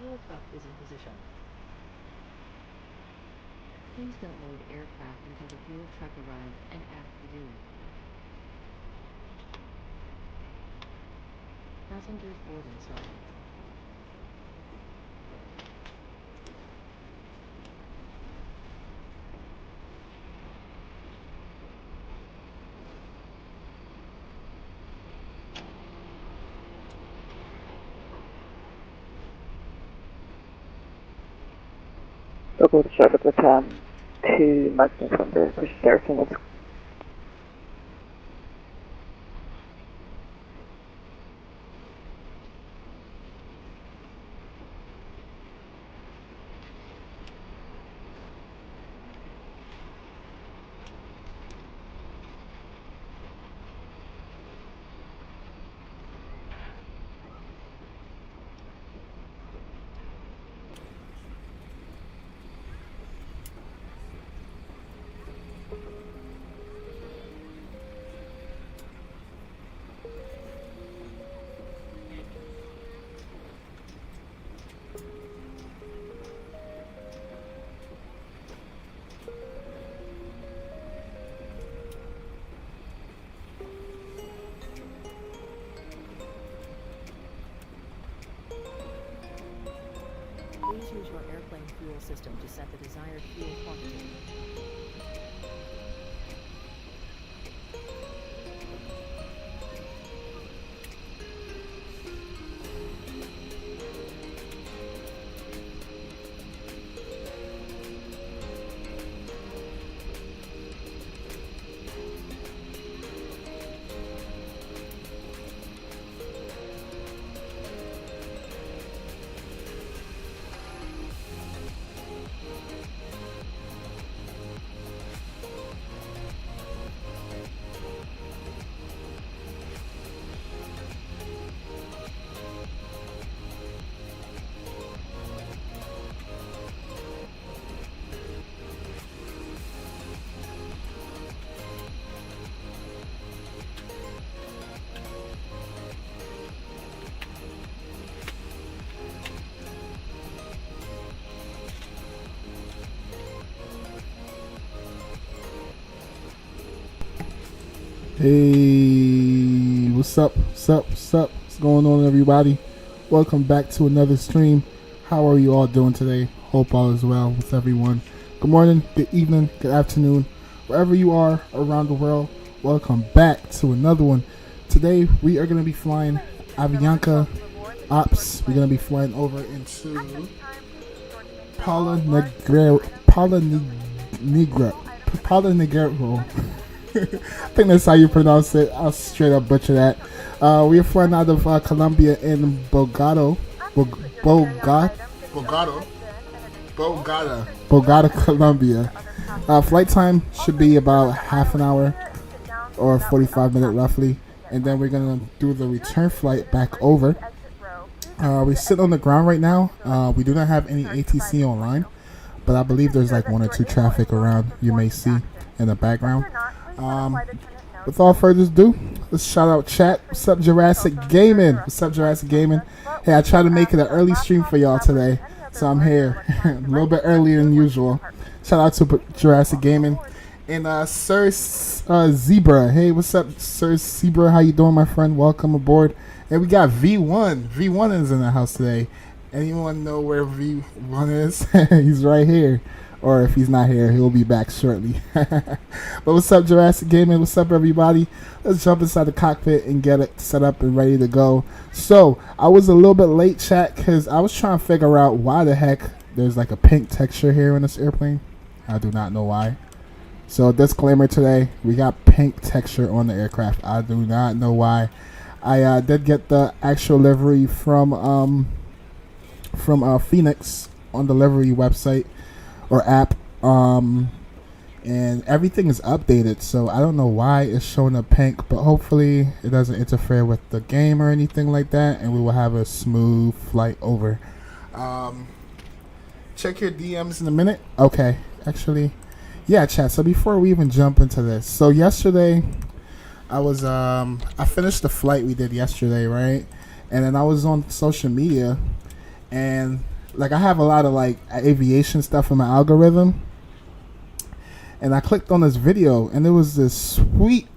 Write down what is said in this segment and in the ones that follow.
fuel truck is in position. Please don't load aircraft until the fuel truck arrives and ask to do it. Passengers board instructions. Local traffic return to Maximum Thunder, push there, FENIX. Please use your airplane fuel system to set the desired fuel quantity. Hey, what's up? What's going on, everybody? Welcome back to another stream. How are you all doing today? Hope all is well with everyone. Good morning, good evening, good afternoon, wherever you are around the world. Welcome back to another one. Today we are going to be flying AVIANCA Ops. We're going to be flying over into Paula Negro. I think that's how you pronounce it. I'll straight up butcher that. We are flying out of Colombia in Bogota, Colombia. Flight time should be about half an hour or 45 minutes roughly, and then we're gonna do the return flight back over. We sit on the ground right now. We do not have any ATC online, but I believe there's like one or two traffic around you may see in the background. Without further ado, let's shout out chat. What's up, Jurassic Gaming? Hey, I tried to make it an early stream for y'all today, so I'm here a little bit earlier than usual. Shout out to Jurassic Gaming and Sir Zebra. Hey, what's up, Sir Zebra? How you doing, my friend? Welcome aboard. And we got V1. V1 is in the house today. Anyone know where V1 is? He's right here. Or if he's not here, he'll be back shortly. But what's up, Jurassic Gaming? What's up, everybody? Let's jump inside the cockpit and get it set up and ready to go. So, I was a little bit late, chat, because I was trying to figure out why the heck there's like a pink texture here in this airplane. I do not know why. So, disclaimer today, we got pink texture on the aircraft. I do not know why. I did get the actual livery from FENIX on the livery website or app, and everything is updated, so I don't know why it's showing up pink, but hopefully it doesn't interfere with the game or anything like that, and we will have a smooth flight over. Check your DMs in a minute. Okay, actually, yeah, chat. So before we even jump into this, so yesterday I was I finished the flight we did yesterday, right? And then I was on social media, and like I have a lot of like aviation stuff in my algorithm, and I clicked on this video, and it was this sweet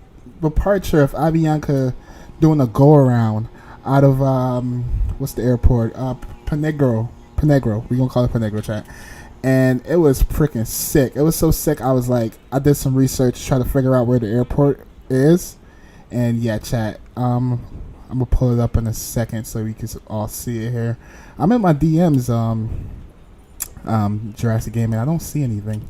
departure of AVIANCA doing a go around out of what's the airport? Penegro. We're gonna call it Penegro, chat. And it was freaking sick. It was so sick. I was like, I did some research, try to figure out where the airport is, and yeah, chat. I'm gonna pull it up in a second so we can all see it here. I'm in my DMs, Jurassic Gaming. I don't see anything,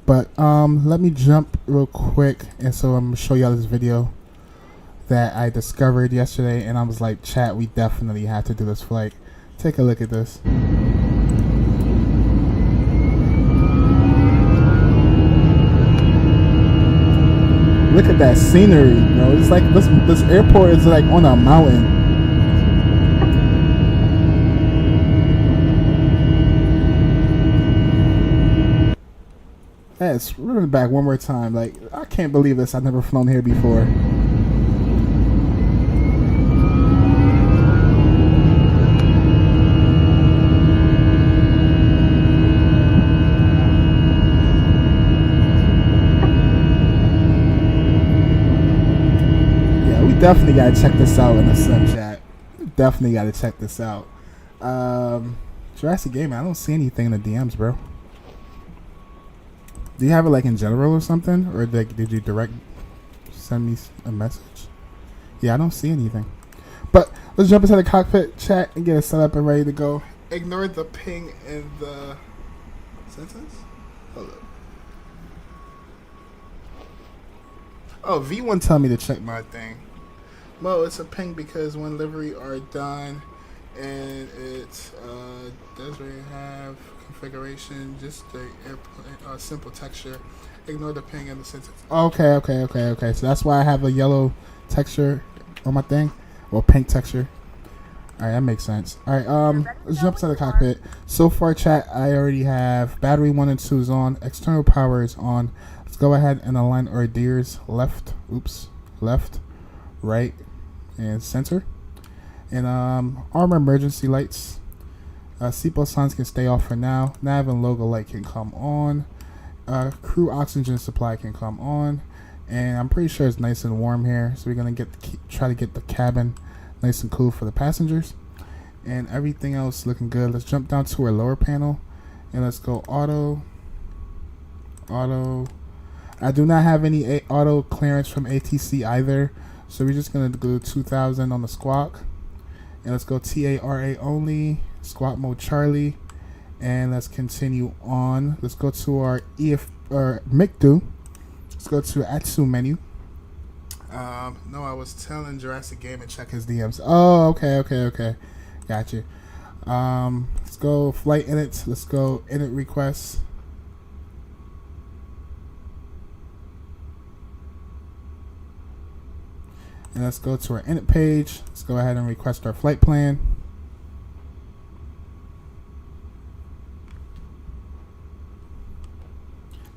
but let me jump real quick, and so I'm gonna show y'all this video that I discovered yesterday, and I was like, chat, we definitely have to do this flight. Take a look at this. Look at that scenery, bro. It's like this airport is like on a mountain. Yeah, it's running back one more time. Like, I can't believe this. I've never flown here before. Definitely gotta check this out in the sun, chat. Definitely gotta check this out. Jurassic Gaming, I don't see anything in the DMs, bro. Do you have it like in general or something, or did you direct send me a message? Yeah, I don't see anything. But let's jump into the cockpit, chat, and get it set up and ready to go. Ignore the ping in the sentence. Hold up. Oh, V1 tell me to check my thing. Well, it's a ping because when livery are done, and it does we have configuration, just the airplane, simple texture. Ignore the ping in the sentence. Okay. So that's why I have a yellow texture on my thing, or pink texture. All right, that makes sense. All right, let's jump to the cockpit. So far, chat, I already have battery 1 and 2 is on. External power is on. Let's go ahead and align our gears left, right, and center. And armor emergency lights. Seatbelt signs can stay off for now. Nav and logo light can come on. Crew oxygen supply can come on. And I'm pretty sure it's nice and warm here, so we're gonna try to get the cabin nice and cool for the passengers. And everything else looking good. Let's jump down to our lower panel, and let's go auto. I do not have any auto clearance from ATC either, so we're just gonna do 2000 on the squawk, and let's go TARA only, squawk mode Charlie, and let's continue on. Let's go to our MICDO. Let's go to ATSU menu. No, I was telling Jurassic Game and check his DMs. Oh, okay. Gotcha. Let's go flight init. Let's go init requests. And let's go to our init page. Let's go ahead and request our flight plan.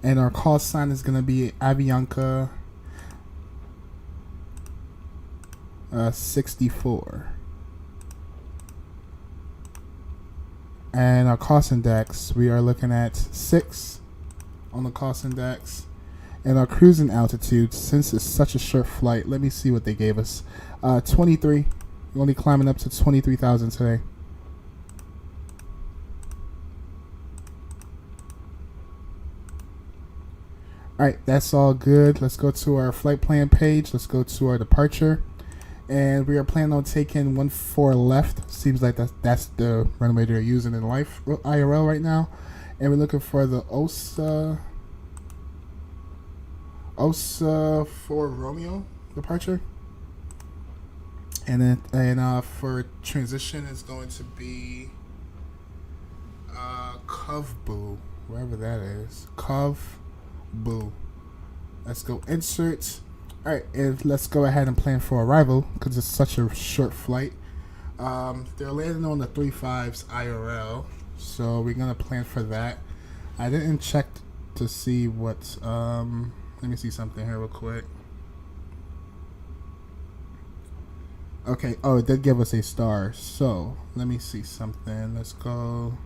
And our call sign is going to be AVIANCA 64. And our cost index, we are looking at 6 on the cost index. And our cruising altitude, since it's such a short flight, let me see what they gave us. 23. We're only climbing up to 23,000 today. Alright, that's all good. Let's go to our flight plan page. Let's go to our departure. And we are planning on taking 14 left. Seems like that's the runway they're using in life IRL right now. And we're looking for the OSA 4 Romeo departure. And then for transition is going to be Covboo, wherever that is. Covboo. Let's go insert. Alright, and let's go ahead and plan for arrival because it's such a short flight. They're landing on the 35s IRL, so we're gonna plan for that. I didn't check to see what let me see something here real quick. Okay, oh, it did give us a star, so let me see something. Let's go.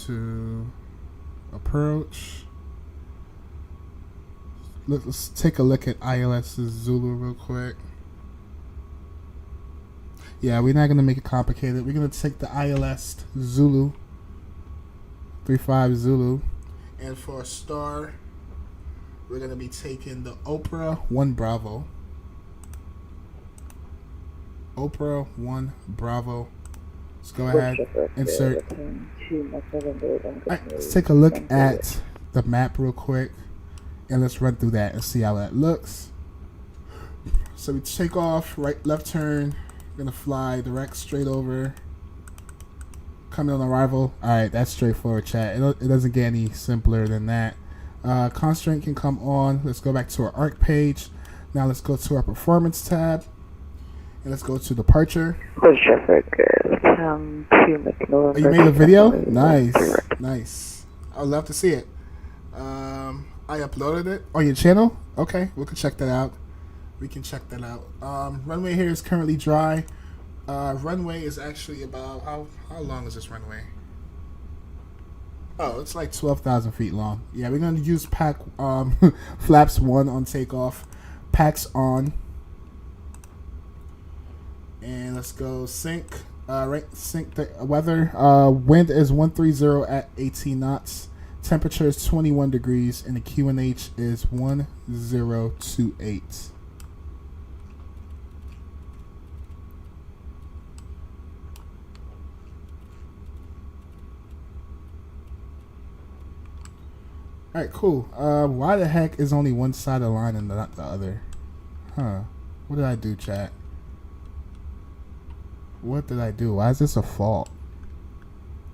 to approach. Let's take a look at ILS's Zulu real quick. Yeah, we're not going to make it complicated. We're going to take the ILS Zulu, 35 Zulu. And for a star, we're going to be taking the Oprah 1 Bravo. Oprah 1 Bravo. Let's go ahead, insert. Alright, let's take a look at the map real quick. And let's run through that and see how that looks. So we take off, right, left turn. We're gonna fly direct straight over. Coming on arrival. Alright, that's straightforward, chat. It doesn't get any simpler than that. Constraint can come on. Let's go back to our ARC page. Now let's go to our performance tab. And let's go to departure. Oh, you made a video? Nice. Nice. I would love to see it. I uploaded it on your channel. Okay, we can check that out. Runway here is currently dry. Runway is actually about how long is this runway? Oh, it's like 12,000 feet long. Yeah, we're gonna use pack flaps 1 on takeoff, packs on, and let's go sync. Sync the weather. Wind is 130 at 18 knots. Temperature is 21 degrees, and the QNH is 1028. Alright, cool. Why the heck is only one side of the line and not the other? Huh. What did I do, chat? What did I do? Why is this a fault?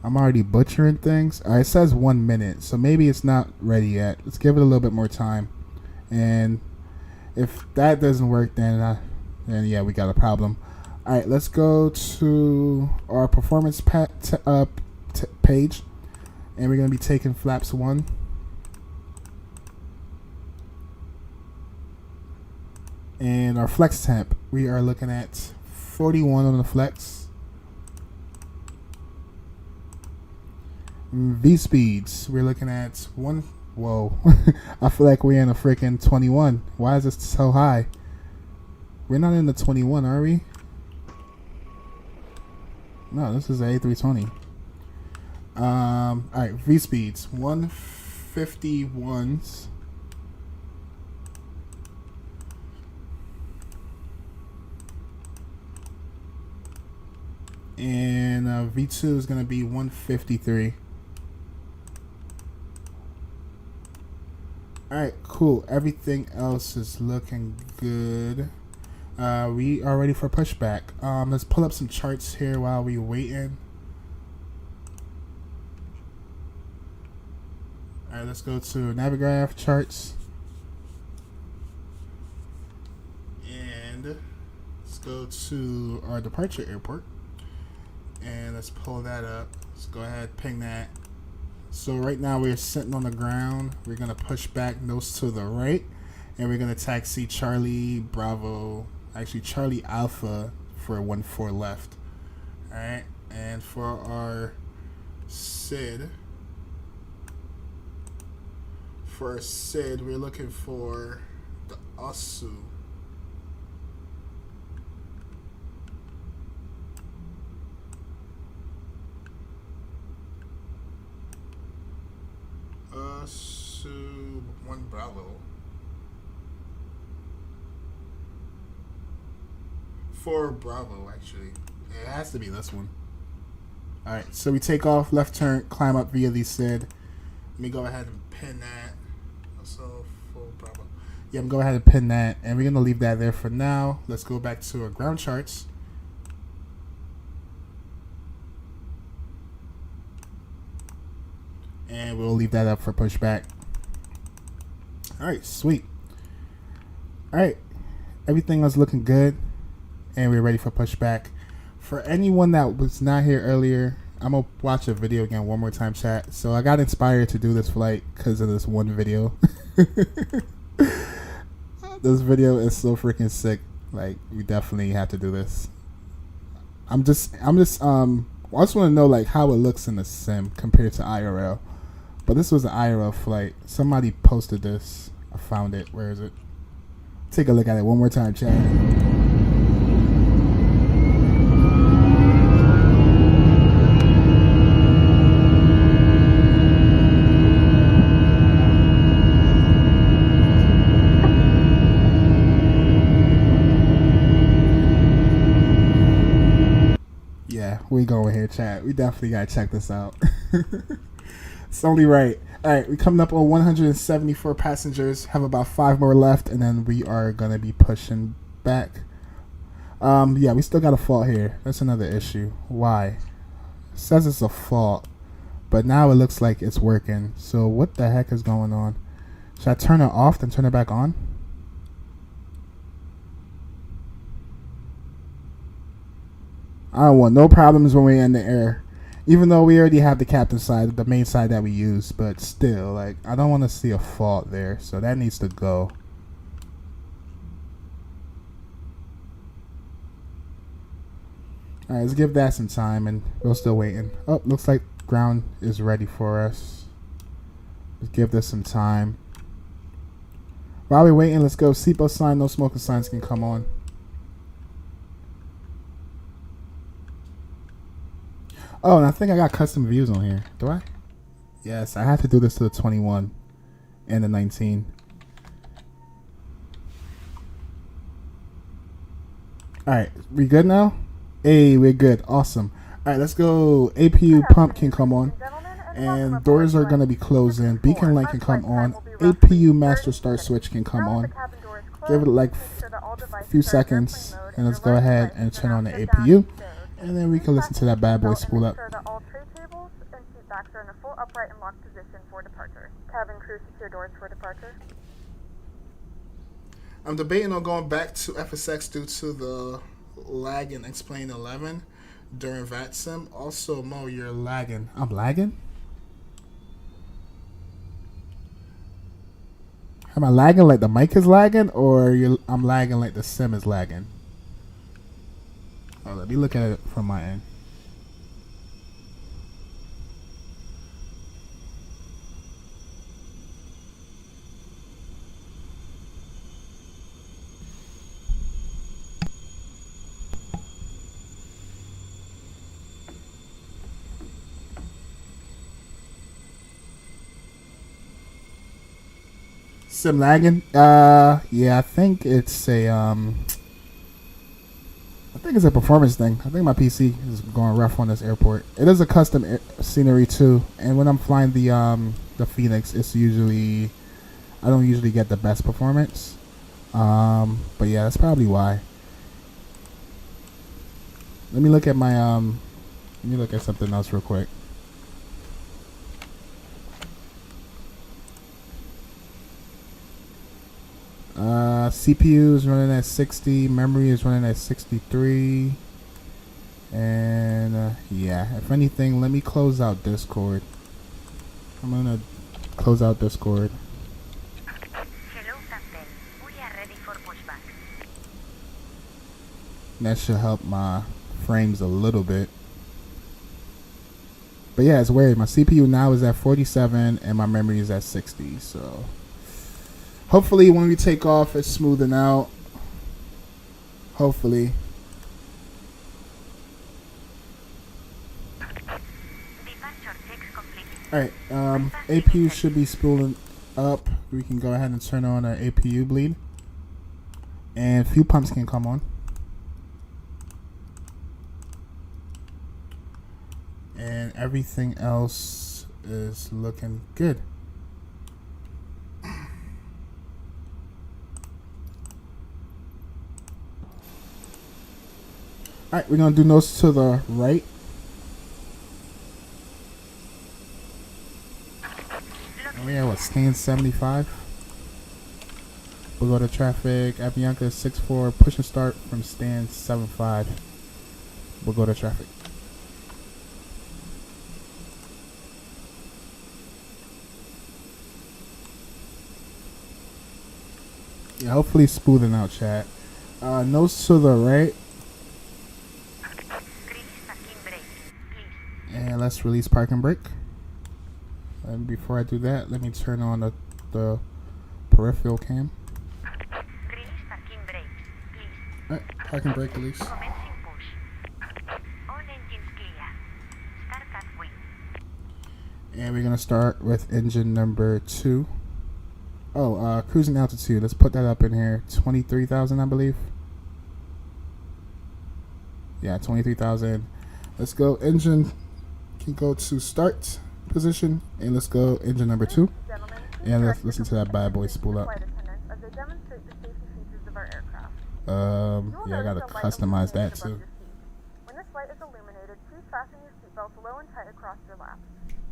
I'm already butchering things. It says 1 minute, so maybe it's not ready yet. Let's give it a little bit more time. And if that doesn't work, then yeah, we got a problem. Alright, let's go to our performance page. And we're going to be taking flaps 1. And our flex temp, we are looking at 41 on the flex. V speeds, we're looking at 1. Whoa, I feel like we're in a freaking 21. Why is this so high? We're not in the 21, are we? No, this is an A320. Alright, V speeds, 151s. And V2 is going to be 153. Alright, cool. Everything else is looking good. We are ready for pushback. Let's pull up some charts here while we waiting. Alright, let's go to Navigraph charts. And let's go to our departure airport. And let's pull that up. Let's go ahead, ping that. So right now we're sitting on the ground. We're gonna push back nose to the right, and we're gonna taxi Charlie Bravo, actually Charlie Alpha for 14 left. All right, and for our SID, we're looking for the ASU. ASU 1 Bravo. 4 Bravo, actually. It has to be this one. Alright, so we take off, left turn, climb up via the SID. Let me go ahead and pin that. So 4 Bravo. Yeah, I'm going to go ahead and pin that, and we're going to leave that there for now. Let's go back to our ground charts. And we'll leave that up for pushback. Alright, sweet. Alright, everything was looking good, and we're ready for pushback. For anyone that was not here earlier, I'm going to watch a video again one more time, chat. So I got inspired to do this flight because of this one video. This video is so freaking sick. Like, we definitely have to do this. I'm just want I just want to know like how it looks in the sim compared to IRL. But this was an IRL flight. Somebody posted this. I found it. Where is it? Take a look at it one more time, chat. Yeah, we going here, chat. We definitely gotta check this out. It's only right. All right, we're coming up on 174 passengers. Have about 5 more left, and then we are gonna be pushing back. Yeah, we still got a fault here. That's another issue. Why? It says it's a fault, but now it looks like it's working. So what the heck is going on? Should I turn it off then turn it back on? I don't want no problems when we're in the air. Even though we already have the captain side, the main side that we use, but still, like, I don't want to see a fault there, so that needs to go. Alright, let's give that some time, and we're still waiting. Oh, looks like ground is ready for us. Let's give this some time. While we're waiting, let's go. Seatbelt sign, no smoking signs can come on. Oh, and I think I got custom views on here. Do I? Yes, I have to do this to the 21 and the 19. Alright, we good now? Hey, we're good. Awesome. Alright, let's go. APU pump can come on. And doors are going to be closing. Beacon light can come on. APU master start switch can come on. Give it like a few seconds. And let's go ahead and turn on the APU. And then we can listen to that bad boy spool up. All tray tables and seat backs are in a full upright and locked position for departure. Cabin crew secure doors for departure. I'm debating on going back to FSX due to the lag in Explain 11 during Vatsim. Also, Mo, you're lagging. I'm lagging? Am I lagging like the mic is lagging, or I'm lagging like the sim is lagging? Oh, let me look at it from my end. Sim lagging? Yeah, I think it's a I think it's a performance thing. I think my PC is going rough on this airport. It is a custom scenery too, and when I'm flying the FENIX, it's usually I don't usually get the best performance. But yeah, that's probably why. Let me look at my let me look at something else real quick. CPU is running at 60, memory is running at 63, and yeah, if anything, let me close out Discord. I'm gonna close out Discord. Hello, Captain. We are ready for pushback. That should help my frames a little bit. But yeah, it's weird. My CPU now is at 47 and my memory is at 60, so hopefully when we take off it's smoothing out. Hopefully. Alright, APU should be spooling up. We can go ahead and turn on our APU bleed. And fuel pumps can come on. And everything else is looking good. Alright, we're gonna do nose to the right. And we are what, stand 75. We'll go to traffic. AVIANCA 64, push and start from stand 75. We'll go to traffic. Yeah, hopefully smoothing out, chat. Nose to the right. let's release park and brake. And before I do that, let me turn on the peripheral cam. Release parking brake, please. Alright, park and brake release. Commencing push. All engines clear. Start at wing. And we're gonna start with engine number 2. Oh, cruising altitude. Let's put that up in here. 23,000, I believe. Yeah, 23,000. Let's go. Engine can go to start position, and let's go engine number 2. And let's listen to that bad boy spool up. As they demonstrate the safety features of our aircraft. Yeah, I gotta customize that too. When this light is illuminated, please fasten your seatbelts low and tight across your lap.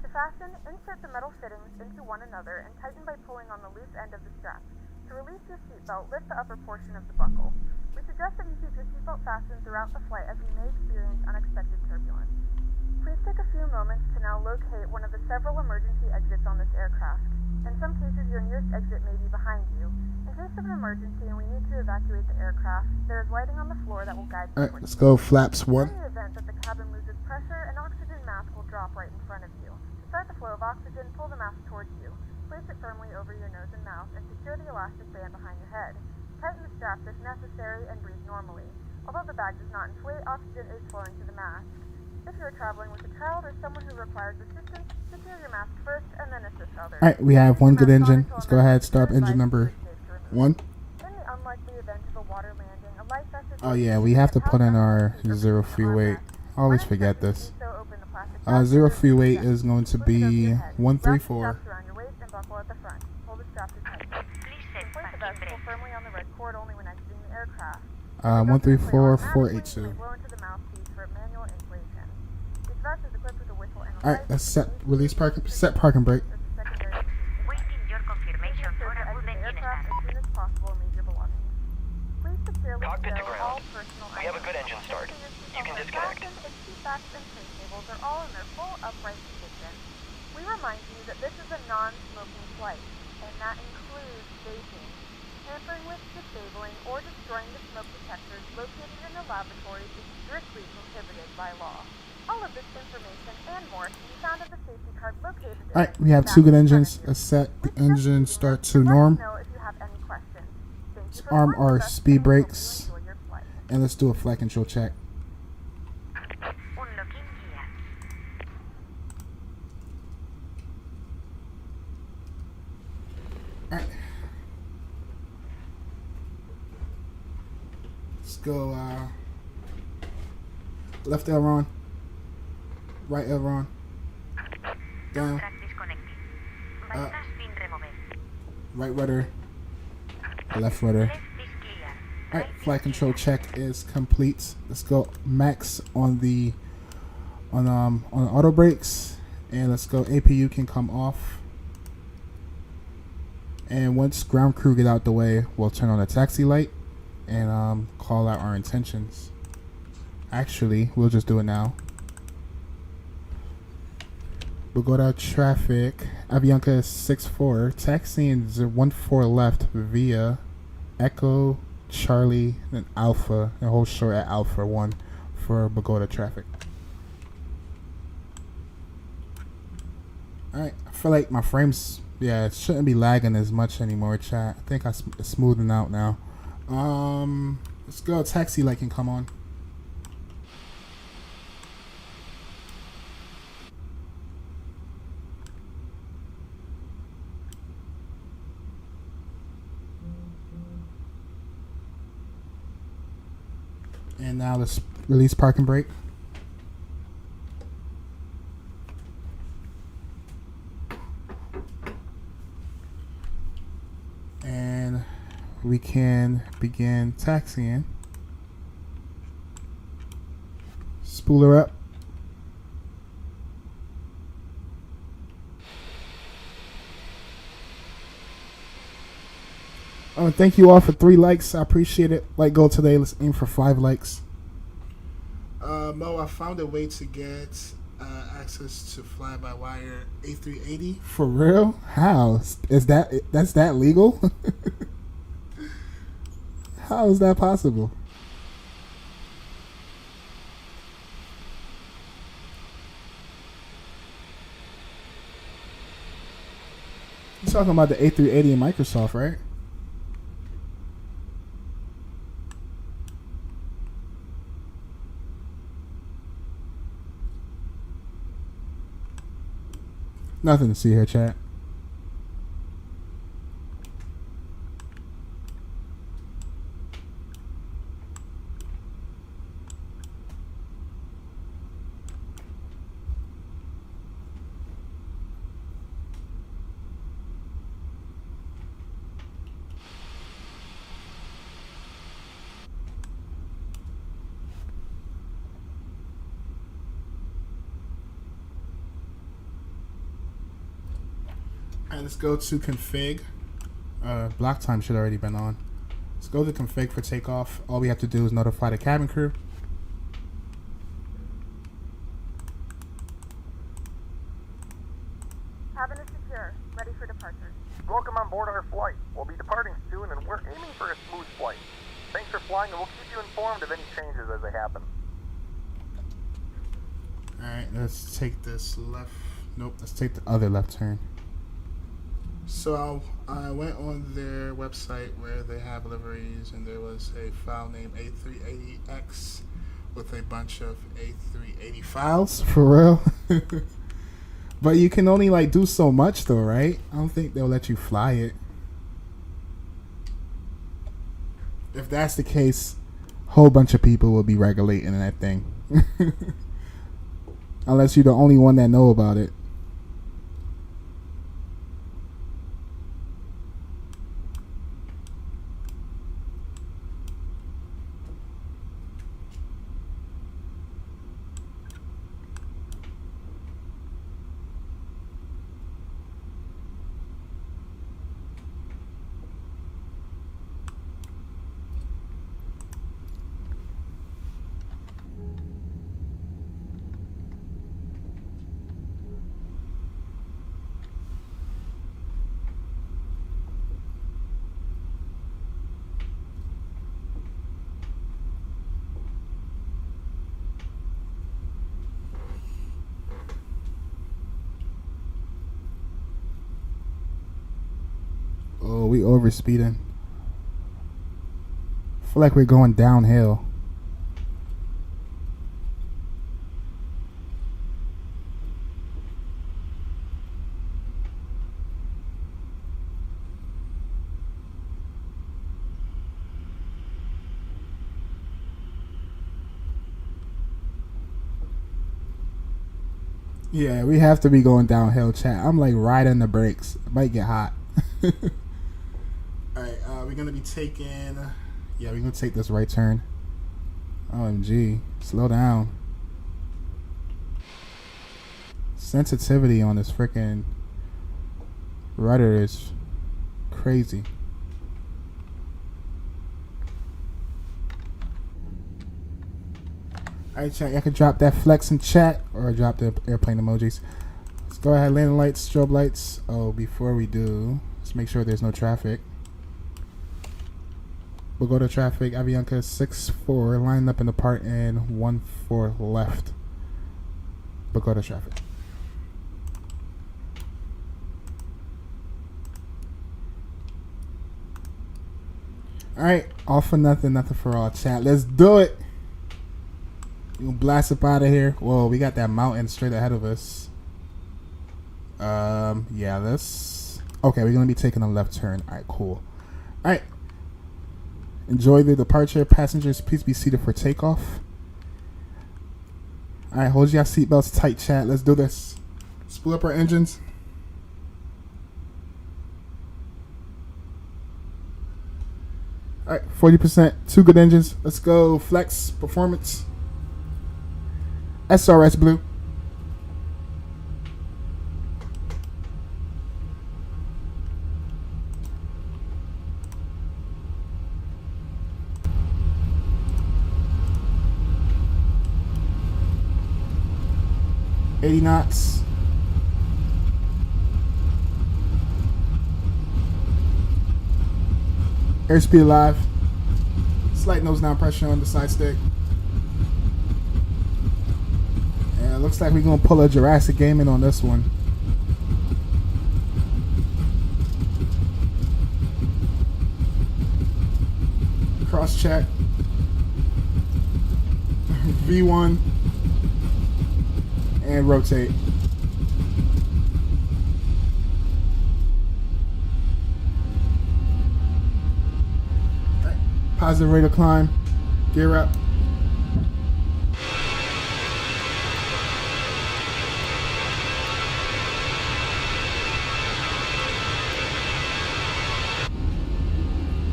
To fasten, insert the metal fittings into one another and tighten by pulling on the loose end of the strap. To release your seatbelt, lift the upper portion of the buckle. We suggest that you keep your seatbelt fastened throughout the flight as we may experience unexpected turbulence. Please take a few moments to now locate one of the several emergency exits on this aircraft. In some cases, your nearest exit may be behind you. In case of an emergency and we need to evacuate the aircraft, there is lighting on the floor that will guide you. Alright, let's go flaps 1. In the event that the cabin loses pressure, an oxygen mask will drop right in front of you. To start the flow of oxygen, pull the mask towards you. Place it firmly over your nose and mouth and secure the elastic band behind your head. Tighten the straps if necessary and breathe normally. Although the bag does not inflate, oxygen is flowing to the mask. If you are traveling with a child or someone who requires assistance, secure your mask first and then assist others. Alright, we have one good engine. Let's go ahead, start engine number 1. In the unlikely event of a water landing, a life vest is Oh yeah, we have to put in our zero fuel weight. I always forget this. Zero fuel weight is going to be 134. Around your waist and buckle at the front. Hold the strap to tight. Please set Place the parking vest brake. firmly on the red cord only when exiting the aircraft. 134,482. Blow into the mouthpiece for manual inflation. This vest is equipped with a whistle and a Alright, light. let's set parking brake. As a secondary Waiting your confirmation for a good exit the engine aircraft start. as soon as possible and leave your belongings. Please securely Cockpit to stow ground. all personal We have a good engine start. You can disconnect. And seat backs and tray tables are all in their full upright position. We remind you that this is a non-smoking flight, and that includes vaping. Tampering with, disabling, or destroying the smoke detectors located in the laboratories is strictly prohibited by law. All of this information and more can be found in the safety card located in Alright, the we have back 2 good in front engines. of you. Let's set the We suggest engine you start to let us norm. know if you have any questions. Thank you for Arm flying our with us, speed and we hope you brakes. enjoy your flight. And let's do a flight control check. Unlocking gear. Alright. Let's go left aileron, right aileron, down, Track disconnected. Bypass pin removed. right rudder, left rudder. Left is clear. Alright, Right flight is control clear. check is complete. Let's go max on the auto brakes, and let's go APU can come off. And once ground crew get out the way, we'll turn on the taxi light and call out our intentions. Actually, we'll just do it now. Bogota traffic, Avianca 64, taxiing 14 left via Echo, Charlie, and Alpha, and hold short at Alpha 1 for Bogota traffic. Alright, I feel like my frames, yeah, it shouldn't be lagging as much anymore, chat. I think it's smoothing out now. Let's go, taxi light can come on. And now let's release parking brake. And we can begin taxiing. Spooler up. Oh, and thank you all for 3 likes. I appreciate it. Like goal today. Let's aim for 5 likes. Mo, I found a way to get access to fly-by-wire A380. For real? How? That's that legal? How is that possible? talking about the A380 and Microsoft, right? Nothing to see here, chat. Alright, let's go to config. Block time should already been on. Let's go to config for takeoff. All we have to do is notify the cabin crew. Cabin is secure. Ready for departure. Welcome on board our flight. We'll be departing soon and we're aiming for a smooth flight. Thanks for flying and we'll keep you informed of any changes as they happen. Alright, let's take this left. Nope, let's take the other left turn. So I went on their website where they have liveries, and there was a file named A380X with a bunch of A380 files, for real. But you can only like do so much though, right? I don't think they'll let you fly it. If that's the case, a whole bunch of people will be regulating that thing. Unless you're the only one that know about it. Oh, we over speeding. Feel like we're going downhill. Yeah, we have to be going downhill, chat. I'm like riding the brakes. It might get hot. Alright, we're gonna be taking, yeah, we're gonna take this right turn. OMG, slow down. Sensitivity on this freaking rudder is crazy. Alright, chat, y'all can drop that flex in chat or drop the airplane emojis. Let's go ahead, landing lights, strobe lights. Oh, before we do, let's make sure there's no traffic. We'll go to traffic, Avianca 6-4, lining up in the part in 1-4 left. We'll go to traffic. Alright, all for nothing, nothing for all, chat. Let's do it! We'll blast up out of here. Whoa, we got that mountain straight ahead of us. Yeah, let's... Okay, we're going to be taking a left turn. Alright, cool. Alright. Enjoy the departure. Passengers, please be seated for takeoff. Alright, hold your seatbelts tight, chat. Let's do this. Spool up our engines. Alright, 40%. 2 good engines. Let's go. Flex, performance. SRS blue. knots. Airspeed alive. Slight nose down pressure on the side stick. Yeah, looks like we're gonna pull a Jurassic Gaming on this one. cross check. V1 and rotate. Right. Positive rate of climb. Gear up.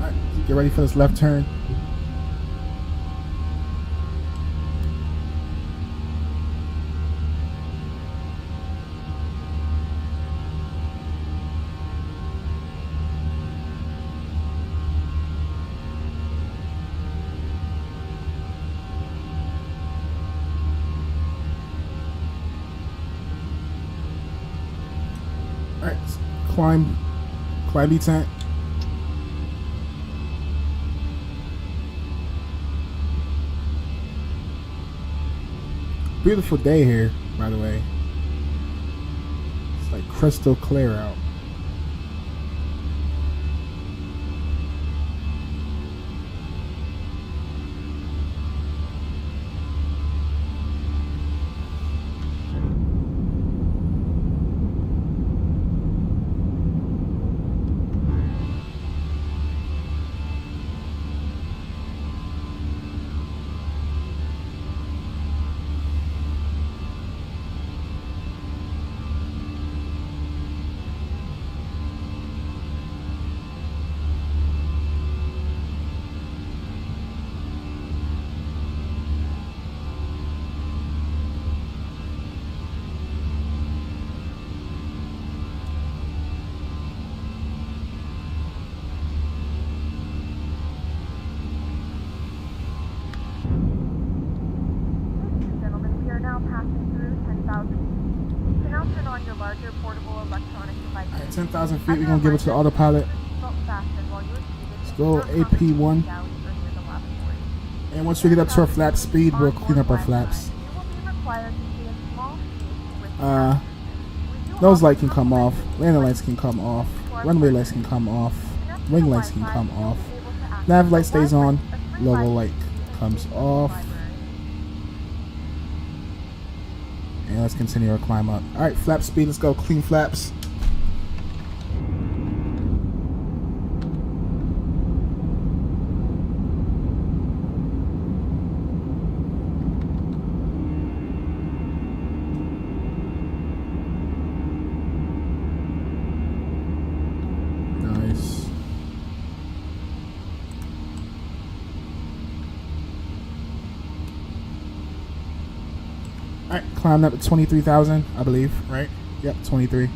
Alright, get ready for this left turn. Alright, climb descent. Beautiful day here, by the way. It's like crystal clear out. Ladies and gentlemen, we are now passing through 10,000 feet. You can now turn on your larger portable electronic devices. Alright, 10,000 feet, we're gonna give it to autopilot. Let's go AP1. And once we get up to our flap speed, we'll clean up our flaps. Nose light can come off, landing lights can come off, runway lights can come off, wing lights can come off, nav light stays on, logo light comes off. And let's continue our climb up. Alright, flap speed, let's go, clean flaps. Nice. Alright, climbed up to 23,000, I believe, right? Yep, 23.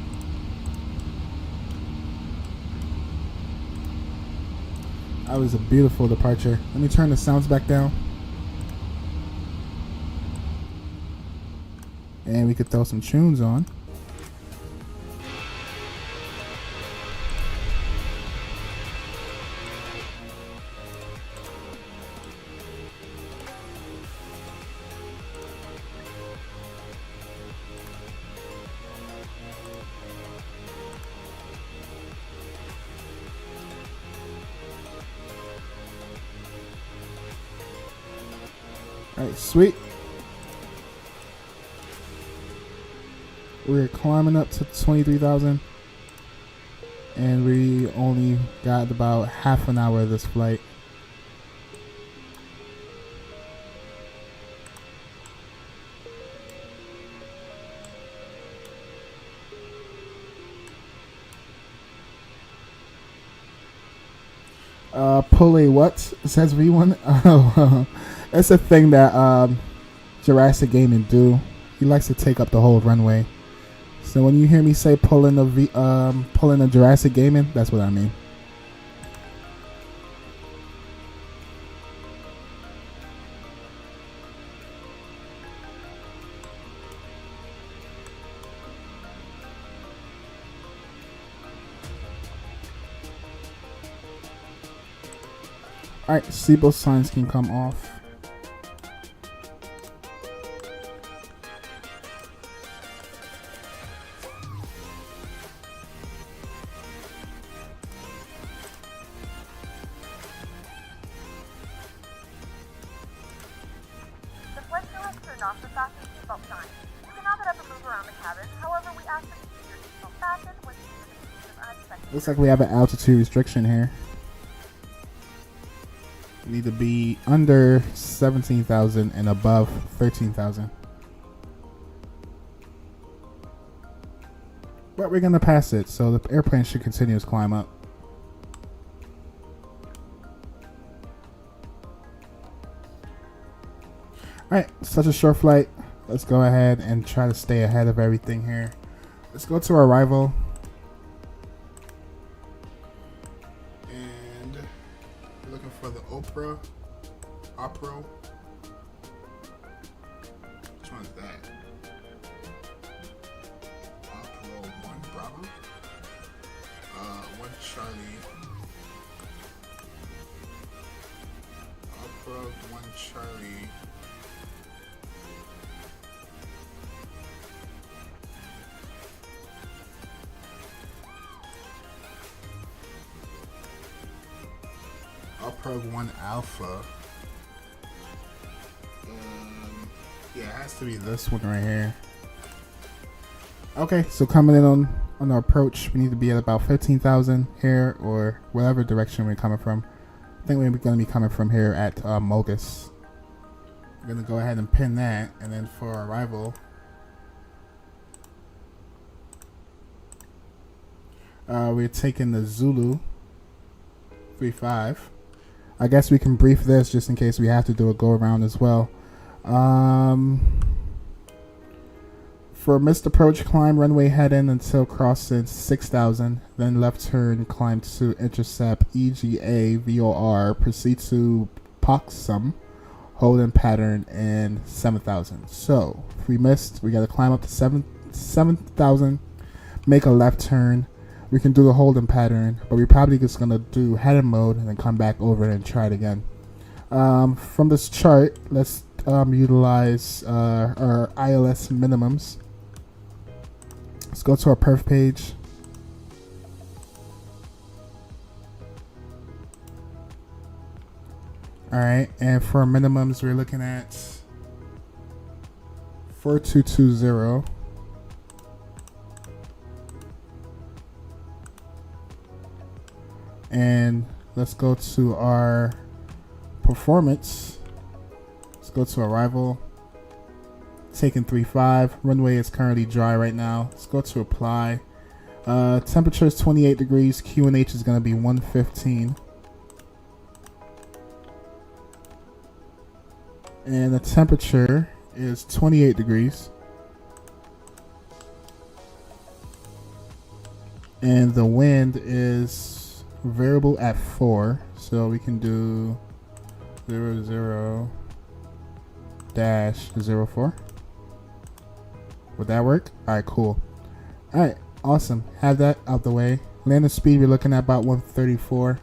That was a beautiful departure. Let me turn the sounds back down. And we could throw some tunes on. Alright, sweet. We're climbing up to 23,000. And we only got about half an hour of this flight. Pull a what? It says V1. Oh, it's a thing that Jurassic Gaming do. He likes to take up the whole runway. So when you hear me say pulling a Jurassic Gaming, that's what I mean. Alright, seatbelt signs can come off. off the fasten seatbelt sign. You can now get up and move around the cabin. However, we ask that you keep your seatbelt fastened when you use the case of unexpected. Looks like we have an altitude restriction here. We need to be under 17,000 and above 13,000. But we're gonna pass it, so the airplane should continue its climb up. Alright, such a short flight. Let's go ahead and try to stay ahead of everything here. Let's go to our arrival. And we're looking for the Opera. Which one is that? Opera 1 Bravo. 1 Charlie. Opera 1 Charlie. Opera 1 Alpha. Yeah, it has to be this one right here. Okay, so coming in on our approach, we need to be at about 15,000 here, or whatever direction we're coming from. I think we're going to be coming from here at Mogus. We're going to go ahead and pin that, and then for arrival, we're taking the Zulu 35. I guess we can brief this just in case we have to do a go around as well. For missed approach, climb runway head in until crossing 6,000, then left turn, climb to intercept EGA VOR, proceed to Poxum, hold in pattern, and 7,000. So if we missed, we got to climb up to 7,000, make a left turn. We can do the holding pattern, but we're probably just gonna do head in mode and then come back over and try it again. From this chart, let's utilize our ILS minimums. Let's go to our perf page. Alright, and for our minimums, we're looking at 4220. And let's go to our performance. Let's go to arrival. Taking 3.5. Runway is currently dry right now. Let's go to apply. Temperature is 28 degrees. QNH is going to be 115. And the temperature is 28 degrees. And the wind is variable at 4, so we can do 00-04. Would that work? Alright, cool. Alright, awesome. Have that out the way. Landing speed, we're looking at about 134.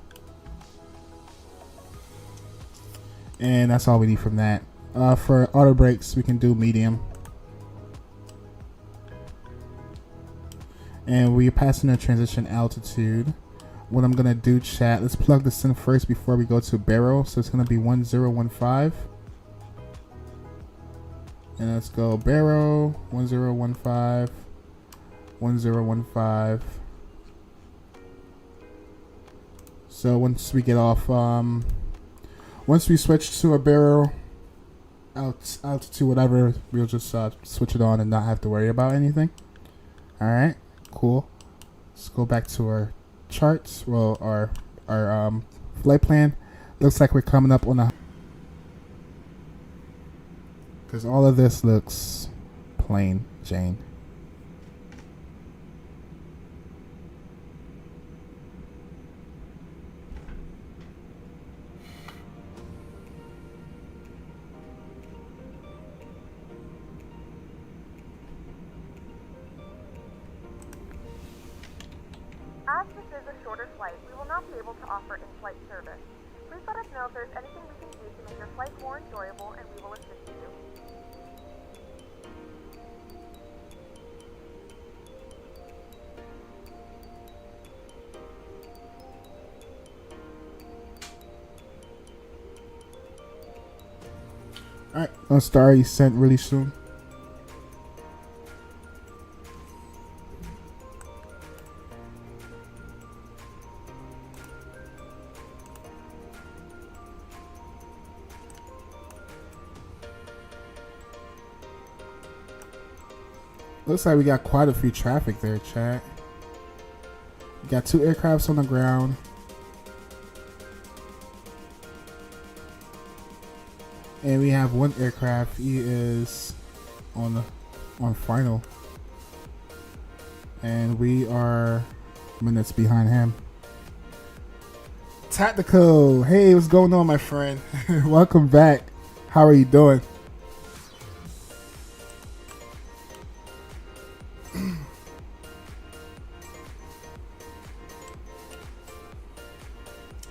And that's all we need from that. For auto brakes, we can do medium. And we're passing the transition altitude. What I'm gonna do, chat, let's plug this in first before we go to barrel. So it's gonna be 1015. And let's go barrel 1015, 1015. So once we get off, once we switch to a barrel altitude, whatever, we'll just switch it on and not have to worry about anything. Alright, cool. Let's go back to our charts. Well, our flight plan. Looks like we're coming up on a, because all of this looks plain Jane. As this is a shorter flight, we will not be able to offer in-flight service. Please let us know if there's anything we can do to make your flight more enjoyable, and we will assist you. Alright, star he sent really soon. Looks like we got quite a few traffic there, chat. We got 2 aircrafts on the ground. And we have 1 aircraft. He is on final. And we are minutes behind him. Tactical. Hey, what's going on, my friend? Welcome back. How are you doing?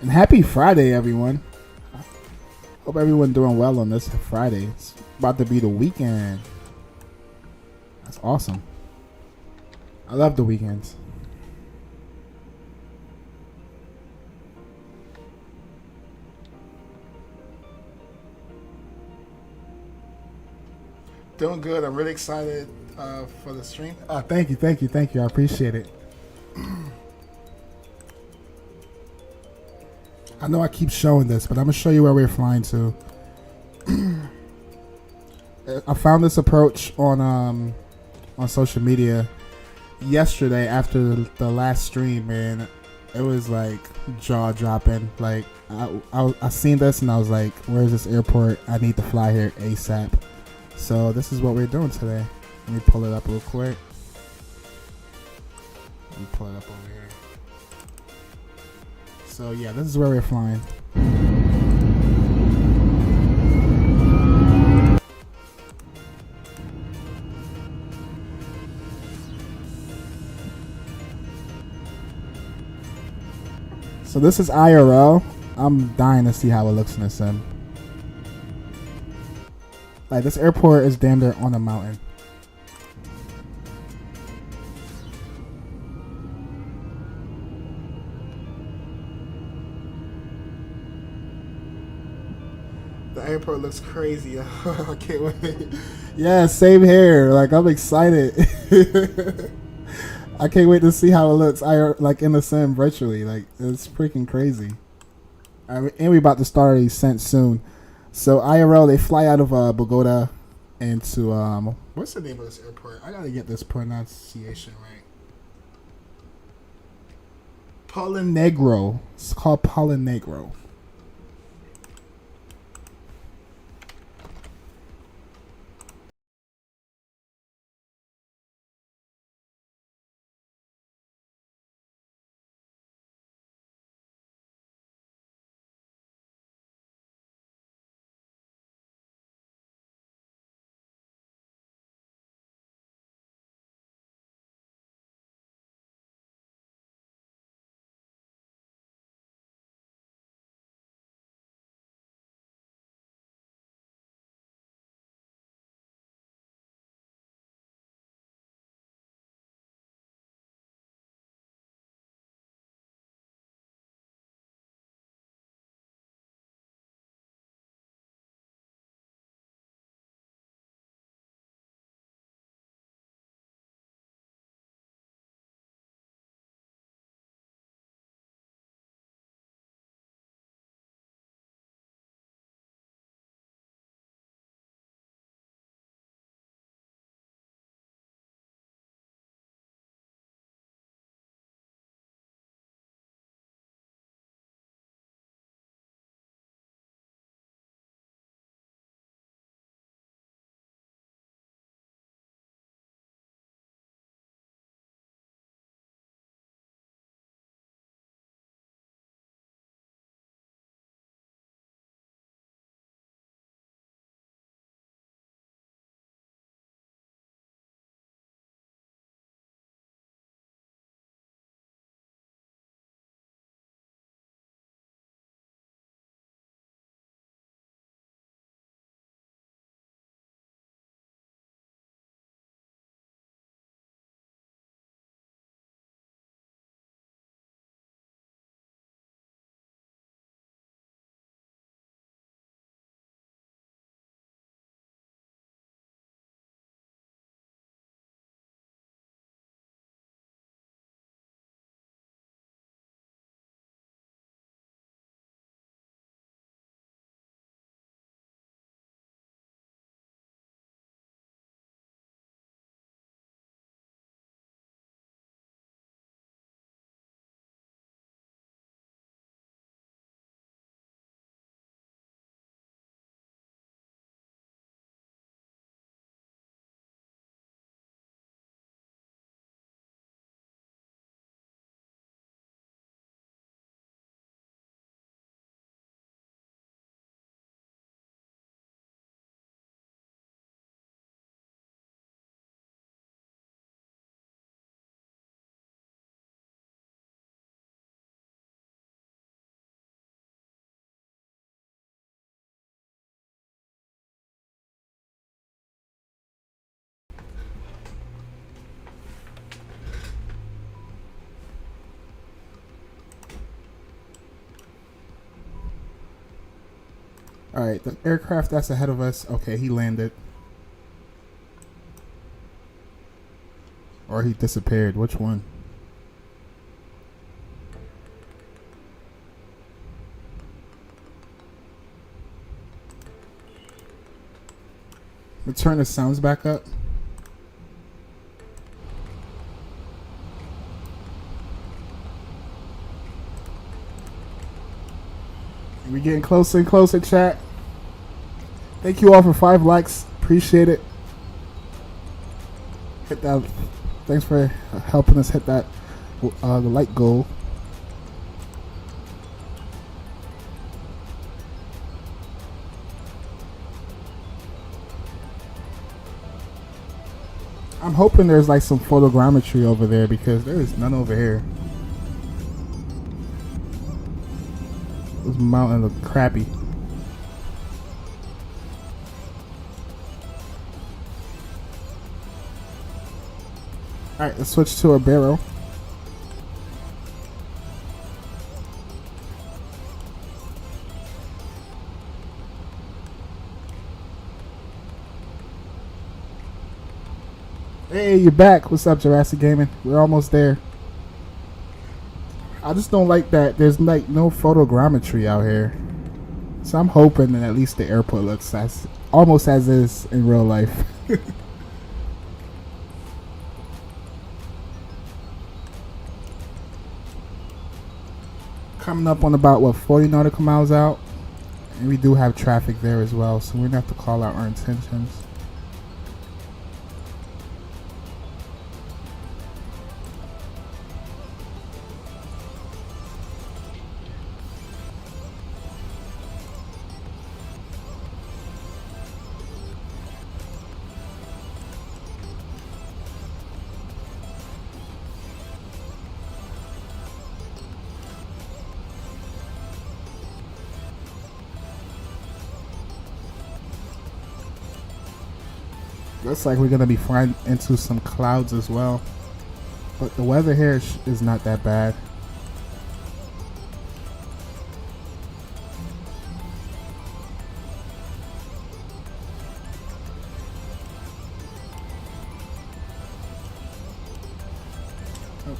And happy Friday, everyone. Hope everyone doing well on this Friday. It's about to be the weekend. That's awesome. I love the weekends. Doing good. I'm really excited for the stream. Oh, thank you. I appreciate it. I know I keep showing this, but I'm going to show you where we're flying to. I found this approach on social media yesterday after the last stream, and it was like jaw dropping. Like I seen this and I was like, where's this airport? I need to fly here ASAP. So this is what we're doing today. Let me pull it up real quick. Let me pull it up over here. So yeah, this is where we're flying. So this is IRL. I'm dying to see how it looks in the sim. Like, this airport is damn near on a mountain. The airport looks crazy. I can't wait. Yeah, same here. Like, I'm excited. I can't wait to see how it looks. Like in the sim virtually. Like, it's freaking crazy. And we about to start a descent soon. So IRL, they fly out of Bogota into what's the name of this airport? I gotta get this pronunciation right. Polinegro. It's called Polinegro. Alright, the aircraft that's ahead of us. Okay, he landed. Or he disappeared. Which one? Let's turn the sounds back up. We're getting closer and closer, chat. Thank you all for 5 likes. Appreciate it. Hit that. Thanks for helping us hit that the like goal. I'm hoping there's like some photogrammetry over there because there is none over here. This mountain look crappy. Alright, let's switch to a barrel. Hey, you're back. What's up, Jurassic Gaming? We're almost there. I just don't like that there's like no photogrammetry out here. So I'm hoping that at least the airport looks as almost as is in real life. Coming up on about, what, 40 nautical miles out? And we do have traffic there as well, so we're going to have to call out our intentions. Looks like we're going to be flying into some clouds as well. But the weather here is not that bad.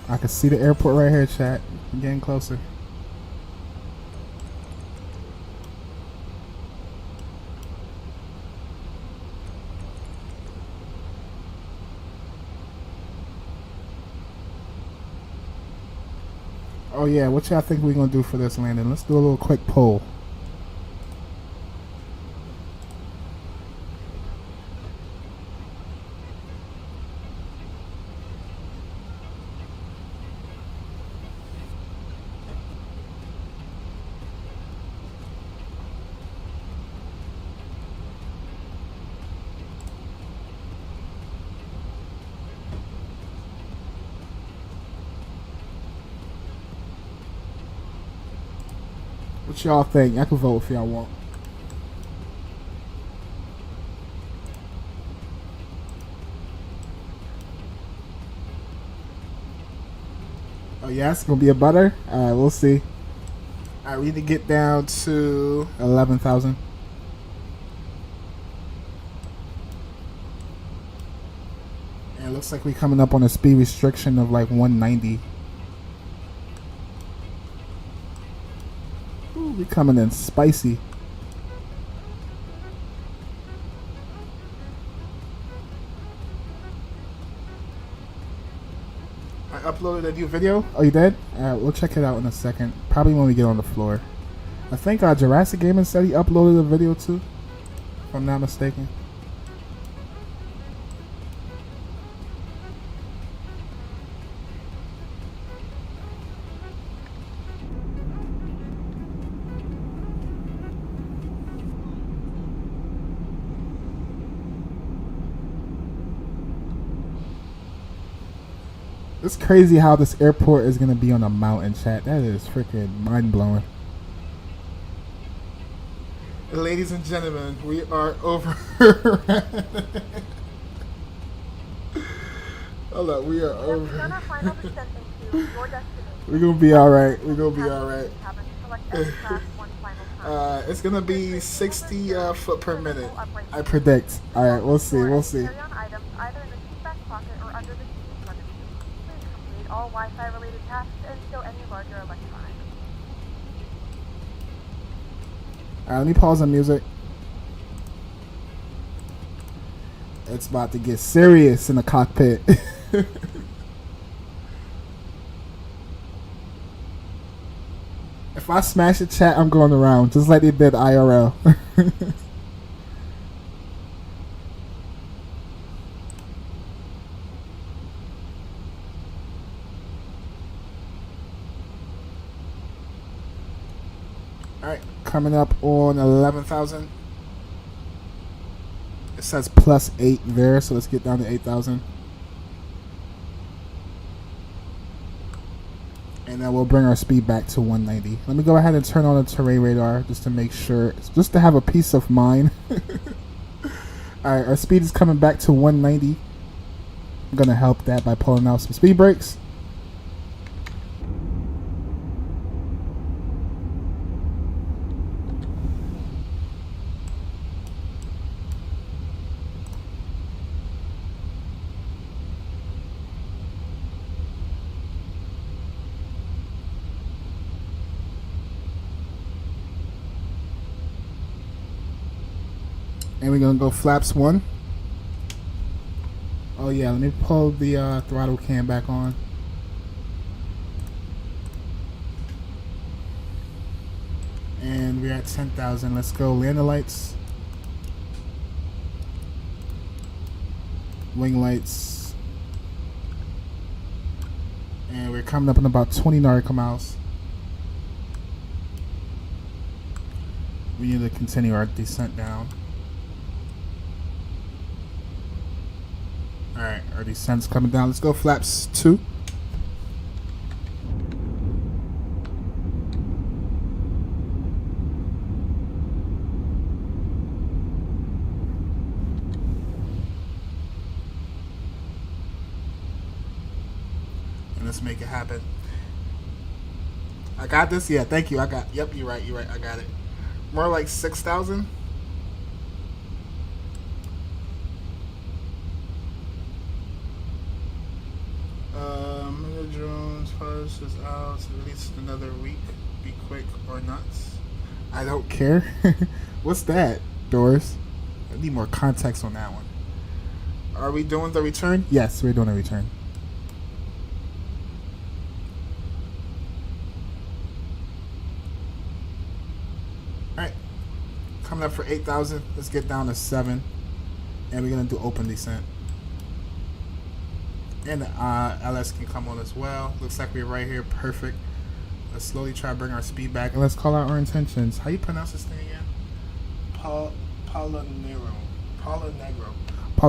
I can see the airport right here, chat. I'm getting closer. Oh yeah, what y'all think we're gonna do for this landing? Let's do a little quick poll. What y'all think? I can vote if y'all want. Oh yeah, it's gonna be a butter? Alright, we'll see. Alright, we need to get down to 11,000. And it looks like we're coming up on a speed restriction of like 190. We're coming in spicy. I uploaded a new video. Oh, you did? We'll check it out in a second. Probably when we get on the floor. I think Jurassic Gaming said he uploaded a video too, if I'm not mistaken. It's crazy how this airport is gonna be on a mountain, chat. That is freaking mind blowing. Ladies and gentlemen, we are over. Hold up, we are over. We're gonna be alright. We're gonna be alright. It's gonna be 60 foot per minute, I predict. Alright, we'll see, we'll see. Carry on items either in the seat back pocket or under the seat in front of you. Please complete all Wi-Fi related tasks and stow any larger electronics. Alright, let me pause the music. It's about to get serious in the cockpit. If I smash the chat, I'm going around, just like they did IRL. Alright, coming up on 11,000. It says +8 there, so let's get down to 8,000. And then we'll bring our speed back to 190. Let me go ahead and turn on the terrain radar just to make sure, just to have a peace of mind. Alright, our speed is coming back to 190. I'm going to help that by pulling out some speed brakes. And we're going to go flaps 1. Oh yeah, let me pull the throttle cam back on. And we're at 10,000. Let's go landing lights. Wing lights. And we're coming up in about 20 nautical miles. We need to continue our descent down. Alright, our descent's coming down. Let's go flaps 2. And let's make it happen. I got this? Yeah, thank you. Yep, you're right, I got it. More like 6,000. Drones post is out at least another week. Be quick or nuts. I don't care. What's that, Doris? I need more context on that one. Are we doing the return? Yes, we're doing a return. Alright. Coming up for 8,000. Let's get down to 7. And we're going to do open descent. And LS can come on as well. Looks like we're right here. Perfect. Let's slowly try to bring our speed back. And let's call out our intentions. How you pronounce this thing again? Paula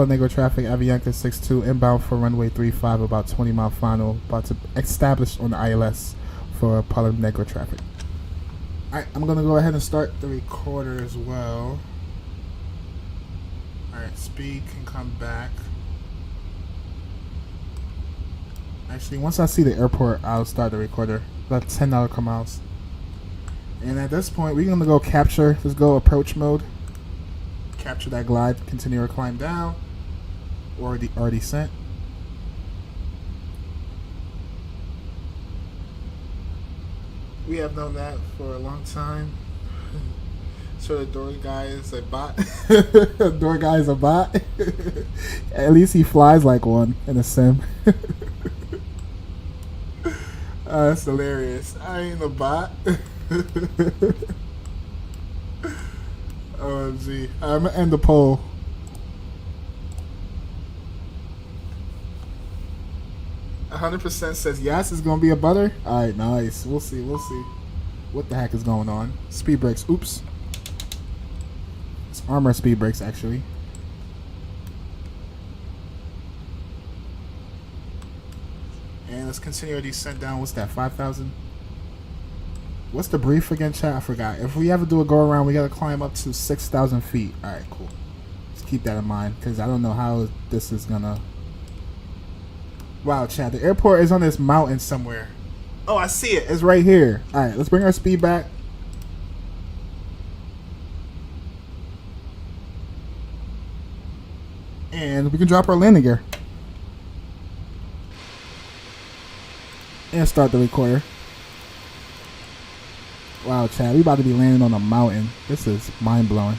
Negro traffic. Avianca 6-2 inbound for runway 35. About 20 mile final. About to establish on the ILS for Paula Negro traffic. Alright, I'm going to go ahead and start the recorder as well. Alright, speed can come back. Actually, once I see the airport, I'll start the recorder. About 10 nautical miles. And at this point, we're going to go capture. Let's go approach mode. Capture that glide. Continue our climb down. Or descent. We have known that for a long time. So the door guy is a bot. The door guy is a bot. At least he flies like one in a sim. That's hilarious. I ain't a bot. OMG. I'm gonna end the poll. 100% says yes, it's gonna be a butter. Alright, nice. We'll see. What the heck is going on? Speed brakes. Oops. It's armor speed brakes, actually. And let's continue our descent down. What's that, 5,000? What's the brief again, chat? I forgot. If we ever do a go around, we gotta climb up to 6,000 feet. Alright, cool. Let's keep that in mind, because I don't know how this is gonna... Wow, chat. The airport is on this mountain somewhere. Oh, I see it. It's right here. Alright, let's bring our speed back. And we can drop our landing gear. And start the recorder. Wow, Chad, we about to be landing on a mountain. This is mind-blowing.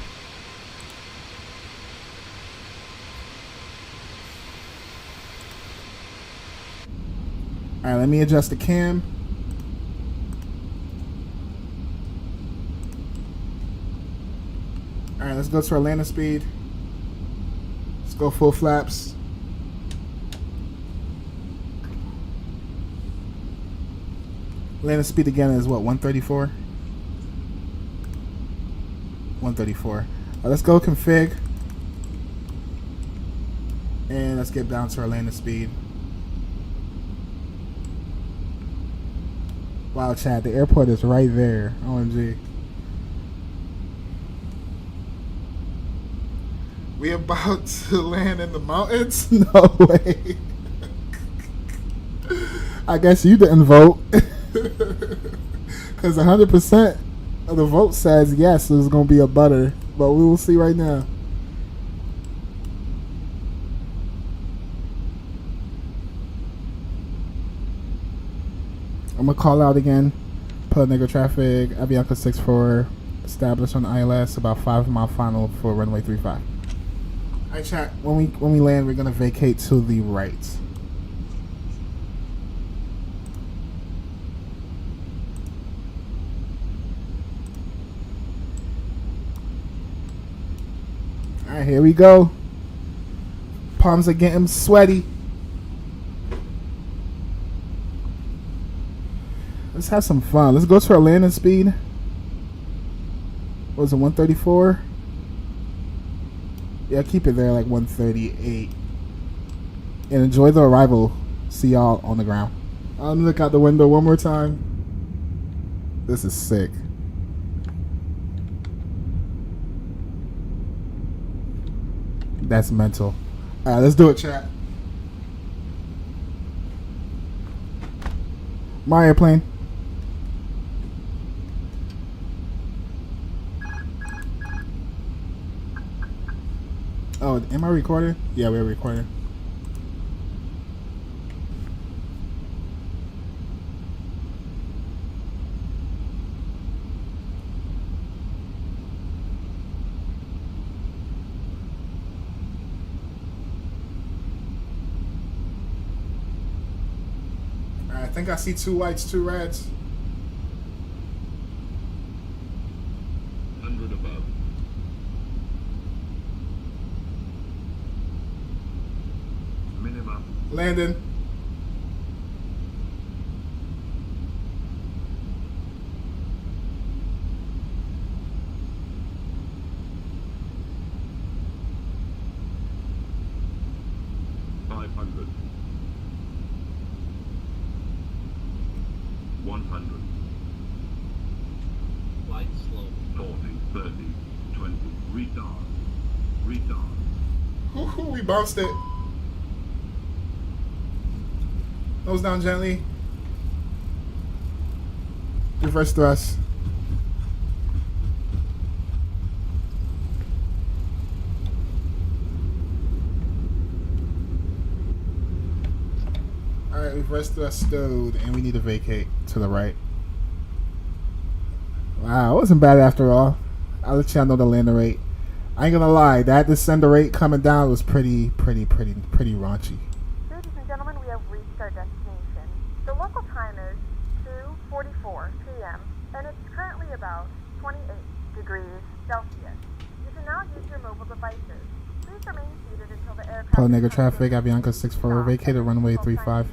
Alright, let me adjust the cam. Alright, let's go to our landing speed. Let's go full flaps. Landing speed again is what, 134? 134. Let's go config. And let's get down to our landing speed. Wow, Chad, the airport is right there. OMG. We about to land in the mountains? No way. I guess you didn't vote. Because 100% of the vote says yes, it's going to be a butter. But we will see right now. I'm going to call out again. Put nigga traffic, AVIANCA 64, established on ILS, about 5 mile final for runway 35. Alright, chat, when we land, we're going to vacate to the right. Alright, here we go. Palms are getting sweaty. Let's have some fun. Let's go to our landing speed. What was it, 134? Yeah, keep it there, like 138. And enjoy the arrival. See y'all on the ground. Let me look out the window one more time. This is sick. That's mental. Alright, let's do it, chat. My airplane. Oh, am I recording? Yeah, we're recording. I think I see 2 whites, 2 reds. 100 above. Minimum. Landon. $500. 100. Light slow. 40, 30, 20. Retard. Retard. We bounced it. Nose down gently. Reverse thrust. Alright, reverse thrust stowed, and we need to vacate to the right. Wow, it wasn't bad after all. I'll let y'all know the landing rate. I ain't gonna lie, that descender rate coming down was pretty raunchy. Ladies and gentlemen, we have reached our destination. The local time is 2:44 p.m. and it's currently about 28 degrees Celsius. You can now use your mobile devices. Please remain seated until the aircraft... Pull nigga traffic, AVIANCA 64, vacated runway 35.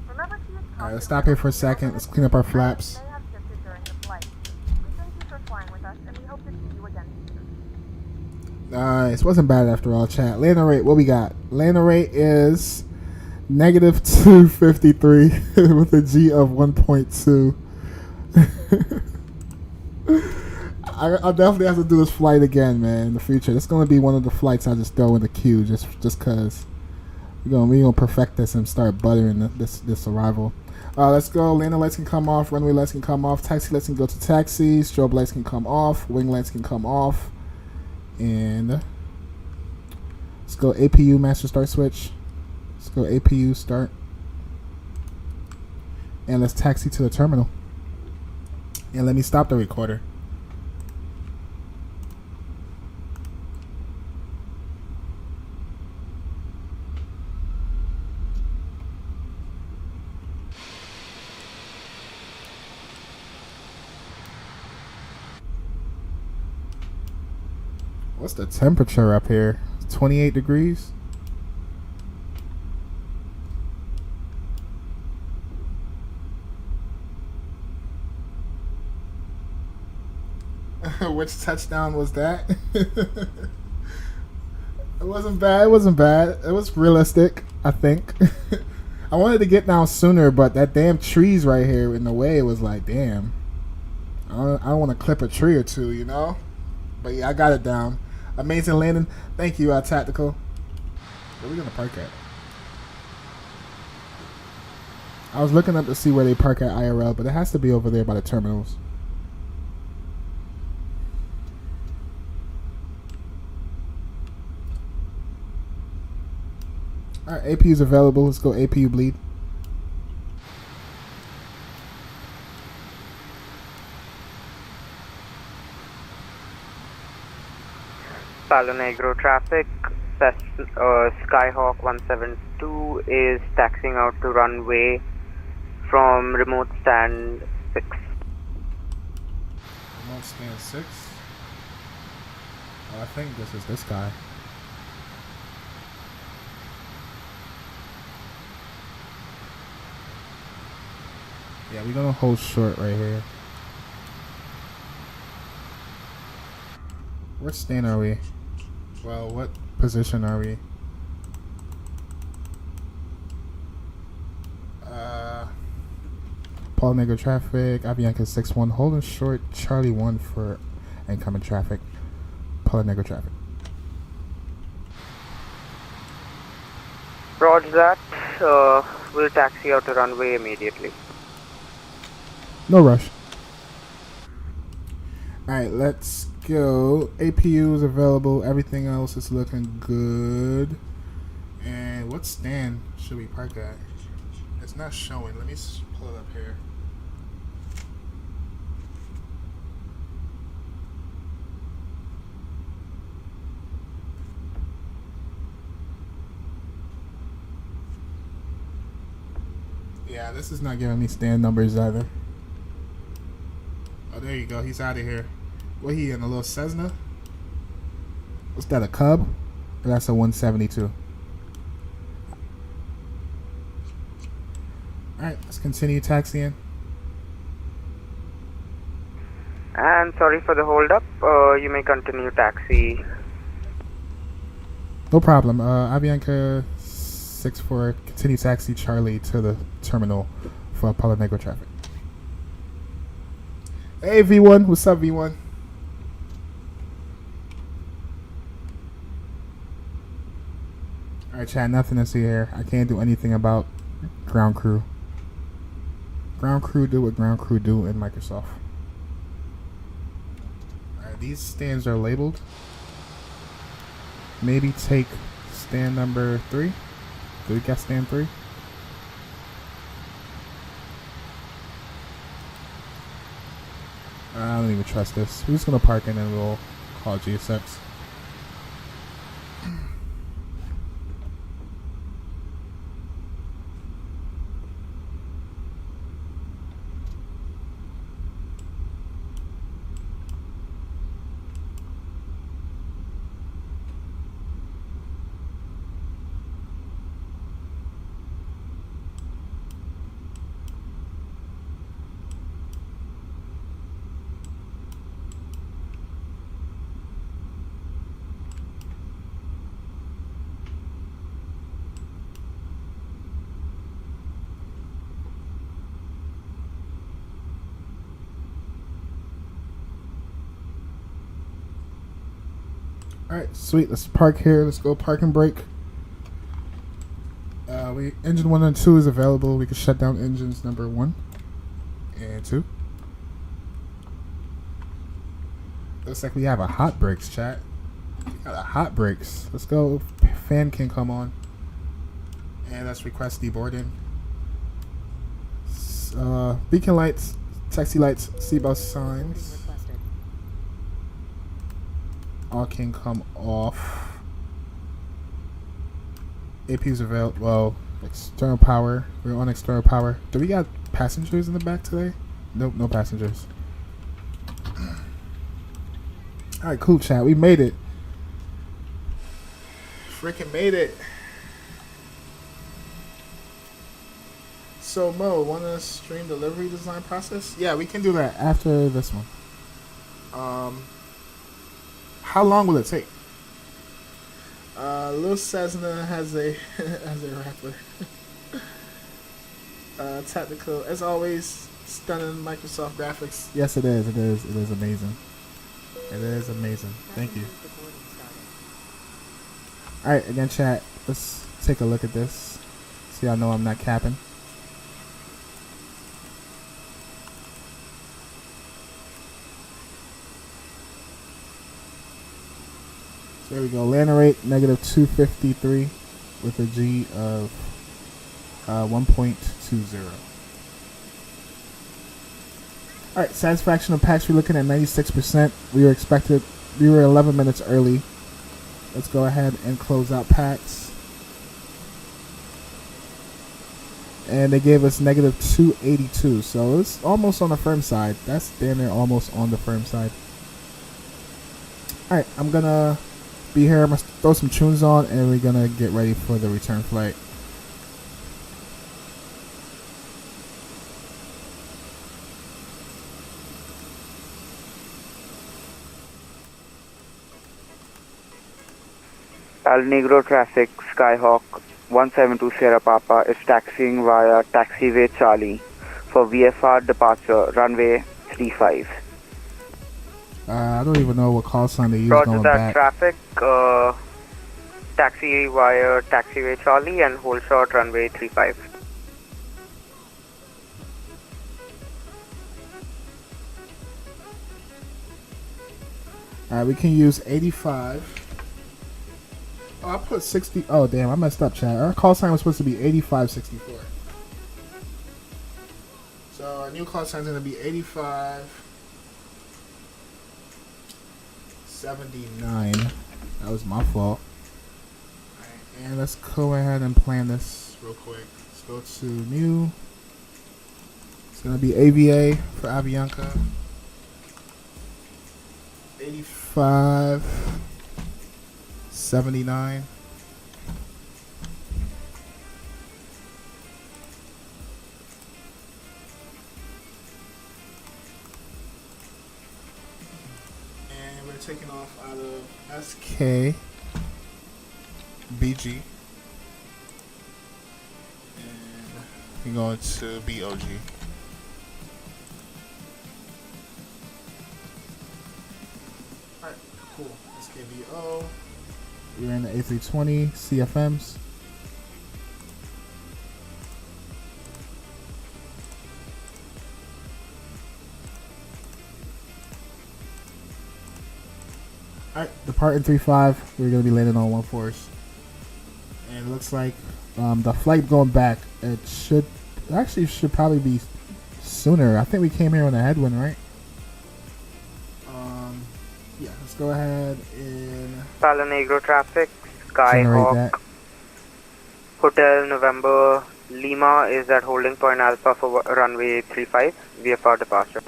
Remember to use Alright, let's stop here for a second. Let's clean up our flaps. may have shifted during the flight. We thank you for flying with us and we hope to see you again soon. Nice. Wasn't bad after all, chat. Landing rate, what we got? Landing rate is negative 253 with a G of 1.2. I'll definitely have to do this flight again, man, in the future. This is going to be one of the flights I just throw in the queue just because we're gonna perfect this and start buttering this arrival. Let's go. Landing lights can come off. Runway lights can come off. Taxi lights can go to taxi. Strobe lights can come off. Wing lights can come off. And Let's go APU master start switch. Let's go APU start. And let's taxi to the terminal. And let me stop the recorder. What's the temperature up here? 28 degrees? Which touchdown was that? It wasn't bad. It wasn't bad. It was realistic, I think. I wanted to get down sooner, but that damn tree's right here in the way. It was like, damn. I don't want to clip a tree or two, you know? But yeah, I got it down. Amazing landing. Thank you, Tactical. Where are we going to park at? I was looking up to see where they park at IRL, but it has to be over there by the terminals. Alright, APU is available. Let's go APU bleed. Palo Negro traffic, Skyhawk 172 is taxiing out to runway from remote stand 6. Remote stand 6? Oh, I think this is this guy. Yeah, we're gonna hold short right here. What stand are we? Well, what position are we? Paul Negro traffic, Avianca 6-1, holding short, Charlie 1 for incoming traffic, Paul Negro traffic. Roger that, we'll taxi out to runway immediately. No rush. Alright, let's go. APU is available. Everything else is looking good. And what stand should we park at? It's not showing. Let me pull it up here. Yeah, this is not giving me stand numbers either. Oh, there you go. He's out of here. What he in, a little Cessna? What's that, a Cub? Or that's a 172. Alright, let's continue taxiing. And sorry for the hold up, you may continue taxi. No problem. Avianca 64, continue taxi Charlie to the terminal for Palo Negro traffic. Hey V1, what's up V1? Alright chat, nothing to see here. I can't do anything about ground crew. Ground crew do what ground crew do in Microsoft. Alright, these stands are labeled. Maybe take stand number 3. Do we get stand 3? I don't even trust this. We're just gonna park in and we'll call GSX. Alright, sweet. Let's park here. Let's go park and brake. Engine 1 and 2 is available. We can shut down engines number 1 and 2. Looks like we have a hot brakes, chat. We got a hot brakes. Let's go fan can come on. And let's request deboarding. Beacon lights, taxi lights, seatbelt signs. All can come off. APU's available. Well, external power. We're on external power. Do we got passengers in the back today? Nope, no passengers. Alright, cool, chat. We made it. Freaking made it. So, Mo, want to stream delivery design process? Yeah, we can do that after this one. How long will it take? Lil Cessna has a has a rapper. Technical, as always, stunning Microsoft graphics. Yes, it is. It is. It is amazing. It is amazing. Thank you. All right, again, chat. Let's take a look at this. So y'all know I'm not capping. So there we go. Landing rate -253 with a G of 1.20. All right, satisfaction of packs. We're looking at 96%. We were 11 minutes early. Let's go ahead and close out packs. And they gave us -282, so it's almost on the firm side. That's damn near almost on the firm side. All right, I'm gonna be here. I'm gonna throw some tunes on, and we're gonna get ready for the return flight. Al Negro traffic, Skyhawk 172 Sierra Papa is taxiing via taxiway Charlie for VFR departure, runway 35. I don't even know what call sign they use Roger going that back. traffic, taxi via taxiway Charlie and hold short runway 35. Alright, we can use 85. Oh, I put 60. Oh, damn, I messed up, chat. Our call sign was supposed to be 8564. So our new call sign is going to be 8579. That was my fault. Alright, and let's go ahead and plan this real quick. Let's go to new. It's going to be AVA for AVIANCA. 8579. And we're taking off out of SKBG. And we're going to BOG. Cool. SKBO. We're in the A320 CFMs. Alright, departing 3-5. We're going to be landing on 1-4s. And it looks like the flight going back, it should probably be sooner. I think we came here on a headwind, right? Yeah, let's go ahead and Palo Negro traffic, Skyhawk, Hotel November Lima is at holding point Alpha for runway 35, VFR departure.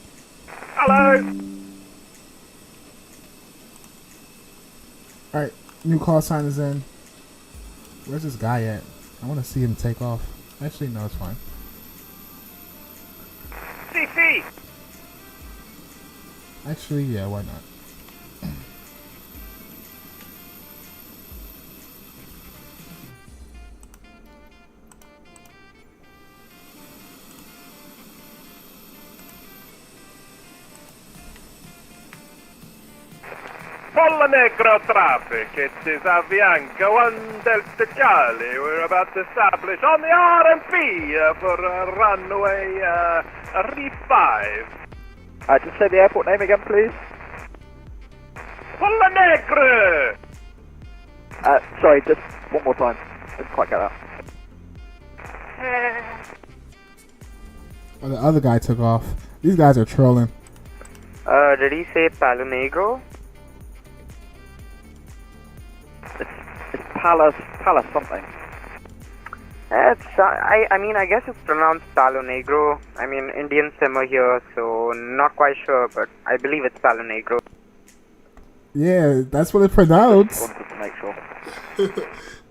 Hello! Alright, new call sign is in. Where's this guy at? I want to see him take off. Actually, no, it's fine. CC! Actually, yeah, why not? Polo Negro traffic, it is Avianca 1 Delta Charlie. We're about to establish on the RMP for runway 35. Just say the airport name again, please. Polo Negro! Sorry, just One more time. Didn't quite get that. Oh, the other guy took off. These guys are trolling. Did he say Palo Negro? It's Palace something. I mean, I guess it's pronounced Palo Negro. I mean, Indian simmer here, so not quite sure, but I believe it's Palo Negro. Yeah, that's what it pronounced. Wanted to make sure.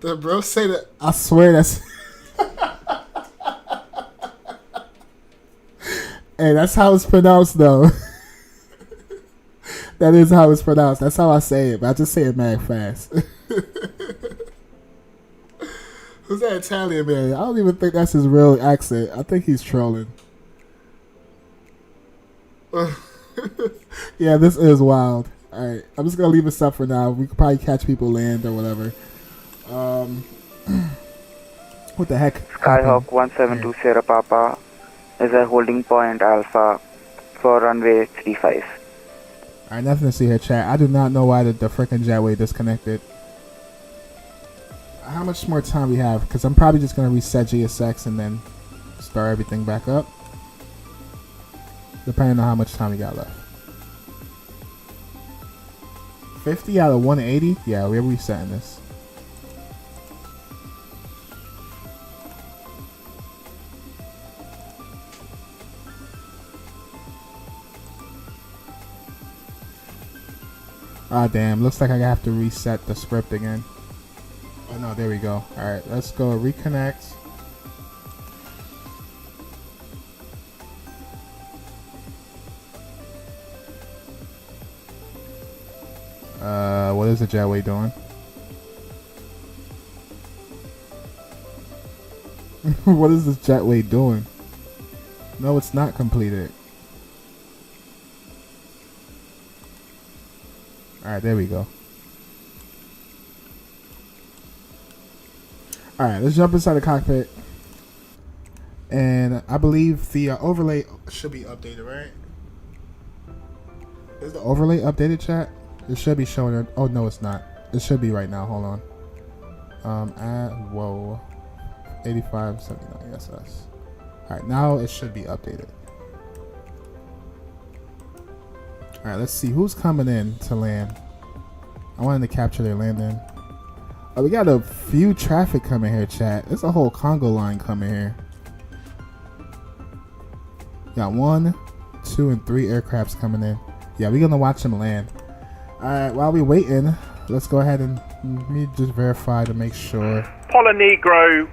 The bro say that. I swear that's. Hey, that's how it's pronounced, though. That is how it's pronounced. That's how I say it, but I just say it mad fast. Who's that Italian man? I don't even think that's his real accent. I think he's trolling. Yeah, this is wild. Alright, I'm just gonna leave this up for now. We could probably catch people land or whatever. What the heck? Skyhawk 172 Sierra Papa is a holding point Alpha for runway 35. Alright, nothing to see here, chat. I do not know why the freaking jetway disconnected. How much more time we have? Because I'm probably just going to reset GSX and then start everything back up. Depending on how much time we got left. 50 out of 180? Yeah, we're resetting this. Ah, damn. Looks like I have to reset the script again. Oh, no. There we go. Alright, let's go reconnect. What is the jetway doing? What is this jetway doing? No, it's not completed. Alright, there we go. Alright, let's jump inside the cockpit. And I believe the overlay should be updated, right? Is the overlay updated, chat? It should be showing it. Oh, no, it's not. It should be right now. Hold on. Whoa. 8579 SS. Alright, now it should be updated. Alright, let's see who's coming in to land. I wanted to capture their landing. Oh, we got a few traffic coming here, chat. There's a whole Congo line coming here. Got 1, 2, and 3 aircrafts coming in. Yeah, we're gonna watch them land. Alright, while we waiting, let's go ahead and let me just verify to make sure. Polo Negro,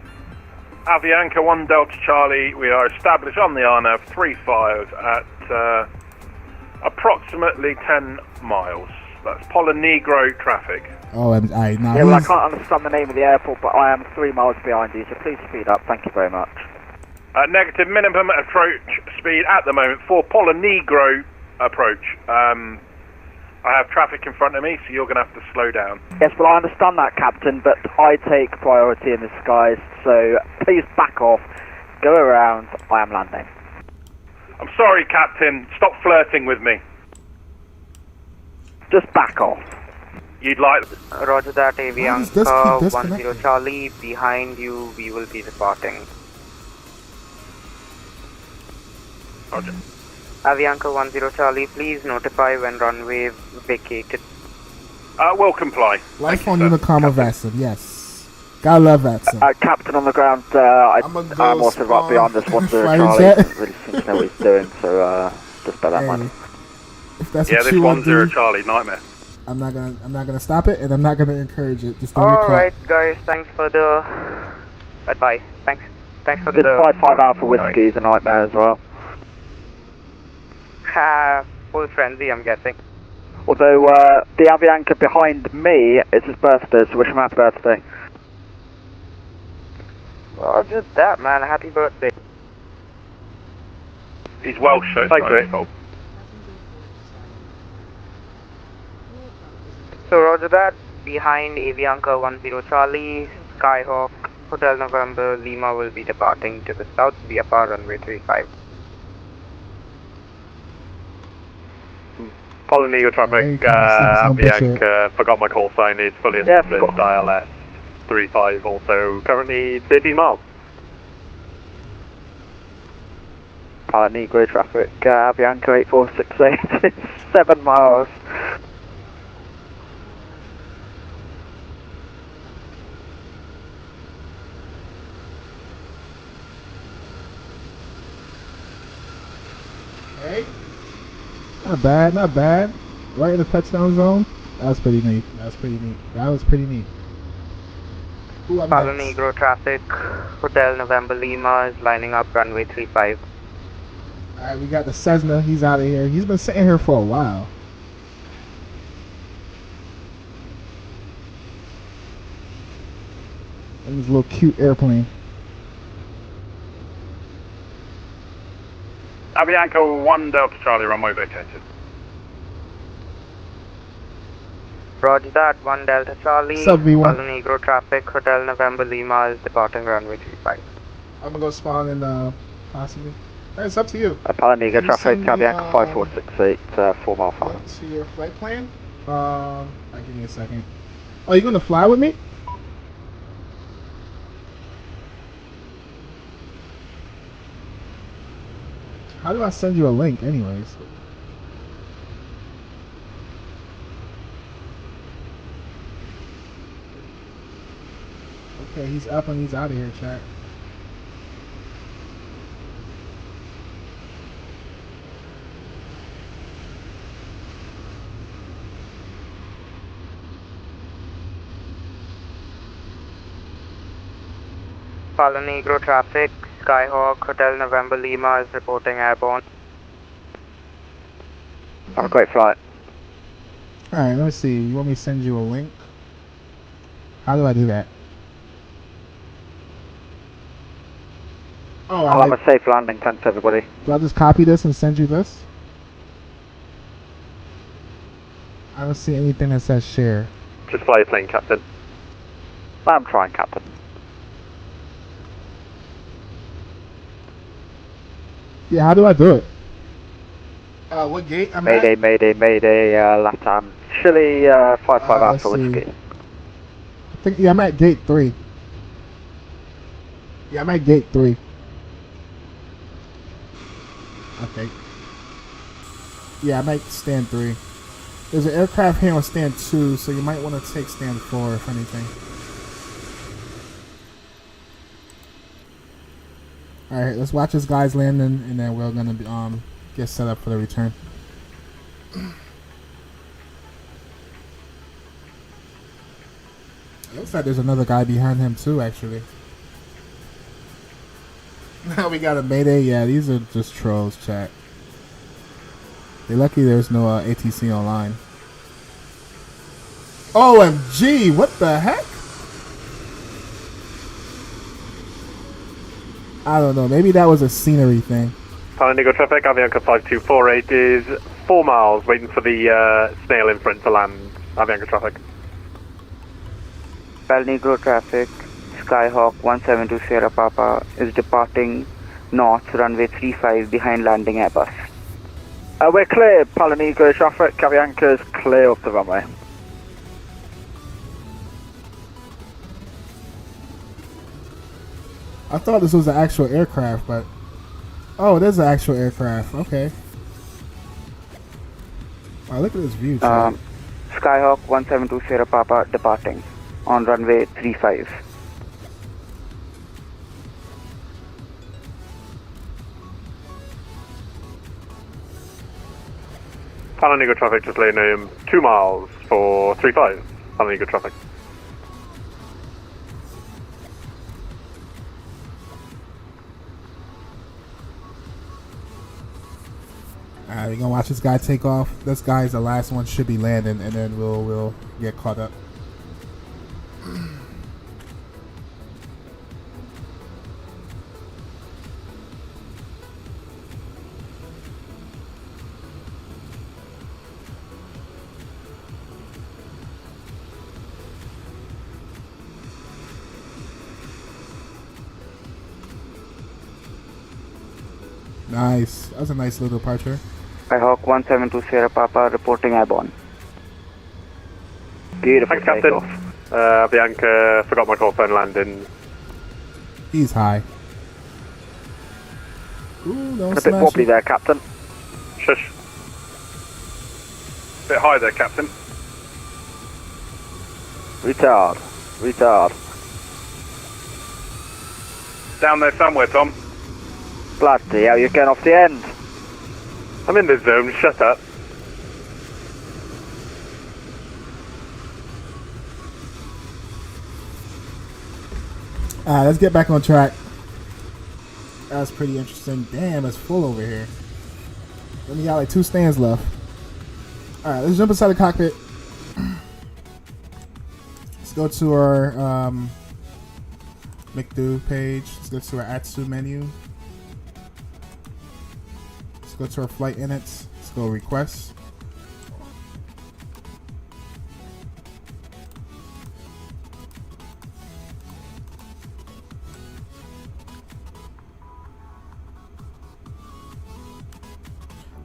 Avianca 1 Delta Charlie, we are established on the RNAV 35 at approximately 10 miles. That's Polo Negro traffic. Oh, alright, now yeah, well, I can't understand the name of the airport, but I am 3 miles behind you, so please speed up. Thank you very much. Negative minimum approach speed at the moment for Polo Negro approach. I have traffic in front of me, so you're going to have to slow down. Yes, well, I understand that, Captain, but I take priority in the skies, so please back off, go around, I am landing. I'm sorry, Captain, stop flirting with me. Just back off. You'd like... Roger that, Avianca 10 Charlie, behind you, we will be departing. Roger. Avianca 10 Charlie, please notify when runway vacated. We'll comply. Life on Unicom of Vatsim, yes. Gotta love Vatsim. Captain on the ground, I'm also right behind this 10 Charlie. Doesn't really seem to know what he's doing, so just bear that in mind. If that's yeah, what this you 10 Charlie, nightmare. I'm not gonna stop it, and I'm not gonna encourage it. Just don't Alright, guys, thanks for the advice. Thanks for this the 5 Alpha Whiskey is a nightmare as well. Full frenzy, I'm guessing. Although the Avianca behind me, it's his birthday, so wish him happy birthday. Well, just that, man. Happy birthday. He's Welsh, so it's not his fault. So roger that, behind Avianca 10 Charlie, Skyhawk, Hotel November, Lima will be departing to the south via runway 35. Polo Negro traffic, Avianca, forgot my call sign, is fully established, ILS. 35 also currently 13 miles. Pilot Negro traffic, Avianca 8468 is 7 miles. Hey. Not bad, not bad. Right in the touchdown zone. That was pretty neat. That was pretty neat. That was pretty neat. Who up Palo next? Negro traffic, Hotel November Lima is lining up runway 35. Alright, we got the Cessna. He's out of here. He's been sitting here for a while. And this little cute airplane. Avianca 1 Delta Charlie, runway vacated. Roger that, 1 Delta Charlie, Sub V1. Palo Negro traffic, Hotel November Lima is departing runway 35. I'm gonna go spawn in possibly. Alright, it's up to you. Pilot Negro Can you traffic, send me, Avianca 5468, 4 mile final. What to your flight plan? Alright, give me a second. Oh, you gonna fly with me? How do I send you a link anyways? Okay, he's up and he's out of here, chat. Palo Negro traffic, Skyhawk, Hotel November Lima is reporting airborne. Have a great flight. Alright, let me see. You want me to send you a link? How do I do that? Oh, I'll have a safe landing, thanks everybody. do I just copy this and send you this? I don't see anything that says share. Just fly your plane, Captain. I'm trying, Captain. Yeah, how do I do it? What gate I'm Mayday, at? Mayday, Latam. Chile, 55 Alpha let's see. Whiskey. I think, yeah, I'm at gate 3. Yeah, I'm at gate 3. Okay. Yeah, I might stand 3. There's an aircraft here on stand 2, so you might want to take stand 4 if anything. Alright, let's watch this guy's landing, and then we're gonna be, get set up for the return. It looks like there's another guy behind him too, actually. Now we got a Mayday. Yeah, these are just trolls, chat. They're lucky there's no ATC online. OMG, what the heck? I don't know, maybe that was a scenery thing. Palo Negro traffic, Avianca 5248 is 4 miles, waiting for the snail in front to land. Avianca traffic. Palo Negro traffic, Skyhawk 172 Sierra Papa is departing north, runway 35 behind landing Airbus. We're clear, Palo Negro traffic, Avianca's clear of the runway. I thought this was an actual aircraft, but... Oh, it is an actual aircraft. Okay. Wow, look at this view, chat. Skyhawk 172 Sierra Papa departing on runway 35. Palo Negro traffic, just letting him 2 miles for 35. Palo Negro traffic. Alright, we're gonna watch this guy take off. This guy's the last one, should be landing, and then we'll get caught up. Nice. That was a nice little departure. Skyhawk 172 Sierra Papa reporting airborne. Beautiful Thanks, Captain. takeoff. Bianca, forgot my call phone landing. He's high. Ooh, don't A bit wobbly it. there, Captain. Shush. Bit high there, Captain. Retard. Retard. Down there somewhere, Tom. Bloody hell, you're getting off the end. I'm in the zone, shut up. Let's get back on track. That's pretty interesting. Damn, it's full over here. Only got like 2 stands left. Alright, let's jump inside the cockpit. Let's go to our McDo page. Let's go to our ATSU menu. Let's go to our flight inits. Let's go requests.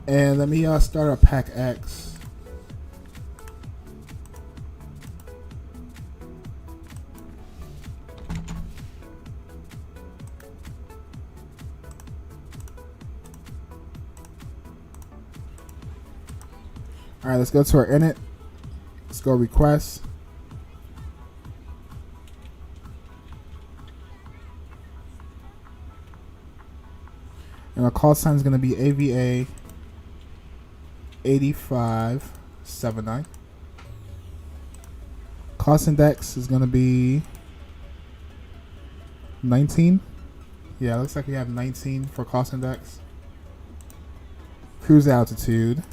And let me start our pack X. All right, let's go to our init. Let's go request. And our call sign is going to be AVA 8579. Cost index is going to be 19. Yeah, looks like we have 19 for cost index. Cruise altitude.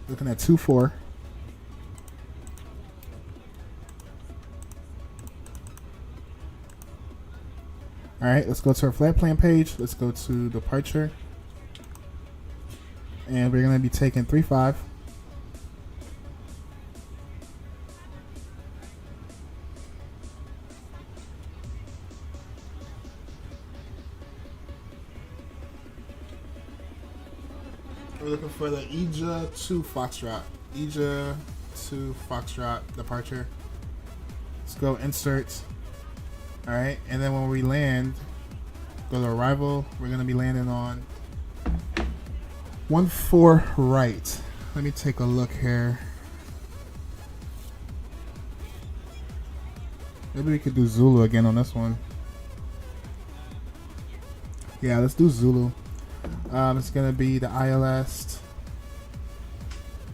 Looking at 24. Alright, let's go to our flight plan page. Let's go to departure. And we're going to be taking 3-5. We're looking for the EJA 2 Foxtrot. EJA 2 Foxtrot departure. Let's go insert. Alright, and then when we land, go to arrival. We're going to be landing on 14 right. Let me take a look here. Maybe we could do Zulu again on this one. Yeah, let's do Zulu. It's gonna be the ILS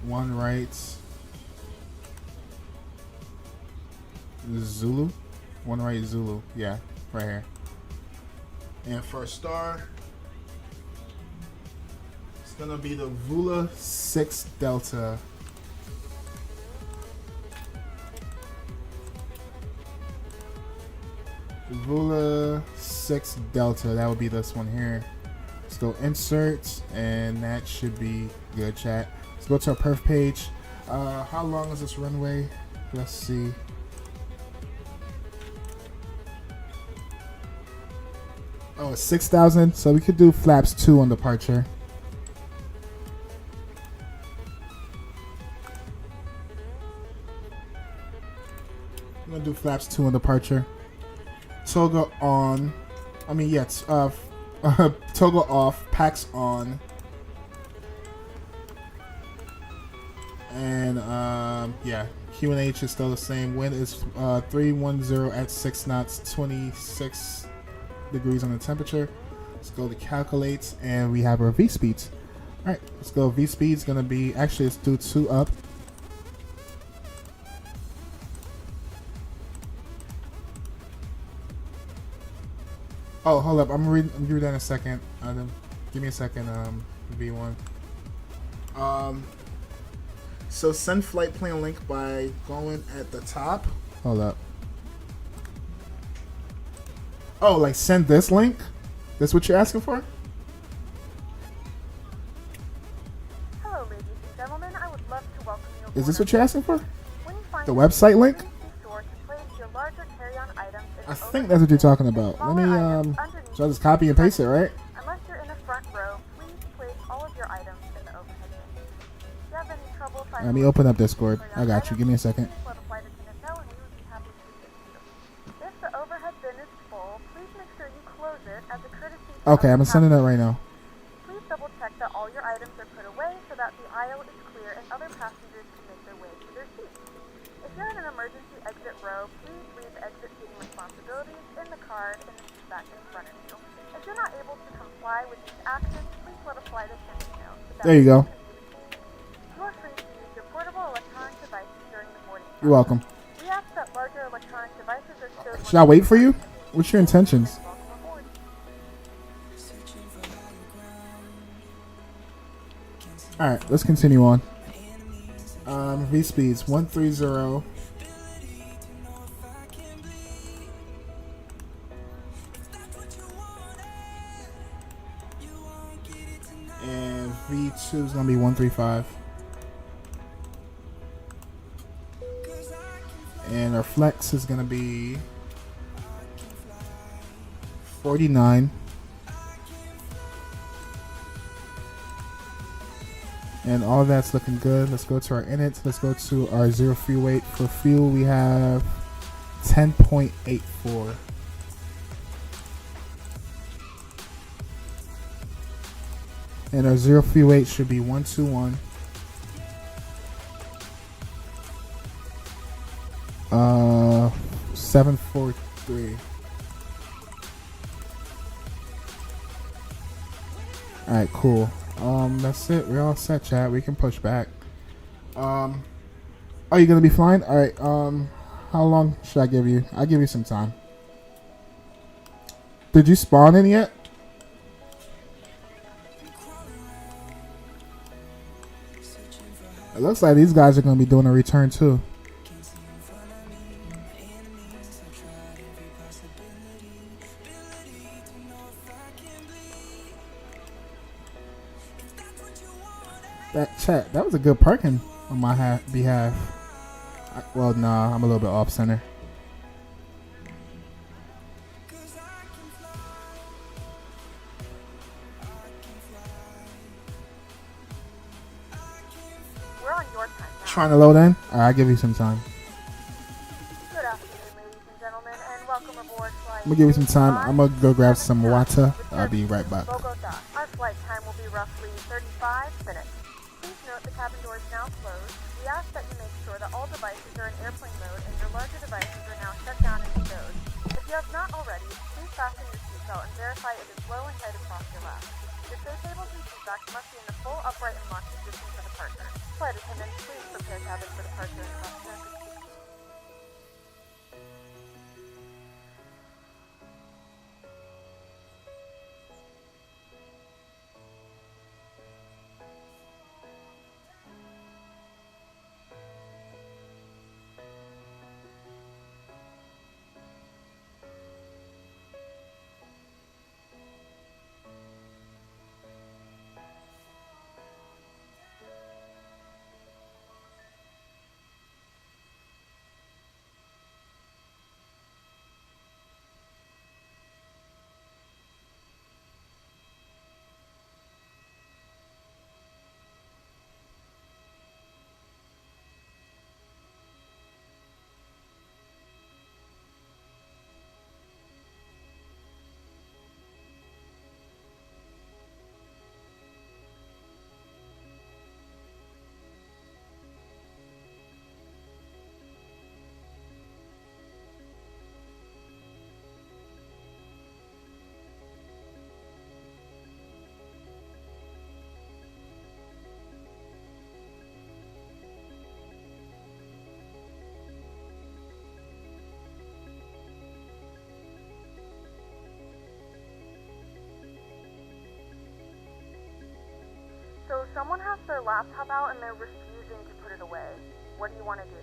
1 right Zulu. 1 right Zulu. Yeah, right here. And for a star, it's gonna be the Vula 6 Delta. Vula 6 Delta. That would be this one here. Let's go insert, and that should be good, chat. Let's go to our perf page. How long is this runway? Let's see. Oh, it's 6,000. So we could do flaps 2 on departure. I'm gonna do flaps 2 on departure. Toggle on. I mean, yeah, toggle off, packs on, and yeah, QNH is still the same. Wind is 310 at 6 knots, 26 degrees on the temperature. Let's go to calculate, and we have our V speeds. All right, let's go. V speed is gonna be, actually, let's do 2 up. Oh, hold up. I'm gonna do that in a second. Give me a second, V1. So send flight plan link by going at the top. Hold up. Oh, like send this link? That's what you're asking for? Hello, ladies and gentlemen. I would love to welcome you. Is this what you're asking for? When you find The website link? please be sure to place your larger carry-on items in I the think open that's what you're bin talking and about. Let smaller me, items underneath so I'll just copy and paste it, right? Unless you're in the front row, please place all of your items in the overhead bin. If you have any trouble finding Let me open up Discord. I got you. Give me a second. Let a flight attendant know and we would be happy to assist you. If the overhead bin is full, please make sure you close it as a courtesy to Okay, I'm other sending it right passengers. now. Please double check that all your items are put away so that the aisle is clear and other passengers can make their way to their seats. If you're in an emergency exit row, please leave exit seating responsibilities in the car in the seat back in front of you. If you're not able to comply with these actions, please let a flight attendant know. There you go. You are free to use your portable electronic devices during the boarding process. You're welcome. We ask that larger electronic devices are stowed. Should I wait for you? What's your intentions? Alright, let's continue on. V speeds 130. And V2 is going to be 135. And our flex is going to be 49. And all that's looking good. Let's go to our inits. Let's go to our zero fuel weight. For fuel, we have 10.84. And our zero fuel weight should be 121. 743. Alright, cool. That's it. We're all set, chat. We can push back. Are you gonna be flying? Alright, how long should I give you? I'll give you some time. Did you spawn in yet? It looks like these guys are gonna be doing a return too. That chat, that was a good parking on my behalf. Well, nah, I'm a little bit off center. We're on your time now. Trying to load in? Alright, I'll give you some time. Good afternoon, ladies and gentlemen, and welcome aboard flight. I'm gonna give you some time. I'm gonna go grab some water. I'll be right back. Bogota. Our flight time will be roughly 35 minutes. Please note the cabin door is now closed. We ask that you make sure that all devices are in airplane mode and your larger devices are now shut down and stowed. If you have not already, please fasten your seatbelt and verify it is low and tight across your lap. Your tray tables and seatbacks must be in the full upright and locked position for departure. Flight attendants, please prepare cabin for departure and cross. So someone has their laptop out and they're refusing to put it away. What do you want to do?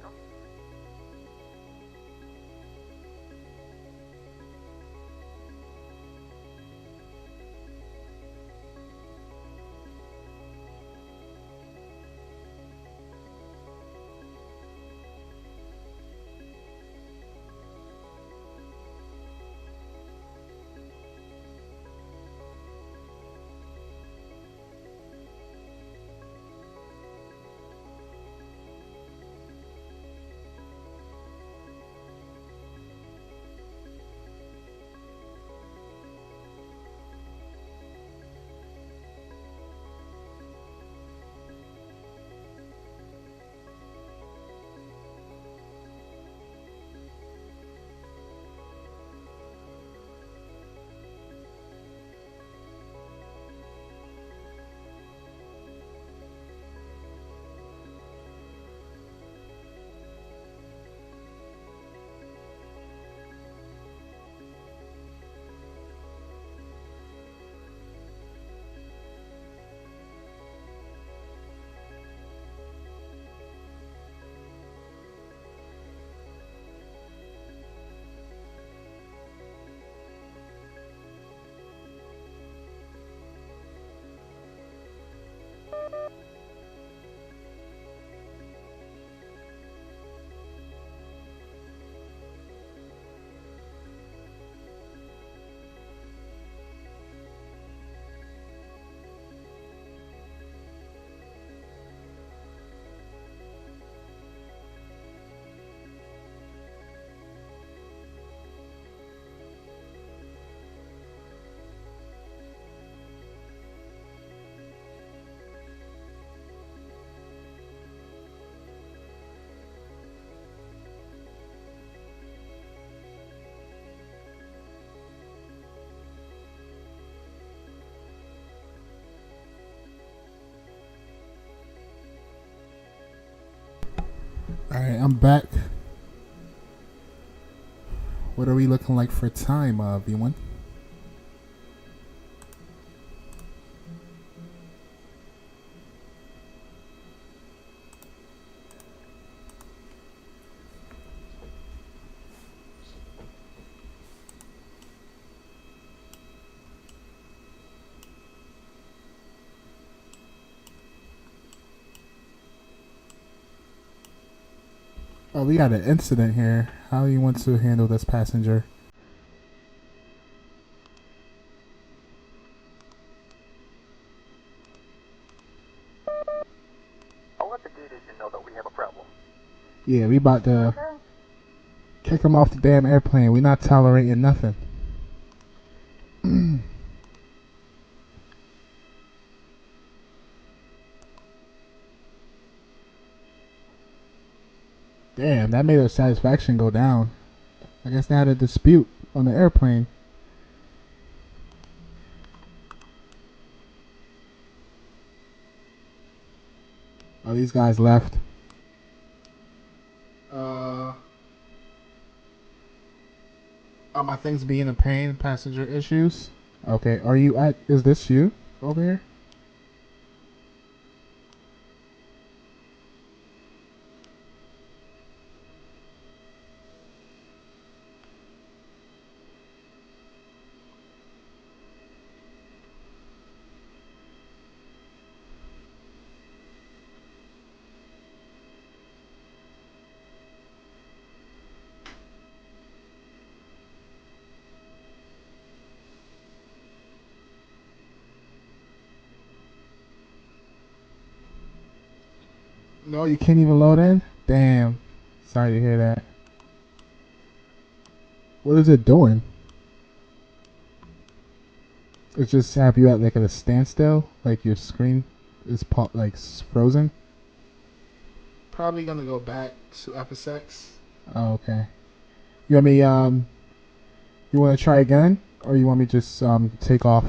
Alright, I'm back. What are we looking like for time, V1? Oh, we got an incident here. How do you want to handle this passenger? I'll let the gate agent know that we have a problem. Yeah, we about to kick him off the damn airplane. We not tolerating nothing. Damn, that made our satisfaction go down. I guess they had a dispute on the airplane. Oh, these guys left. Oh, my thing's being a pain. Passenger issues. Okay, are you at? Is this you over here? No, you can't even load in? Damn. Sorry to hear that. What is it doing? It's just have you at like at a standstill? Like your screen is like frozen? Probably gonna go back to FSX. Oh, okay. You want me you wanna try again? Or you want me to just take off?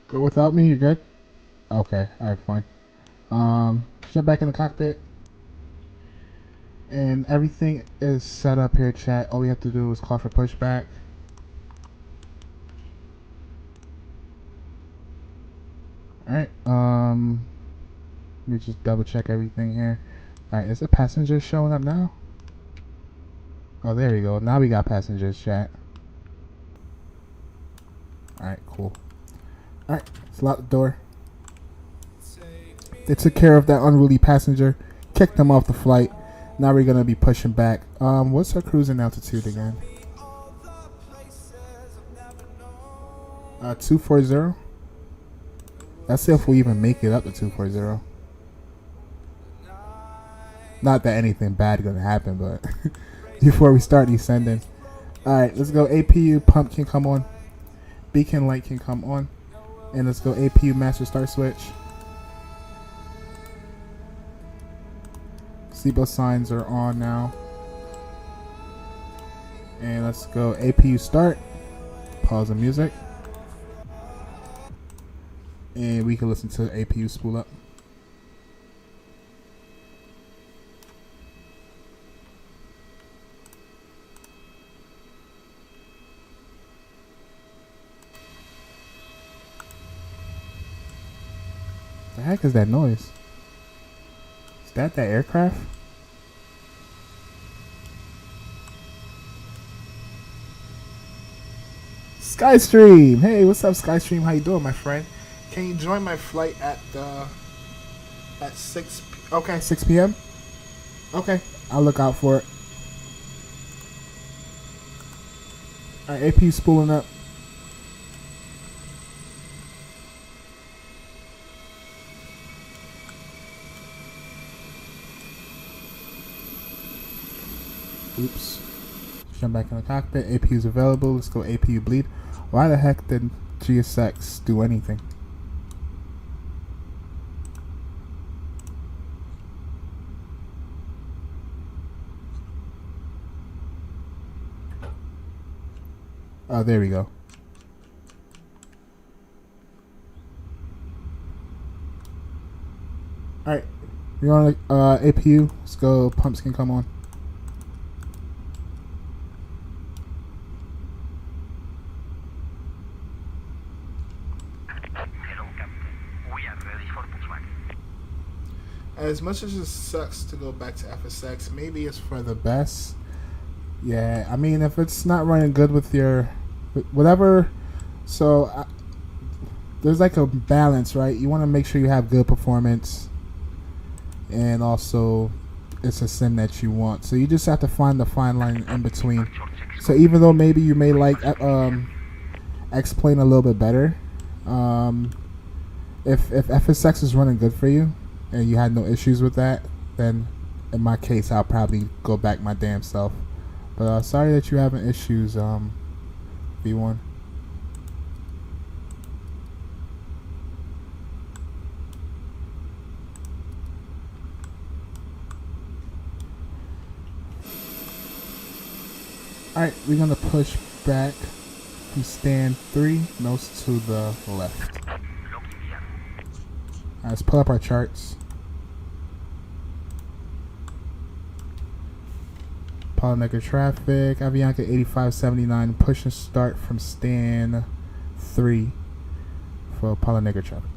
Go without me, you're good? Okay, alright, fine. Jump back in the cockpit. And everything is set up here, chat. All we have to do is call for pushback. Alright, let me just double check everything here. Alright, is the passenger showing up now? Oh, there we go. Now we got passengers, chat. Alright, cool. Alright, let's lock the door. They took care of that unruly passenger, kicked them off the flight. Now we're gonna be pushing back. What's our cruising altitude again? 240. Let's see if we even make it up to 240. Not that anything bad gonna happen, but before we start descending. Alright, let's go. APU pump can come on. Beacon light can come on. And let's go APU master start switch. Seatbelt signs are on now. And let's go APU start. Pause the music. And we can listen to the APU spool up. The heck is that noise? Is that aircraft? Skystream! Hey, what's up, Skystream? How you doing, my friend? Can you join my flight at 6? Okay, 6 p.m. Okay, I'll look out for it. All right, AP spooling up. Oops. Jump back in the cockpit. APU's available. Let's go APU bleed. Why the heck did GSX do anything? Oh, there we go. Alright, we're on APU. Let's go. Pumps can come on. As much as it sucks to go back to FSX, maybe it's for the best. Yeah, I mean, if it's not running good with your whatever, so there's like a balance, right? You want to make sure you have good performance, and also it's a sim that you want. So you just have to find the fine line in between. So even though maybe you may like X-Plane a little bit better, if FSX is running good for you and you had no issues with that, then in my case I'll probably go back my damn self. But sorry that you're having issues, V1. Alright, we're gonna push back from stand 3, nose to the left. Alright, let's pull up our charts. Polynecker traffic, Avianca 8579, push and start from stand 3 for Polynecker traffic.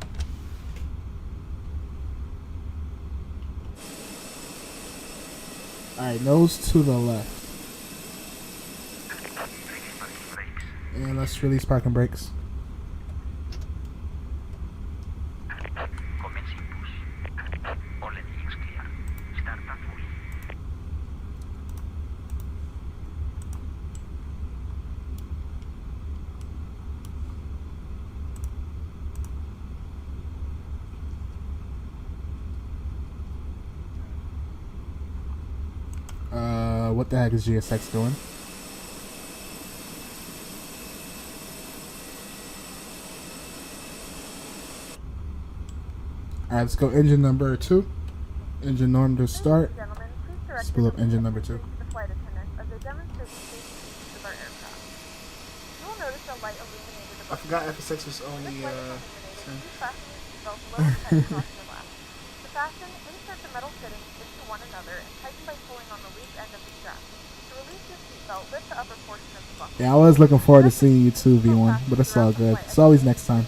Alright, nose to the left. And let's release parking brakes. What the heck is GSX doing? Alright, let's go engine number 2. Engine norm to start. Let's pull up engine number 2. I forgot FSX was only 10. Insert the metal fittings into one another and tighten by pulling on the loose end of the strap. To release your seatbelt, lift the upper portion of the buckle. Yeah, I was looking forward to seeing you too, V1, but it's all good. It's always next time.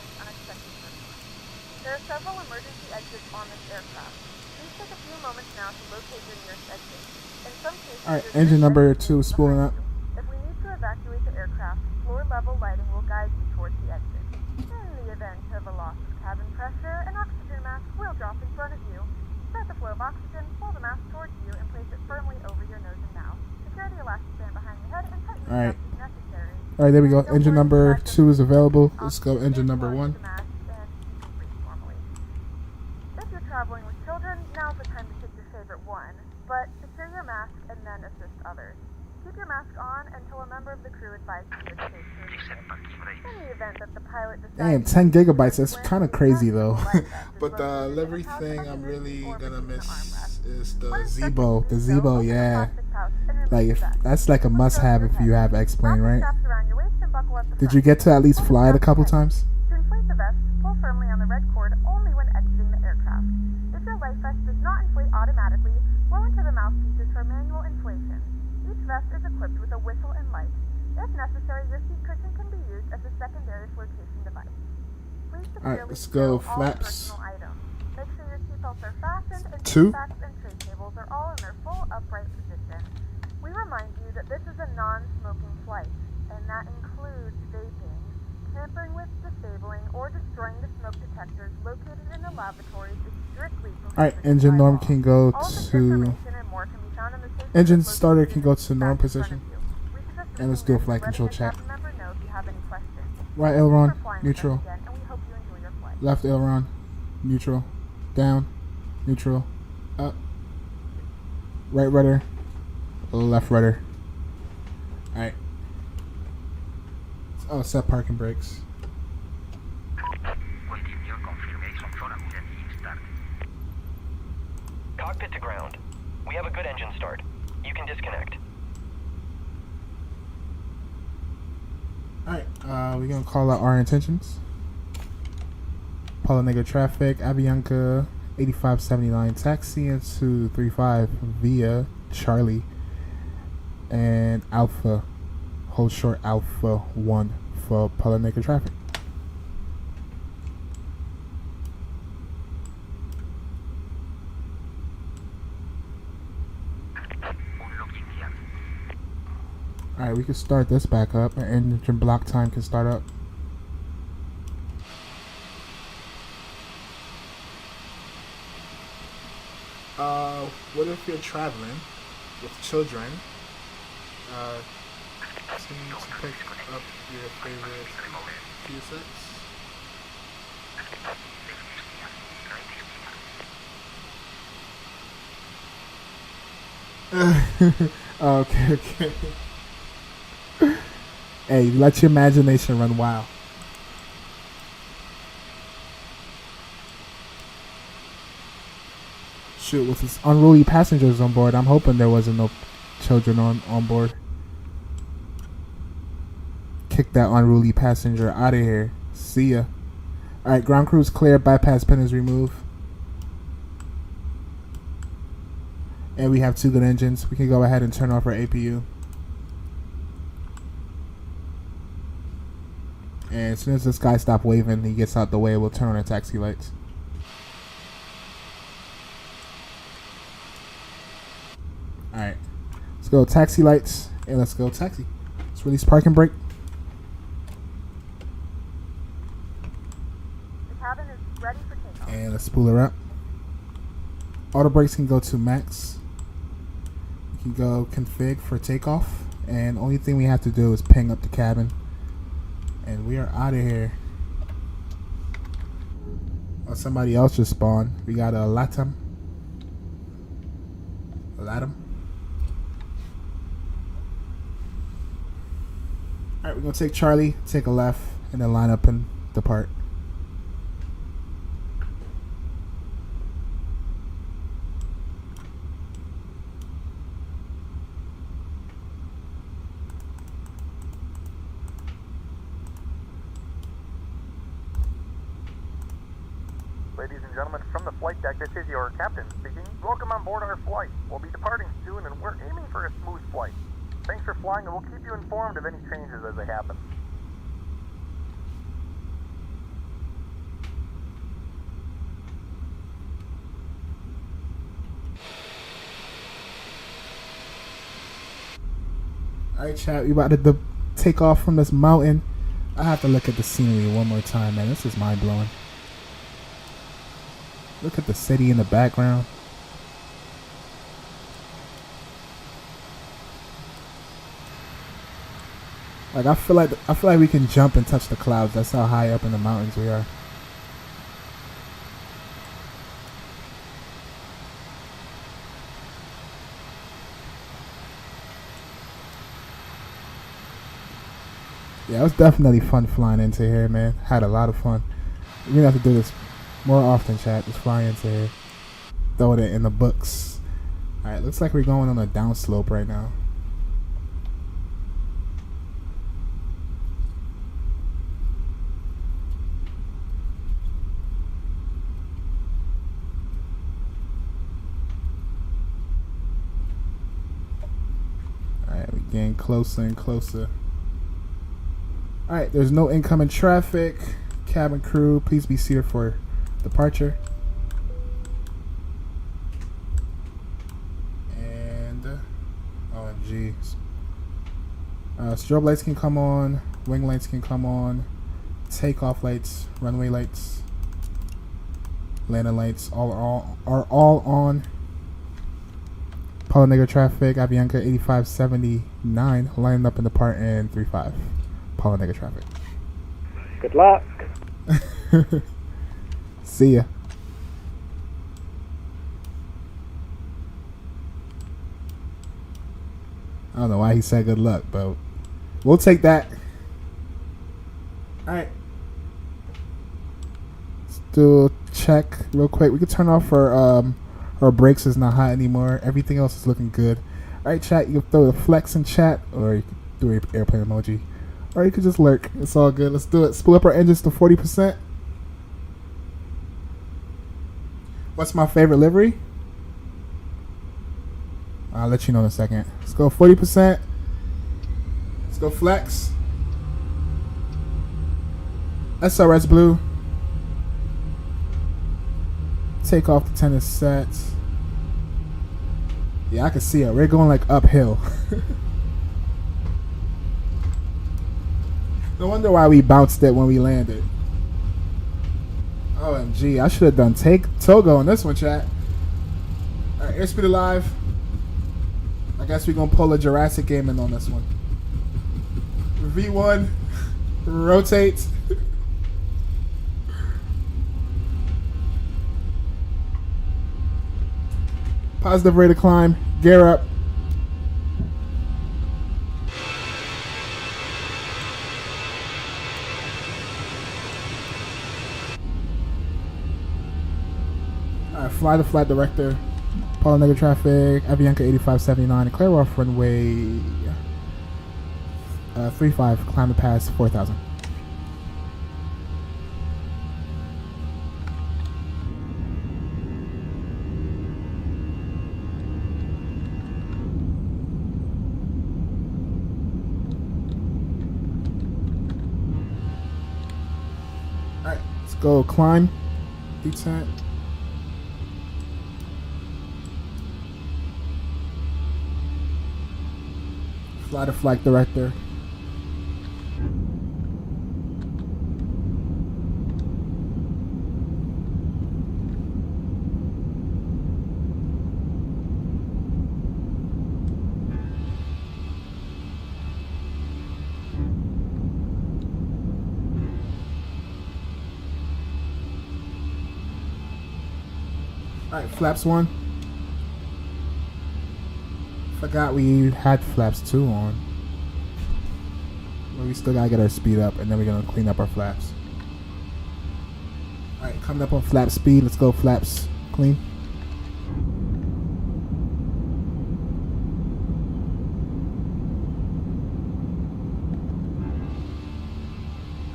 There are several emergency exits on this aircraft. Please take a few moments now to locate your nearest exit. In some cases, Alright, engine number 2 is spooling up. If we need to evacuate the aircraft, floor level lighting will guide you towards the exit. In the event of a loss of cabin pressure, an oxygen mask will drop in front of you. Start the flow of oxygen, pull the mask towards you, and place it firmly over your nose and mouth. Secure the elastic band behind your head and tighten the Alright. straps as necessary. Alright, there we go. Engine number 2 is available. Let's go engine number 1. If you're traveling with children, now's the time to pick your favorite one. But secure your mask and then assist others. Keep your mask on until a member of the crew advises you it's safe to release it. In the event that the pilot Damn, 10 gigabytes. That's kind of crazy though. But the livery thing I'm really gonna miss is the Zebo. The Zebo, yeah. Like if that's like a must-have if you have X-Plane, right? Did you get to at least fly it a couple times? To inflate the vest, pull firmly on the red cord only when exiting the aircraft. If your life vest does not inflate automatically, blow into the mouthpieces for manual inflation. Each vest is equipped with a whistle and light. If necessary, your seat cushion can be used as a secondary flotation device. Please Alright, let's go flaps. Make sure your seatbelts are fastened and 2. seatbacks and tray tables are all in their full upright position. We remind you that this is a non-smoking flight, and that includes vaping, tampering with, disabling, or destroying the smoke detectors located in the lavatories is strictly prohibited. Alright, engine norm can go All this to... information and more can be found in the safety Engine located starter can go to in norm the back in front position. of you. We suggest And let's reading do a this, flight letting control the check. cabin member know if you have any questions. Right Thank you aileron, for flying with us neutral. again, and we hope you enjoy your flight. Left aileron, neutral. Down, neutral. Up. Right rudder, left rudder. Alright. Oh, set parking brakes. Cockpit to ground. We have a good engine start. You can disconnect. Alright, we're gonna call out our intentions. Polo Negro traffic, Avianca 8579 taxi into 35 via Charlie and Alpha, hold short Alpha 1 for Polo Negro traffic. Alright, we can start this back up and engine block time can start up. What if you're traveling with children? To pick up your favorite PSX? Okay. Hey, let your imagination run wild. Shoot, with his unruly passengers on board, I'm hoping there wasn't no children on board. Kick that unruly passenger out of here. See ya. Alright, ground crew's clear. Bypass pin is removed. And we have 2 good engines. We can go ahead and turn off our APU. And as soon as this guy stops waving, he gets out the way, we'll turn on our taxi lights. Alright. Let's go taxi lights and let's go taxi. Let's release parking brake. The cabin is ready for takeoff. And let's spool her up. Auto brakes can go to max. We can go config for takeoff. And only thing we have to do is ping up the cabin. And we are out of here. Oh, somebody else just spawned. We got a Vatsim. Alright, we're gonna take Charlie, take a left, and then line up and depart. Ladies and gentlemen, from the flight deck, this is your captain speaking. Welcome on board our flight. We'll be departing soon, and we're aiming for a smooth flight. Thanks for flying, and we'll keep you informed of any changes as they happen. Alright, chat, we about to take off from this mountain. I have to look at the scenery one more time, man. This is mind-blowing. Look at the city in the background. Like I feel like we can jump and touch the clouds. That's how high up in the mountains we are. Yeah, it was definitely fun flying into here, man. Had a lot of fun. We're gonna have to do this more often, chat. Just fly into here. Throw it in the books. Alright, looks like we're going on a downslope right now. Alright, we're getting closer and closer. Alright, there's no incoming traffic. Cabin crew, please be seated for departure. And OMG. Strobe lights can come on, wing lights can come on, takeoff lights, runway lights, landing lights are all on. Polo Negro traffic, Avianca 8579, lining up in the part in 35. Polo Negro traffic. Good luck. See ya. I don't know why he said good luck, but we'll take that. All right. Let's do a check real quick. We can turn off our brakes. Is not hot anymore. Everything else is looking good. All right, chat. You can throw a flex in chat, or you can do an airplane emoji, or you can just lurk. It's all good. Let's do it. Spool up our engines to 40%. What's my favorite livery? I'll let you know in a second. Let's go 40%. Let's go flex. SRS blue. Take off the tennis sets. Yeah, I can see it. We're going like uphill. No wonder why we bounced it when we landed. OMG, I should have done Togo on this one, chat. Alright, airspeed alive. I guess we're going to pull a Jurassic game in on this one. V1. Rotate. Positive rate of climb. Gear up. Alright, fly the flight director. Apollo negative traffic. AVIANCA 8579. Clear off runway 35. Climb the pass 4,000. Alright, let's go climb. Descent. Fly the flight director. Alright, flaps 1. Forgot we had flaps 2 on. But we still gotta get our speed up, and then we're gonna clean up our flaps. Alright, coming up on flap speed. Let's go flaps clean.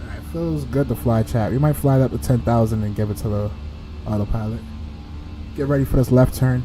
Alright, feels good to fly, chat. We might fly it up to 10,000 and give it to the autopilot. Get ready for this left turn.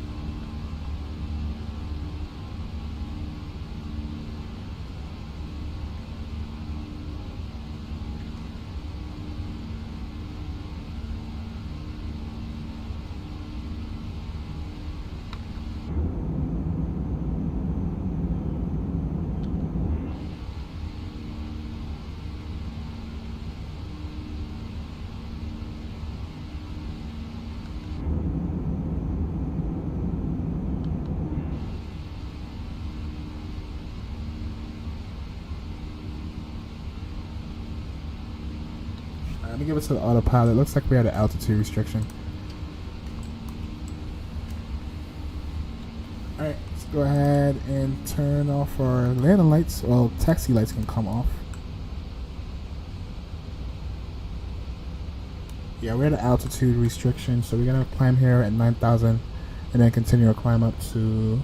Let me give it to the autopilot. Looks like we had an altitude restriction. Alright, let's go ahead and turn off our landing lights. Well, taxi lights can come off. Yeah, we're at an altitude restriction, so we're going to climb here at 9,000 and then continue our climb up to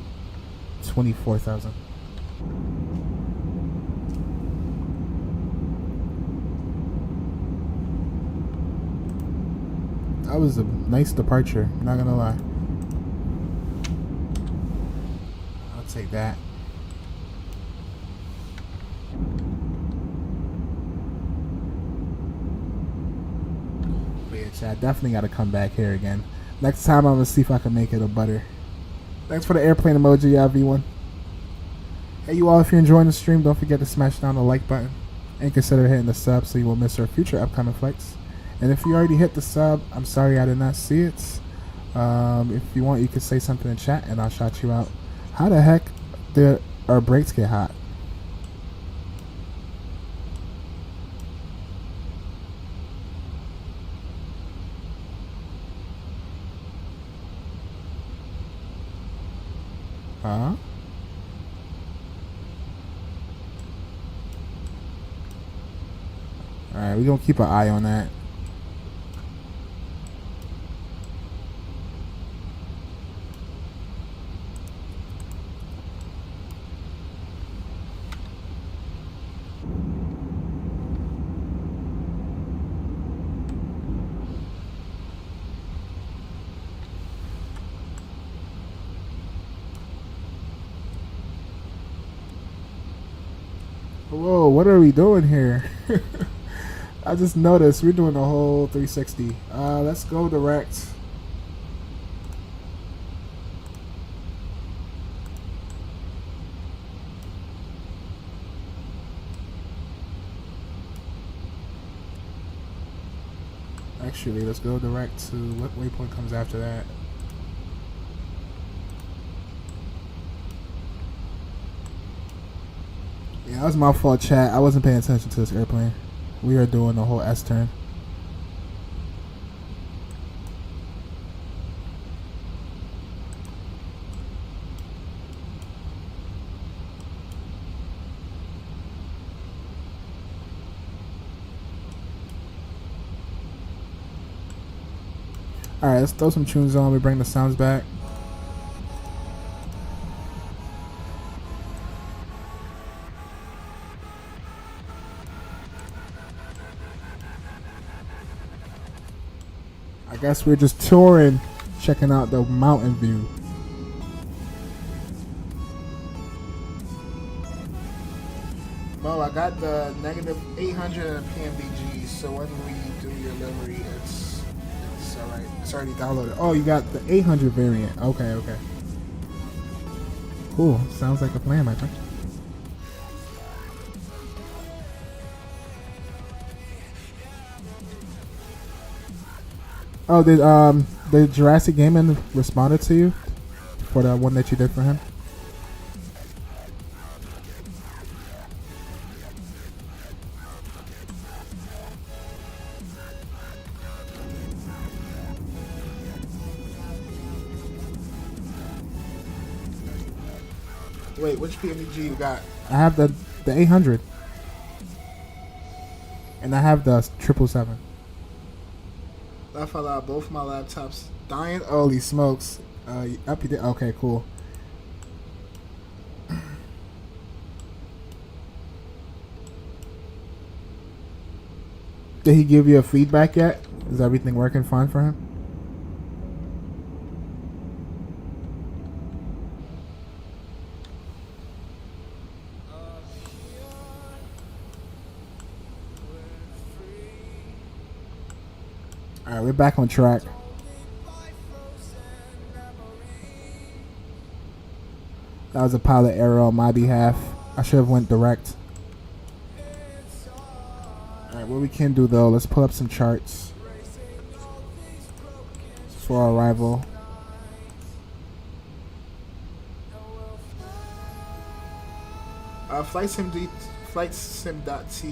24,000. That was a nice departure, not gonna lie. I'll take that. But yeah, chat, definitely gotta come back here again. Next time I'm gonna see if I can make it a butter. Thanks for the airplane emoji, V1. Hey you all, if you're enjoying the stream, don't forget to smash down the like button. And consider hitting the sub so you won't miss our future upcoming flights. And if you already hit the sub, I'm sorry I did not see it. If you want, you can say something in chat and I'll shout you out. How the heck did our brakes get hot? Huh? Alright, we're gonna keep an eye on that. Whoa, what are we doing here? I just noticed we're doing the whole 360. Let's go direct. Actually, let's go direct to what waypoint comes after that. Yeah, that was my fault, chat. I wasn't paying attention to this airplane. We are doing the whole S-turn. Alright, let's throw some tunes on. We bring the sounds back. I guess we're just touring, checking out the mountain view. Mo, I got the negative 800 PMDG, so when we do your delivery, it's alright. It's already downloaded. Oh, you got the 800 variant. Okay, okay. Cool. Sounds like a plan, my friend. Oh, did Jurassic Gaming responded to you for the one that you did for him? Wait, which PMDG you got? I have the 800, and I have the 777. I fell out both my laptops dying. Holy smokes! Up you did. Okay, cool. Did he give you a feedback yet? Is everything working fine for him? Alright, we're back on track. That was a pilot error on my behalf. I should have went direct. Alright, what we can do though, let's pull up some charts for our arrival. FlightSim.to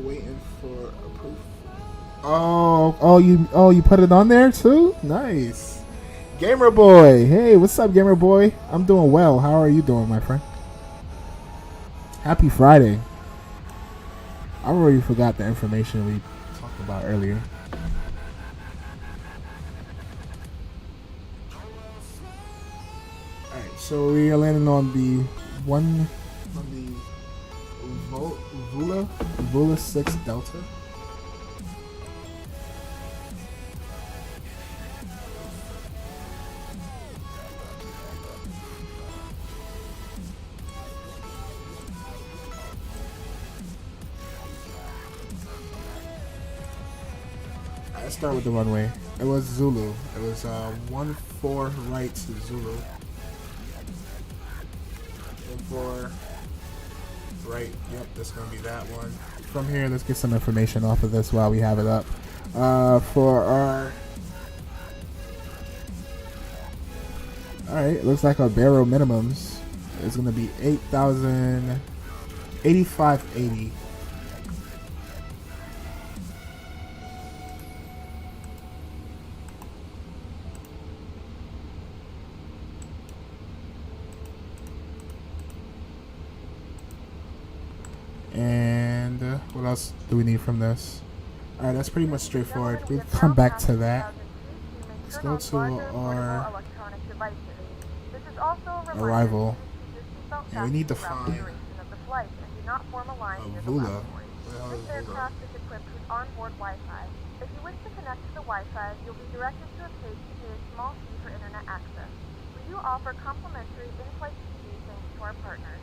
waiting for approval. Oh, you put it on there too? Nice. Gamer boy. Hey, what's up, gamer boy? I'm doing well. How are you doing, my friend? Happy Friday. I already forgot the information we talked about earlier. Alright, so we are landing on the Vula 6 Delta. Let's start with the runway. It was Zulu. It was 14 right to Zulu. 14 right. Yep, that's gonna be that one. From here, let's get some information off of this while we have it up. For our alright, looks like our barrel minimums is gonna be 8,085.80. And What else do we need from this? Alright, that's pretty much straightforward. We'll come back to that. Let's go to our arrival. And we need to find a Vula. This aircraft is equipped with onboard Wi-Fi. If you wish to connect to the Wi-Fi, you'll be directed to a page to pay a small fee for internet access. We do offer complimentary in-flight TV thanks to our partners.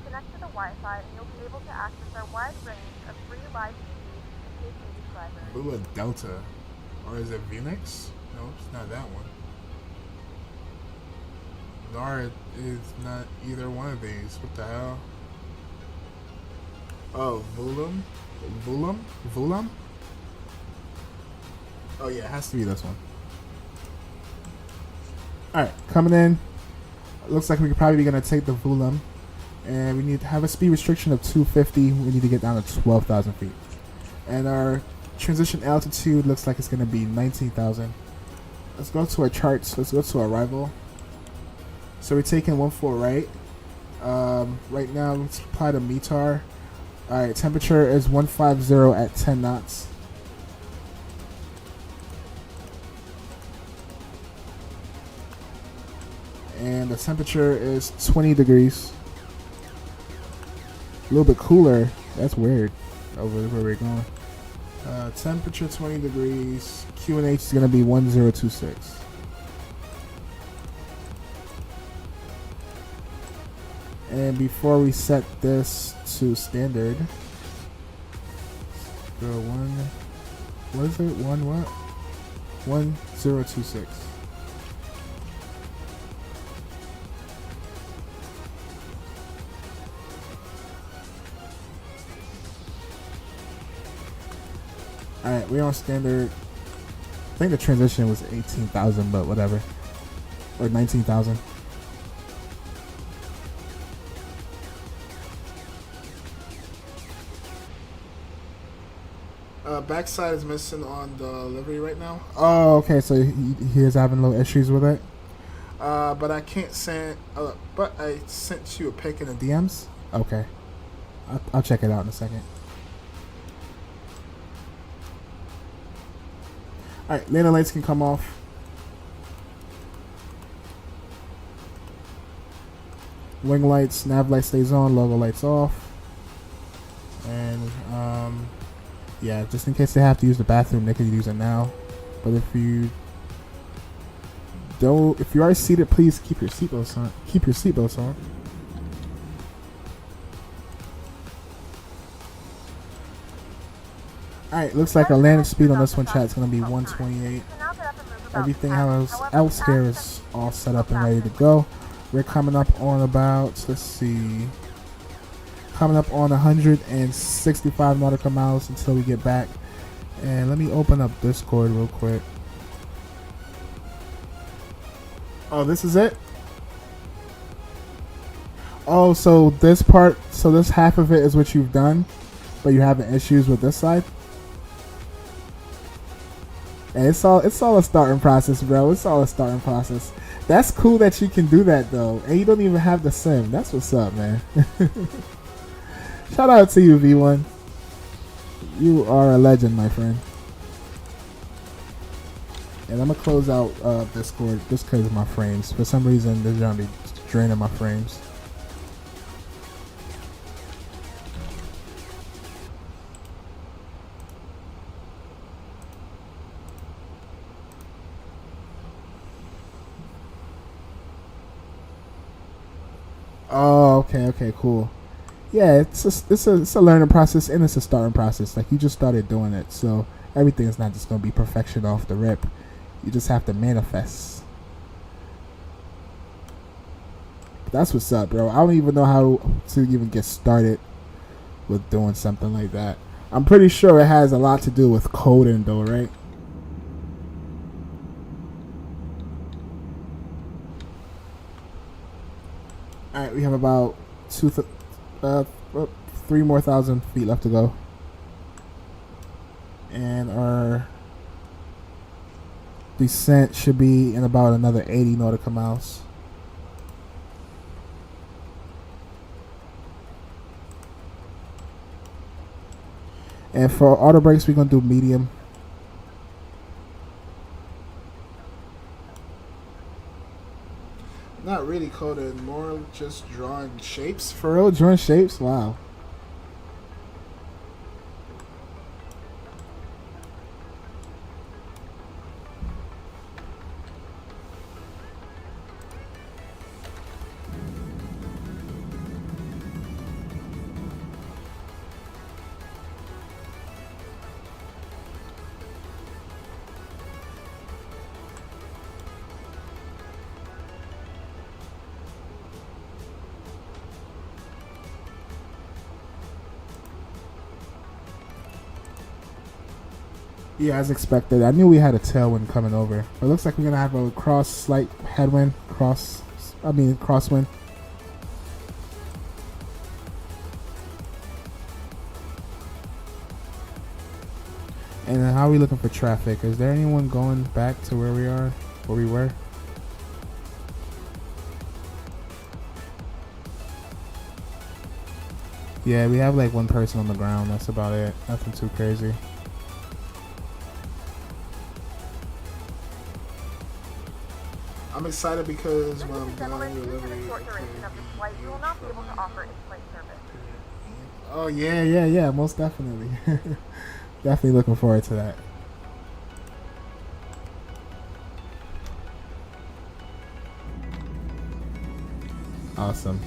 Connect to the Wi-Fi and you'll be able to access our wide range of free live TV and paid movie library. Vula Delta. Or is it FENIX? No, it's not that one. Nor is not either one of these. What the hell? Oh, Vulam? Oh yeah, it has to be this one. Alright, coming in. Looks like we're probably going to take the Vulam. And we need to have a speed restriction of 250. We need to get down to 12,000 feet. And our transition altitude looks like it's going to be 19,000. Let's go to our charts. Let's go to arrival. So we're taking 14 right. Right now, let's apply the METAR. Alright, temperature is 150 at 10 knots. And the temperature is 20 degrees. A little bit cooler. That's weird over where we're going. Temperature 20 degrees. QNH is going to be 1026. And before we set this to standard, go what is it? 1026. Alright, we're on standard. I think the transition was 18,000, but whatever. Or 19,000. Backside is missing on the livery right now. Oh, okay, so he is having little issues with it. But I can't send. But I sent you a pic in the DMs. Okay, I'll check it out in a second. All right, landing lights can come off. Wing lights, nav light stays on, logo lights off. And yeah, just in case they have to use the bathroom, they can use it now. But if you are seated, please keep your seatbelts on. Keep your seatbelts on. Alright, looks like our landing speed on this one, chat, is going to be 128. Everything else here is all set up and ready to go. We're coming up on about, let's see, coming up on 165 nautical miles until we get back. And let me open up Discord real quick. Oh, this is it? Oh, so this part, so this half of it is what you've done, but you're having issues with this side? And it's all a starting process, bro. It's all a starting process. That's cool that you can do that, though. And you don't even have the sim. That's what's up, man. Shout out to you, V1. You are a legend, my friend. And I'm going to close out Discord just because of my frames. For some reason, this is going to be draining my frames. Oh, okay, cool. Yeah, it's a learning process and it's a starting process. Like, you just started doing it, so everything is not just gonna be perfection off the rip. You just have to manifest. But that's what's up, bro. I don't even know how to even get started with doing something like that. I'm pretty sure it has a lot to do with coding, though, right? Alright, we have about 3 more thousand feet left to go. And our descent should be in about another 80 nautical miles. And for auto brakes, we're going to do medium. Not really coding, more just drawing shapes. For real, drawing shapes? Wow. Yeah, as expected. I knew we had a tailwind coming over. It looks like we're going to have a slight headwind, crosswind. And then how are we looking for traffic? Is there anyone going back to where we were? Yeah, we have like one person on the ground. That's about it. Nothing too crazy. I'm excited because when I'm done delivering. Oh yeah, most definitely. Definitely looking forward to that. Awesome.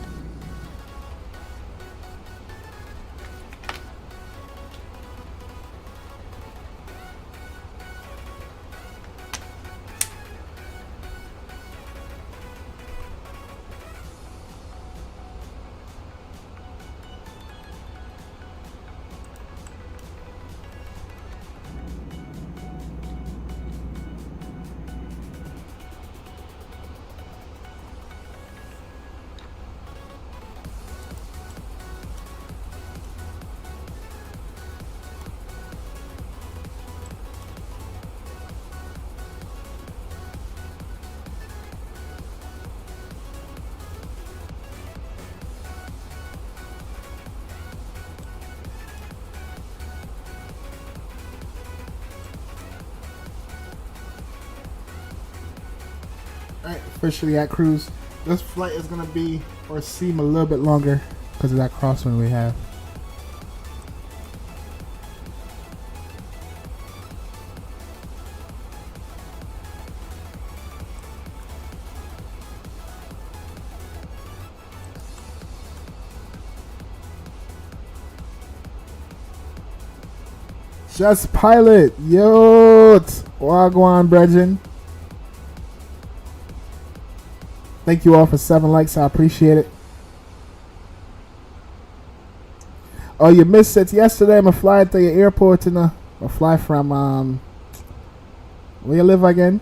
Alright, officially at cruise. This flight is going to be, or seem a little bit longer because of that crosswind we have. Just pilot, yo, wagwan, brethren. Thank you all for 7 likes. I appreciate it. Oh, you missed it yesterday. I'm flying to your airport and I fly from where you live again?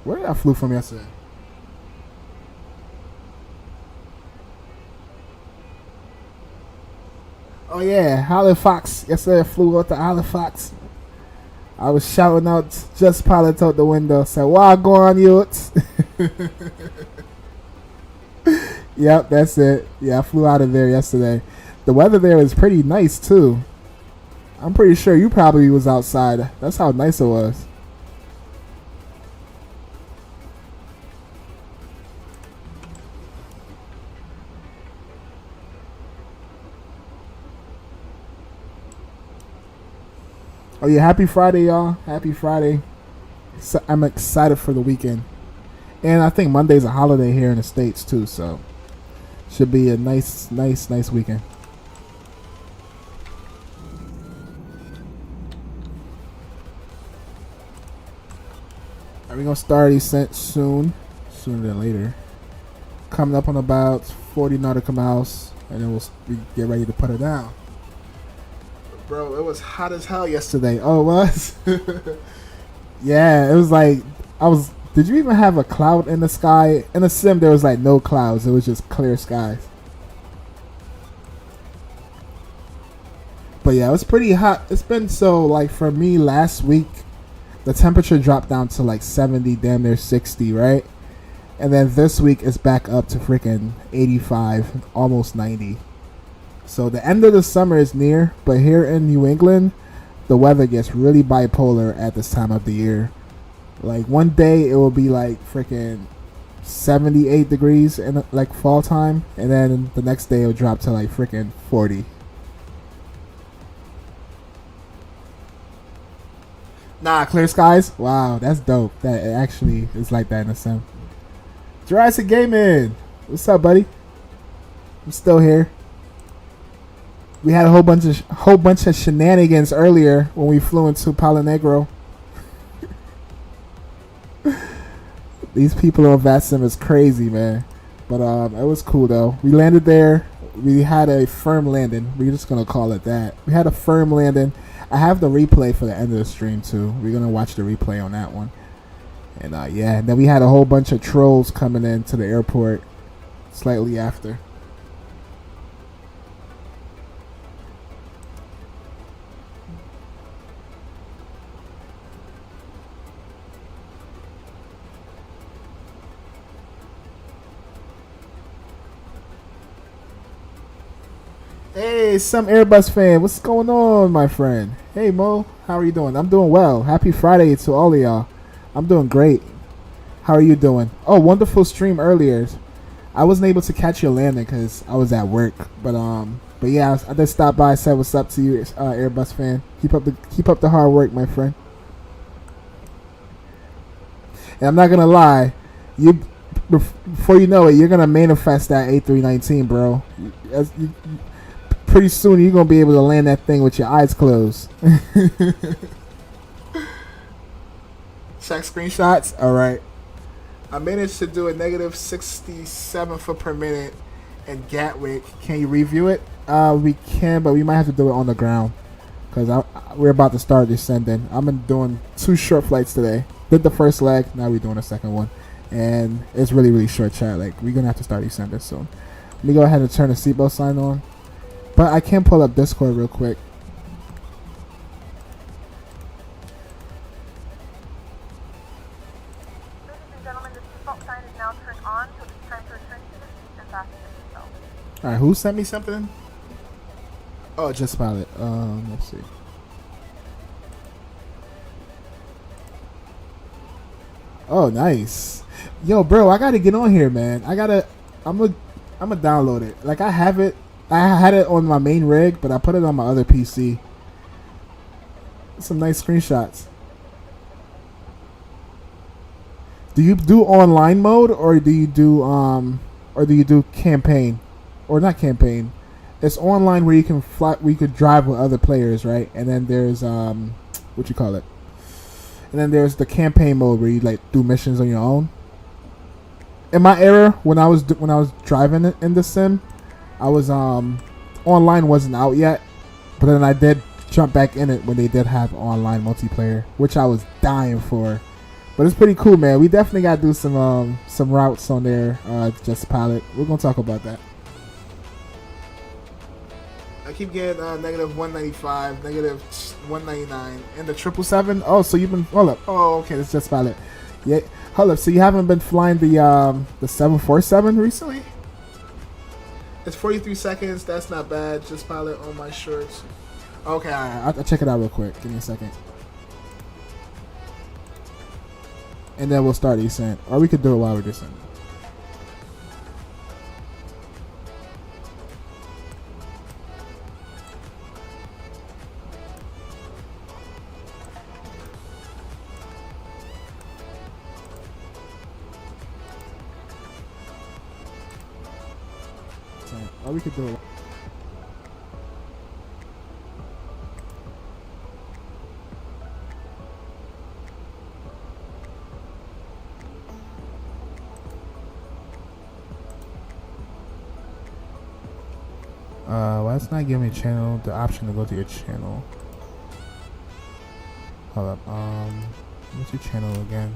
Where did I flew from yesterday? Oh yeah, Halifax. Yesterday I flew out to Halifax. I was shouting out, just pilot out the window. Said, "Wagwan, youths." Yep, that's it. Yeah, I flew out of there yesterday. The weather there is pretty nice too. I'm pretty sure you probably was outside. That's how nice it was. Oh yeah, happy Friday, y'all. Happy Friday. So I'm excited for the weekend. And I think Monday's a holiday here in the States too, so should be a nice weekend. We're gonna start descent sooner than later. Coming up on about 40 nautical miles, and then we get ready to put it down. Bro, it was hot as hell yesterday. Oh, it was? Yeah, it was like, did you even have a cloud in the sky? In the sim, there was like no clouds. It was just clear skies. But yeah, it was pretty hot. It's been so, like, for me last week, the temperature dropped down to like 70, damn near 60, right? And then this week it's back up to freaking 85, almost 90. So the end of the summer is near, but here in New England, the weather gets really bipolar at this time of the year. Like one day it will be like freaking 78 degrees in like fall time, and then the next day it'll drop to like freaking 40. Nah, clear skies. Wow, that's dope. That it actually is like that in a sim. Jurassic Gaming, what's up, buddy? I'm still here. We had a whole bunch of shenanigans earlier when we flew into Palo Negro. These people on Vatsim is crazy, man. But it was cool though. We landed there. We had a firm landing. We're just gonna call it that. We had a firm landing. I have the replay for the end of the stream too. We're gonna watch the replay on that one. And yeah, and then we had a whole bunch of trolls coming into the airport slightly after. Hey, some Airbus fan, what's going on, my friend? Hey, Mo, how are you doing? I'm doing well. Happy Friday to all of y'all. I'm doing great. How are you doing? Oh, wonderful stream earlier. I wasn't able to catch your landing because I was at work, but yeah, I just stopped by and said what's up to you, Airbus fan. Keep up the hard work, my friend. And I'm not gonna lie, before you know it, you're gonna manifest that A319, bro. Pretty soon you're gonna be able to land that thing with your eyes closed. Check screenshots. All right. I managed to do a negative 67 foot per minute in Gatwick. Can you review it? We can, but we might have to do it on the ground because we're about to start descending. I've been doing 2 short flights today. Did the first leg. Now we're doing the second one, and it's really, really short, chat. Like we're gonna have to start descending soon. Let me go ahead and turn the seatbelt sign on. But I can pull up Discord real quick. Ladies and gentlemen, the seatbelt sign is now turned on, so it's time to return to the seat and fasten your seatbelt. Alright, who sent me something? Oh, just pilot. Let's see. Oh, nice. Yo, bro, I gotta get on here, man. I'm gonna download it. Like I had it on my main rig, but I put it on my other PC. Some nice screenshots. Do you do online mode or do you do campaign? Or not campaign. It's online where you can fly, where you could drive with other players, right? And then there's what you call it? And then there's the campaign mode where you like do missions on your own. In my era, when I was driving it in the sim, I was online wasn't out yet, but then I did jump back in it when they did have online multiplayer, which I was dying for. But it's pretty cool, man. We definitely gotta do some routes on there. Just pilot. We're gonna talk about that. I keep getting negative 195, negative 199, and the 777. Oh, so you've been hold up. Oh, okay, that's just pilot. Yeah, hold up. So you haven't been flying the 747 recently? It's 43 seconds. That's not bad. Just pilot on my shorts. Okay, alright. I'll check it out real quick. Give me a second. And then we'll start descent. Or we could do it while we're descending. Or we could do it. Why it's not giving me channel the option to go to your channel? Hold up. What's your channel again?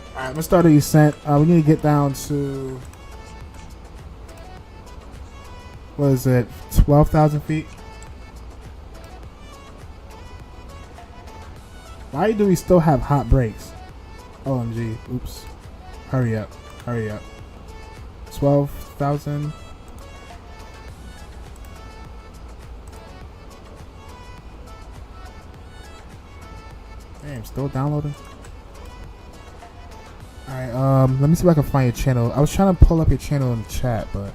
Alright, I'm gonna start a descent. We need to get down to, what is it, 12,000 feet? Why do we still have hot brakes? OMG. Oops. Hurry up. Hurry up. 12,000. Damn, still downloading. Alright, let me see if I can find your channel. I was trying to pull up your channel in the chat, but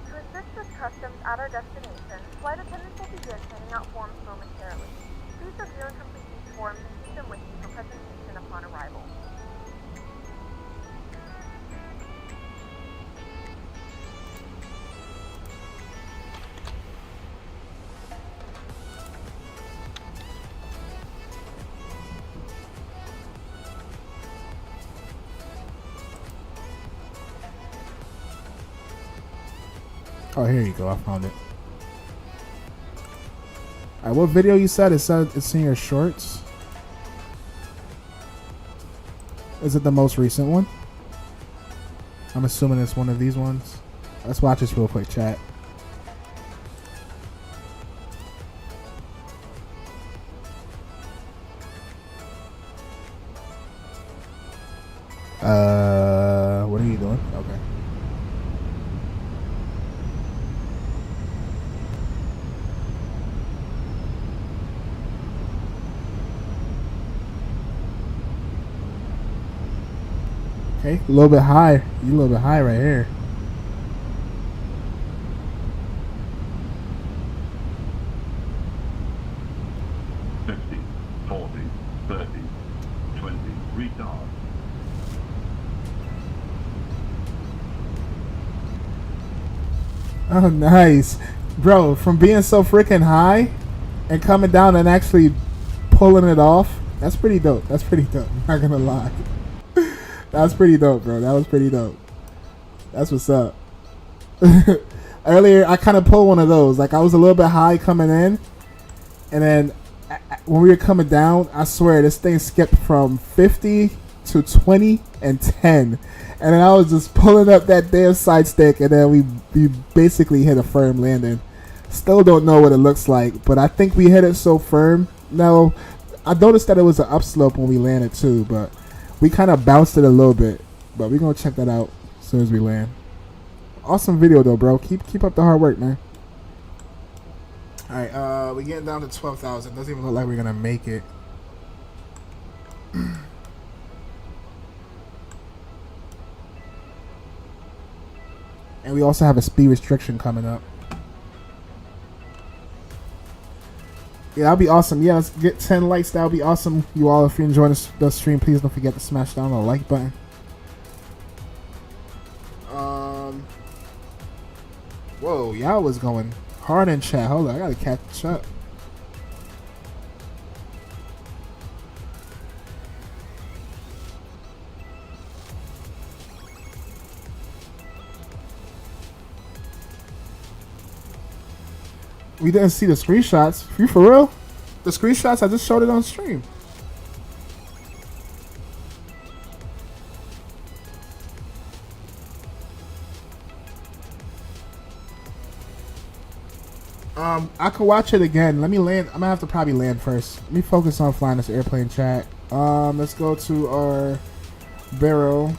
To assist with customs at our destination, flight attendants will begin handing out forms momentarily. Please review and complete these forms and keep them with you for presentation upon arrival. oh, here you go. I found it. Alright, what video you said? It said it's in your shorts. Is it the most recent one? I'm assuming it's one of these ones. Let's watch this real quick, chat. What are you doing? Okay. Okay, a little bit high. You a little bit high right here. Fifty, 40, 30, 20, retard. Oh, nice. Bro, from being so freaking high and coming down and actually pulling it off, that's pretty dope. That's pretty dope. I'm not gonna lie. That's pretty dope, bro. That was pretty dope. That's what's up. Earlier, I kind of pulled one of those. Like, I was a little bit high coming in, and then when we were coming down, I swear, this thing skipped from 50 to 20 and 10. And then I was just pulling up that damn side stick, and then we basically hit a firm landing. Still don't know what it looks like, but I think we hit it so firm. No, I noticed that it was an upslope when we landed too, but we kind of bounced it a little bit. But we're going to check that out as soon as we land. Awesome video though, bro. Keep up the hard work, man. Alright, we're getting down to 12,000. Doesn't even look like we're going to make it. And we also have a speed restriction coming up. Yeah, that'll be awesome. Yeah, let's get 10 likes. That'll be awesome. You all, if you're enjoying the stream, please don't forget to smash down the like button. Whoa, y'all was going hard in chat. Hold on, I gotta catch up. We didn't see the screenshots. You for real? The screenshots, I just showed it on stream. I could watch it again. Let me land. I'm gonna have to probably land first. Let me focus on flying this airplane, chat. Let's go to our barrel.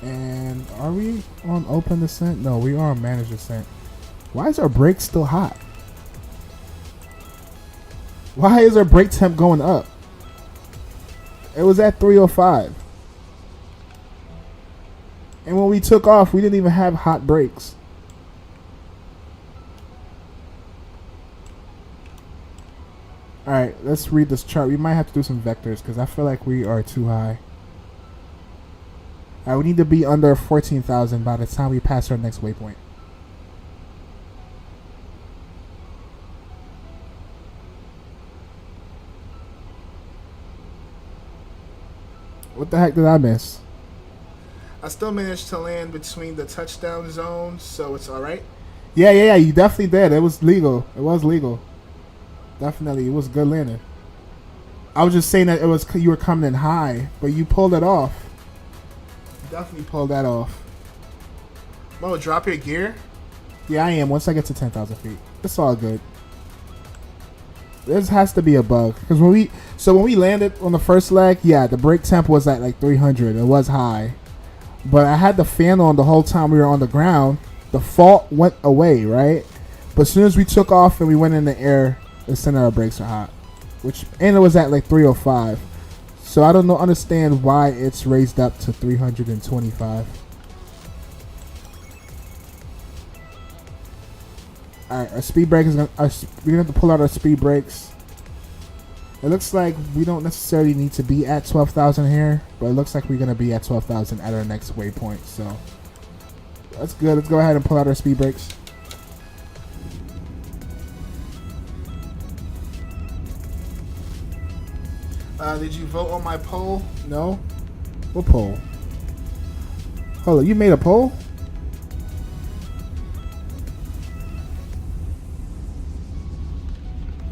And are we on open descent? No, we are on managed descent. Why is our brake still hot? Why is our brake temp going up? It was at 305. And when we took off, we didn't even have hot brakes. Alright, let's read this chart. We might have to do some vectors because I feel like we are too high. Alright, we need to be under 14,000 by the time we pass our next waypoint. What the heck did I miss? I still managed to land between the touchdown zones, so it's alright. Yeah, you definitely did. It was legal. It was legal. Definitely, it was good landing. I was just saying that it was you were coming in high, but you pulled it off. You definitely pulled that off. Oh, drop your gear? Yeah, I am. Once I get to 10,000 feet. It's all good. This has to be a bug. Because when we landed on the first leg, yeah, the brake temp was at like 300. It was high. But I had the fan on the whole time we were on the ground. The fault went away, right? But as soon as we took off and we went in the air, the center of our brakes are hot. And it was at like 305. So I don't understand why it's raised up to 325. Alright, our speed brake is we're gonna have to pull out our speed brakes. It looks like we don't necessarily need to be at 12,000 here, but it looks like we're gonna be at 12,000 at our next waypoint. So that's good. Let's go ahead and pull out our speed brakes. Did you vote on my poll? No. What poll? Hold on, you made a poll?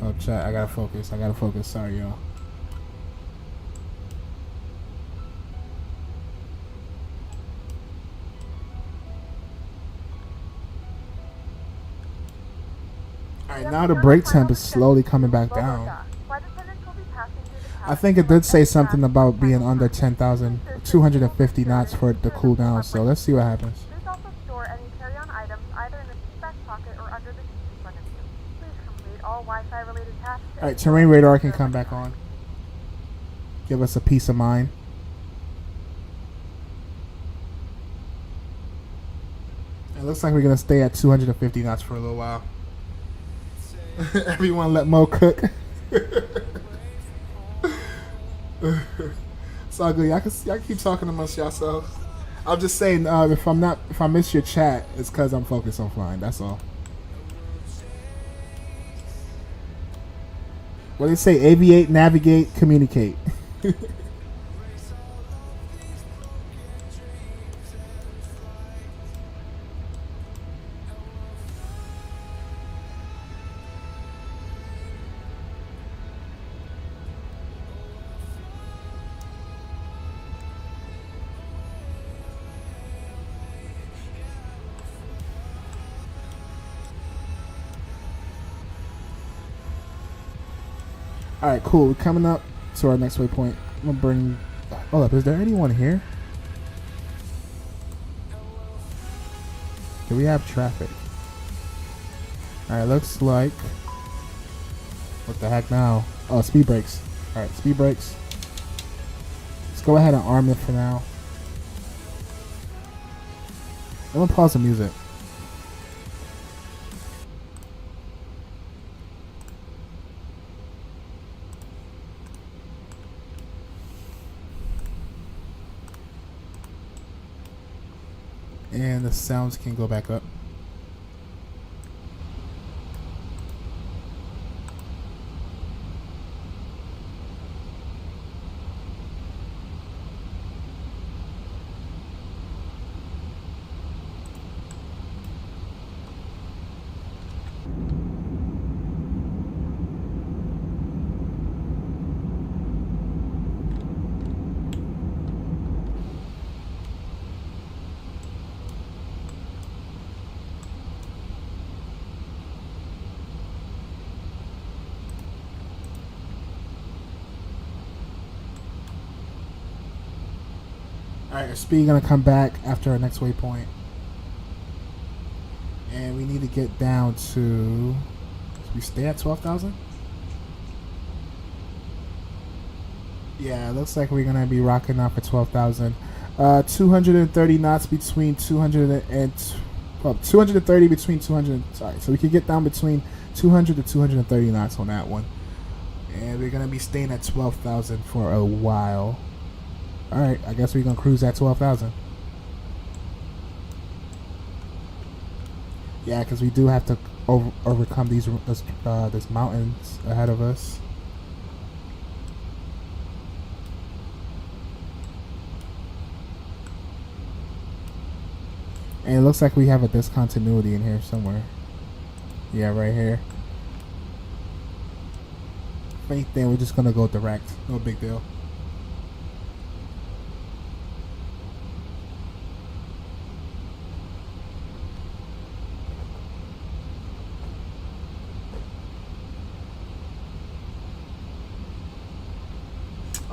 Oh, chat, I gotta focus. Sorry, y'all. Alright, now the brake temp is slowly coming back down. I think it did say something about being under 10,000, 250 knots for it to cool down, so let's see what happens. Please also store any carry-on items either in the seat back pocket or under the seat in front of you. Please complete all Wi-Fi related tasks. Alright, terrain radar can come back on. Give us a peace of mind. It looks like we're going to stay at 250 knots for a little while. Everyone let Mo cook. It's all good. Y'all keep talking amongst yourselves. I'm just saying, if I miss your chat, it's because I'm focused on flying. That's all. What do they say? Aviate, navigate, communicate. Alright, cool. We're coming up to our next waypoint. I'm gonna bring. Hold up, is there anyone here? Do we have traffic? Alright, looks like. What the heck now? Oh, speed brakes. Alright, speed brakes. Let's go ahead and arm it for now. I'm gonna pause the music. And the sounds can go back up. Alright, our speed gonna come back after our next waypoint. And we need to get down to... we stay at 12,000? Yeah, it looks like we're gonna be rocking out for 12,000. 230 knots between 200 and... well, 230 between 200... sorry, so we can get down between 200 to 230 knots on that one. And we're gonna be staying at 12,000 for a while. Alright, I guess we're going to cruise at 12,000. Yeah, because we do have to overcome these mountains ahead of us. And it looks like we have a discontinuity in here somewhere. Yeah, right here. If anything, we're just going to go direct. No big deal.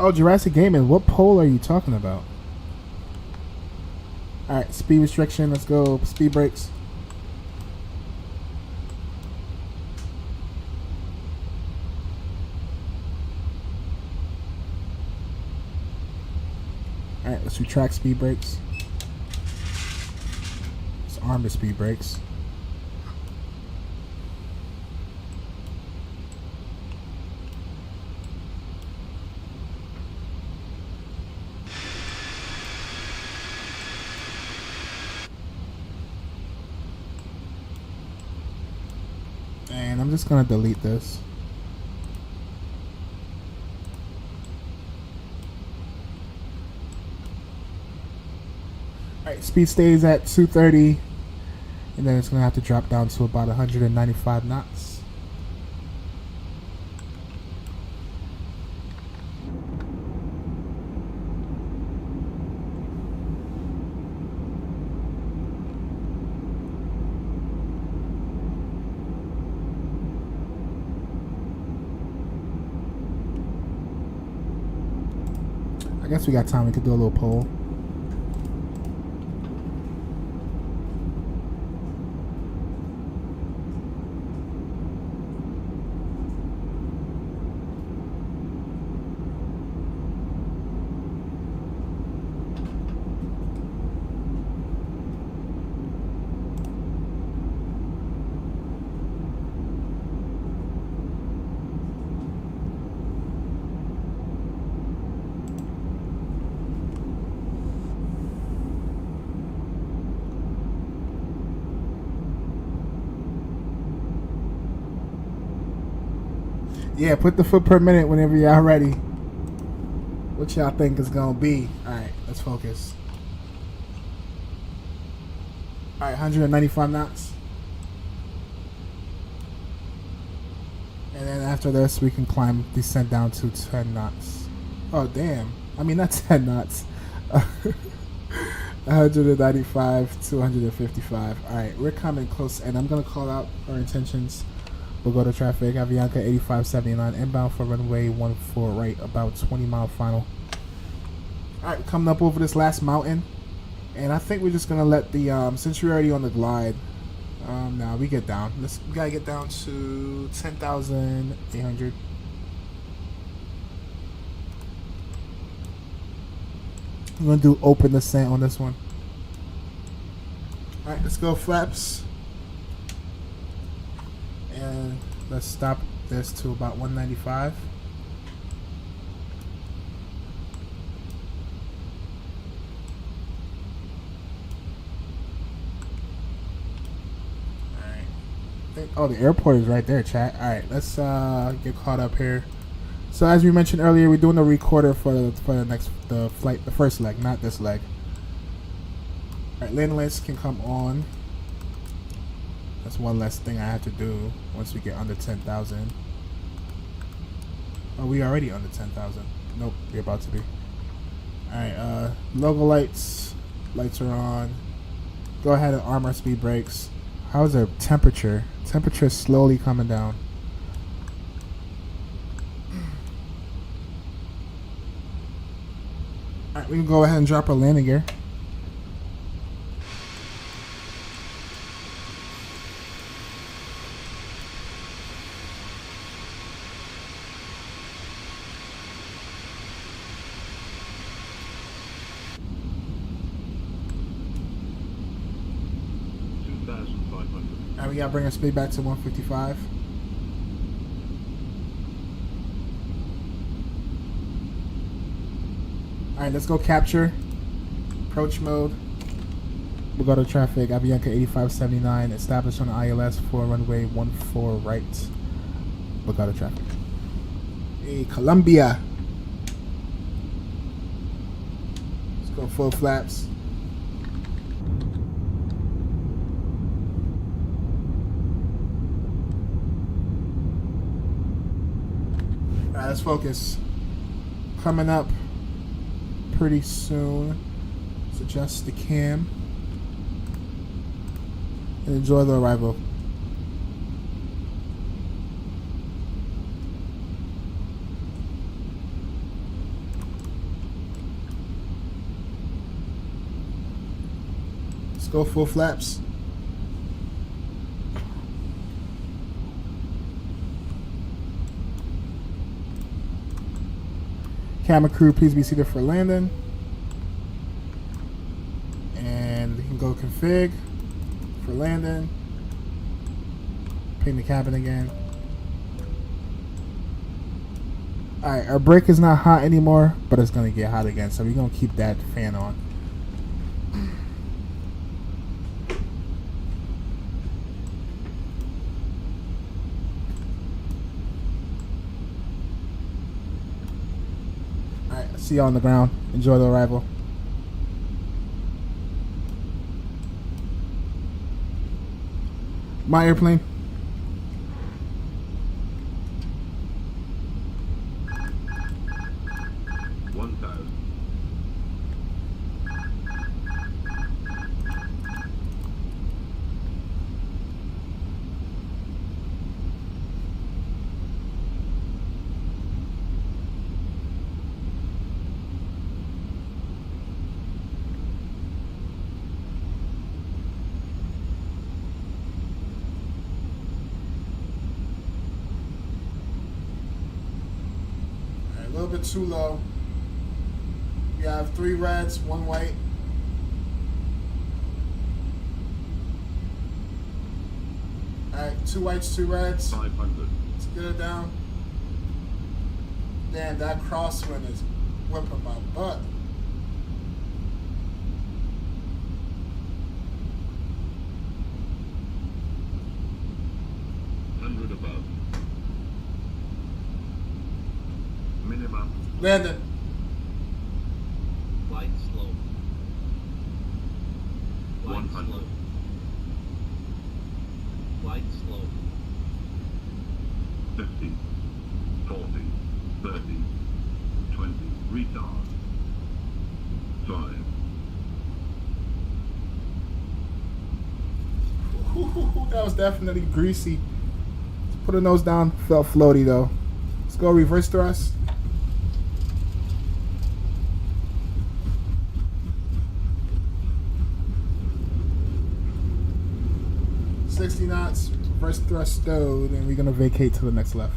Oh, Jurassic Gaming. What pole are you talking about? Alright, speed restriction. Let's go. Speed brakes. Alright, let's retract speed brakes. Let's arm the speed brakes. And I'm just gonna delete this. Alright, speed stays at 230, and then it's gonna have to drop down to about 195 knots. I guess we got time. We could do a little poll. Yeah, put the foot per minute whenever y'all ready. What y'all think is gonna be? Alright, let's focus. Alright, 195 knots. And then after this, we can descend down to 10 knots. Oh, damn. I mean, not 10 knots. 195, 255. Alright, we're coming close, and I'm gonna call out our intentions. We'll go to traffic. AVIANCA 8579 inbound for runway 14 right, about 20-mile final. Alright, coming up over this last mountain. And I think we're just going to let the, since we're already on the glide, now we get down. We got to get down to 10,800. I'm going to do open descent on this one. Alright, let's go flaps. And let's stop this to about 195. Alright. Oh, the airport is right there, chat. Alright, let's get caught up here. So as we mentioned earlier, we're doing the recorder for the flight, the first leg, not this leg. Alright, lane list can come on. That's one less thing I have to do once we get under 10,000. Oh, we already under 10,000. Nope, we're about to be. Alright, logo lights. Lights are on. Go ahead and arm our speed brakes. How's the temperature? Temperature is slowly coming down. Alright, we can go ahead and drop our landing gear. We gotta bring our speed back to 155. Alright, let's go capture. Approach mode. We'll go to traffic. AVIANCA 8579. Established on the ILS for runway 14 right. We'll go to traffic. Hey, Columbia. Let's go full flaps. Alright, let's focus. Coming up pretty soon. Let's adjust the cam. And enjoy the arrival. go full flaps. Camera crew, please be seated for landing. And we can go config for landing. Ping the cabin again. Alright, our brake is not hot anymore, but it's going to get hot again, so we're going to keep that fan on. Alright, see you on the ground. Enjoy the arrival. My airplane. A little bit too low. We have 3 reds, 1 white. Alright, 2 whites, 2 reds. 500. Let's get it down. Damn, that crosswind is whipping my butt. Above. Minimum. Landing. Light slow. Light 100. slow. Light slow. 50, 40, 30, 20, retard. 5. That was definitely greasy. Put a nose down, felt floaty though. Let's go reverse thrust. $60 knots, reverse thrust stowed, and we're gonna vacate to the next left.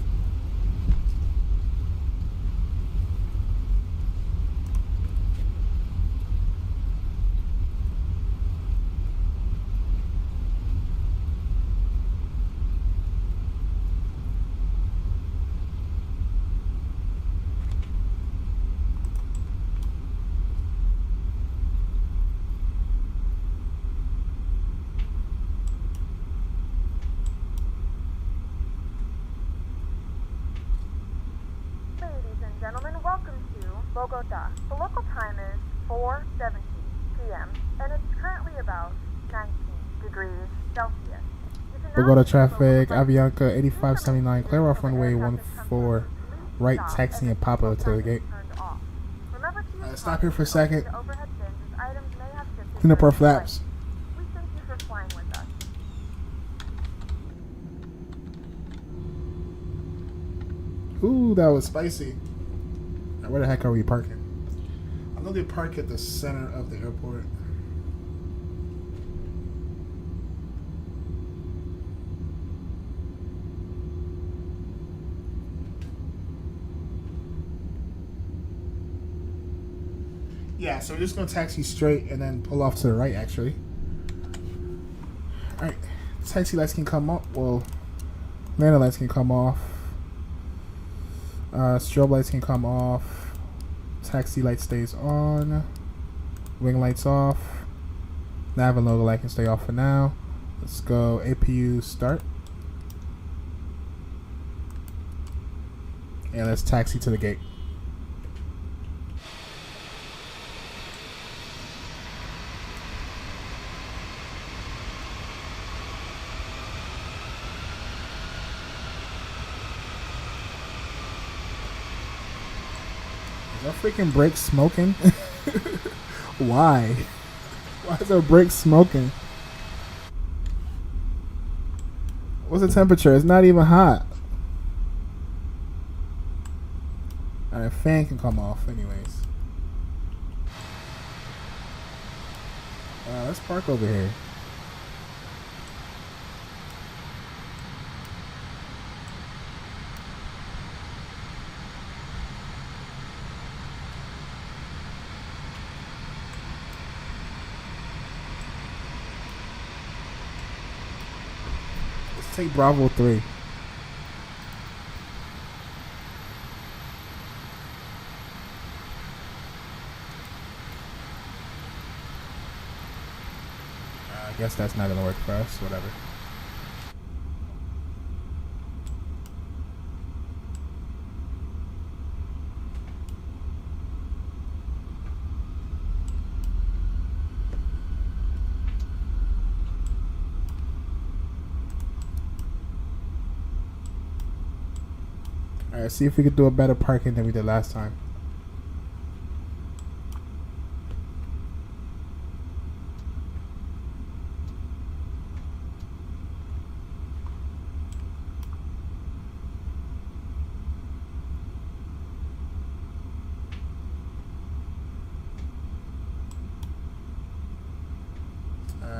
Gentlemen, welcome to Bogota. The local time is 4:17 p.m. and it's currently about 19 degrees Celsius. Bogota traffic, Avianca 8579, clear off runway 14, right taxi and pop over to the gate. Stop here for a second. Clean up our flaps. We thank you for flying with us. Ooh, that was spicy. Now, where the heck are we parking? I know they park at the center of the airport. Yeah, so we're just going to taxi straight and then pull off to the right, actually. Alright, taxi lights can come up. Well, landing lights can come off. Strobe lights can come off. Taxi light stays on. Wing lights off. Nav and logo light can stay off for now. Let's go APU start. And let's taxi to the gate. Is our freaking brake smoking? Why? Why is our brake smoking? What's the temperature? It's not even hot. Alright, fan can come off anyways. Let's park over here. Let's take Bravo 3. I guess that's not gonna work for us. Whatever. Alright, see if we could do a better parking than we did last time.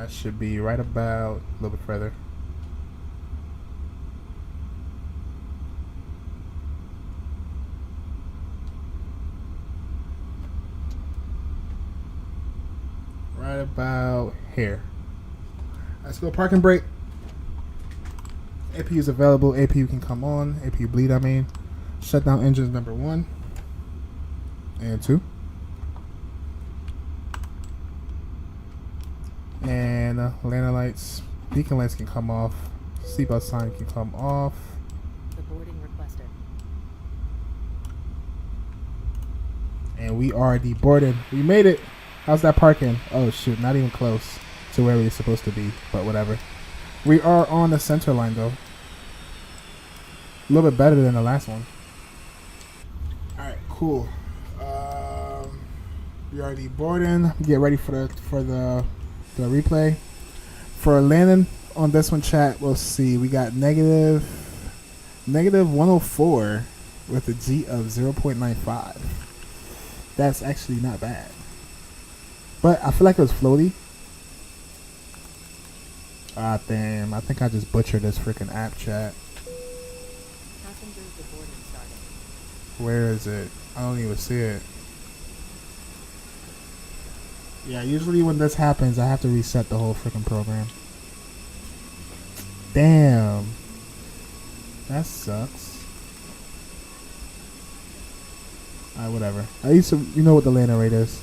Should be right about a little bit further. Right about here. Let's go parking brake. APU is available. APU can come on. APU bleed, I mean. Shut down engines number 1 and 2. And lantern lights, beacon lights can come off. Seatbelt sign can come off. The boarding requested. And we are deboarded. We made it. How's that parking? Oh shoot, not even close to where we're supposed to be, but whatever. We are on the center line though. A little bit better than the last one. Alright, cool. We are deboarding. Get ready for the replay. For landing on this one, chat, we'll see. We got negative 104 with a G of 0.95. That's actually not bad. But I feel like it was floaty. Ah, damn. I think I just butchered this freaking app, chat. Passengers deboarding started. Where is it? I don't even see it. Yeah, usually when this happens, I have to reset the whole freaking program. Damn. That sucks. Alright, whatever. At least you know what the landing rate is.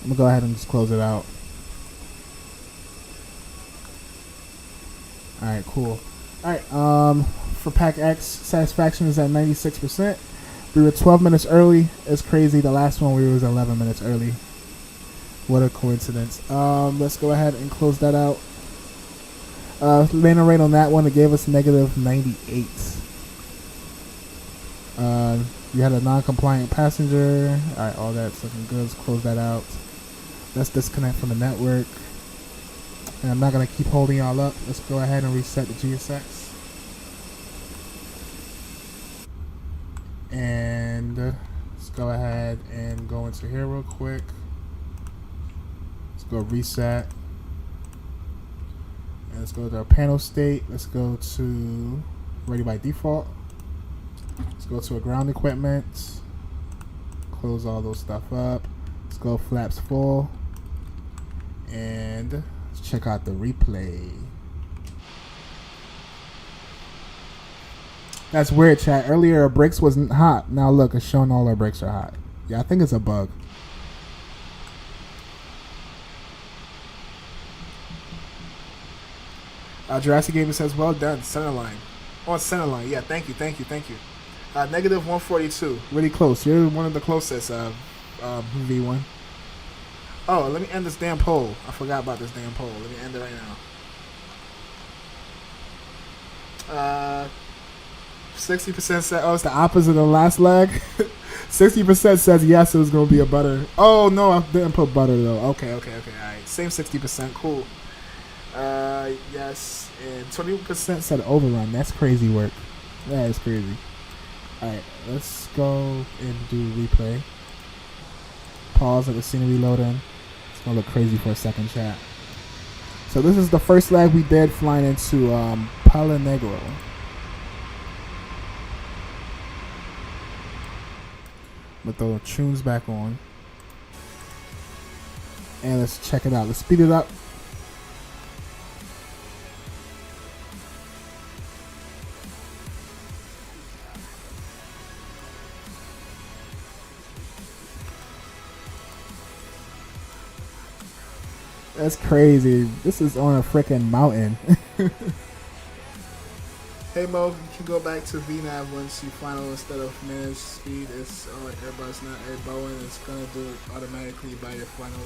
I'm gonna go ahead and just close it out. Alright, cool. Alright, for Pack X, satisfaction is at 96%. We were 12 minutes early. It's crazy. The last one we was 11 minutes early. What a coincidence. Let's go ahead and close that out. Landing rate on that one, it gave us negative 98. You had a non-compliant passenger. Alright, all that's looking good. Let's close that out. Let's disconnect from the network. And I'm not going to keep holding y'all up. Let's go ahead and reset the GSX. And let's go ahead and go into here real quick. Let's go reset. And let's go to our panel state. Let's go to ready by default. Let's go to our ground equipment. Close all those stuff up. Let's go flaps full. And let's check out the replay. That's weird, chat. Earlier our brakes wasn't hot. Now look, it's showing all our brakes are hot. Yeah, I think it's a bug. Jurassic Gamer says, well done, center line. On center line, yeah, thank you. Negative 142, really close. You're one of the closest, V1. Oh, let me end this damn poll. I forgot about this damn poll. Let me end it right now. 60% said, oh, it's the opposite of the last leg. 60% says yes, it was going to be a butter. Oh, no, I didn't put butter, though. Okay, all right. Same 60%, cool. Yes, and 20% said overrun. That's crazy work. That is crazy. All right, let's go and do replay. Pause at the scenery load in. It's gonna look crazy for a second, chat. So this is the first leg we did flying into Palo Negro. But throw the tunes back on. And let's check it out. Let's speed it up. That's crazy. This is on a freaking mountain. Hey Mo, you can go back to VNAV once you final instead of manage speed. It's Airbus, not Air Boeing. It's gonna do it automatically by your final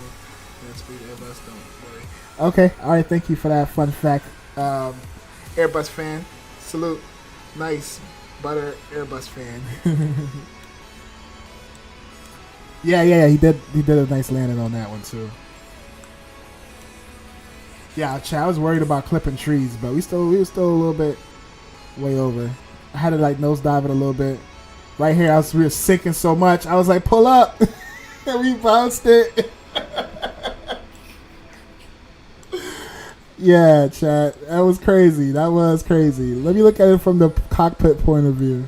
manage speed. Airbus, don't worry. Okay, alright, thank you for that fun fact. Airbus fan. Salute. Nice. Butter Airbus fan. yeah, he did a nice landing on that one too. Yeah, I was worried about clipping trees, but we were still a little bit way over. I had to like nosedive it a little bit. Right here, we were sinking so much. I was like, pull up, and we bounced it. Yeah, chat. That was crazy. Let me look at it from the cockpit point of view.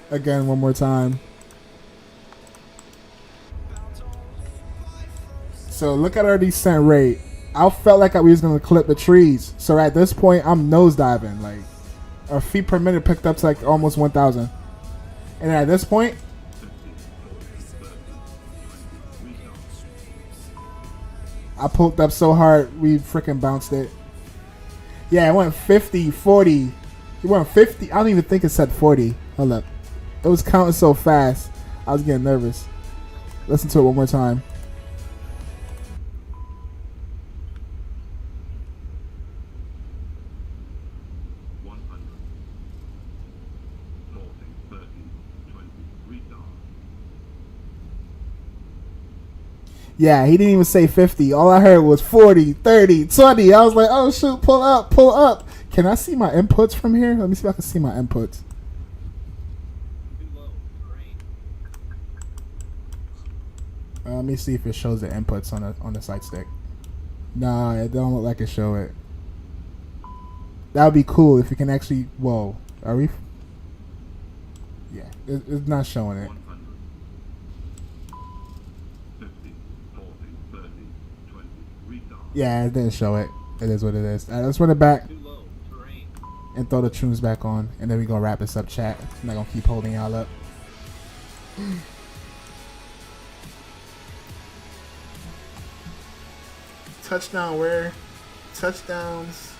Again, one more time. So look at our descent rate. I felt like we was gonna clip the trees. So at this point, I'm nosediving. Like, our feet per minute picked up to like almost 1,000. And at this point, I pulled up so hard, we freaking bounced it. Yeah, it went 50, 40. It went 50. I don't even think it said 40. Hold up. It was counting so fast. I was getting nervous. Listen to it one more time. Yeah, he didn't even say 50. All I heard was 40, 30, 20. I was like, oh, shoot, pull up, pull up. Can I see my inputs from here? Let me see if I can see my inputs. Let me see if it shows the inputs on the sight stick. No, it don't look like it show it. That would be cool if you can actually... Whoa. Are we... Yeah, it's not showing it. Yeah, it didn't show it. It is what it is. Alright, let's run it back and throw the tunes back on, and then we're gonna wrap this up, chat. I'm not gonna keep holding y'all up. Touchdown where? Touchdowns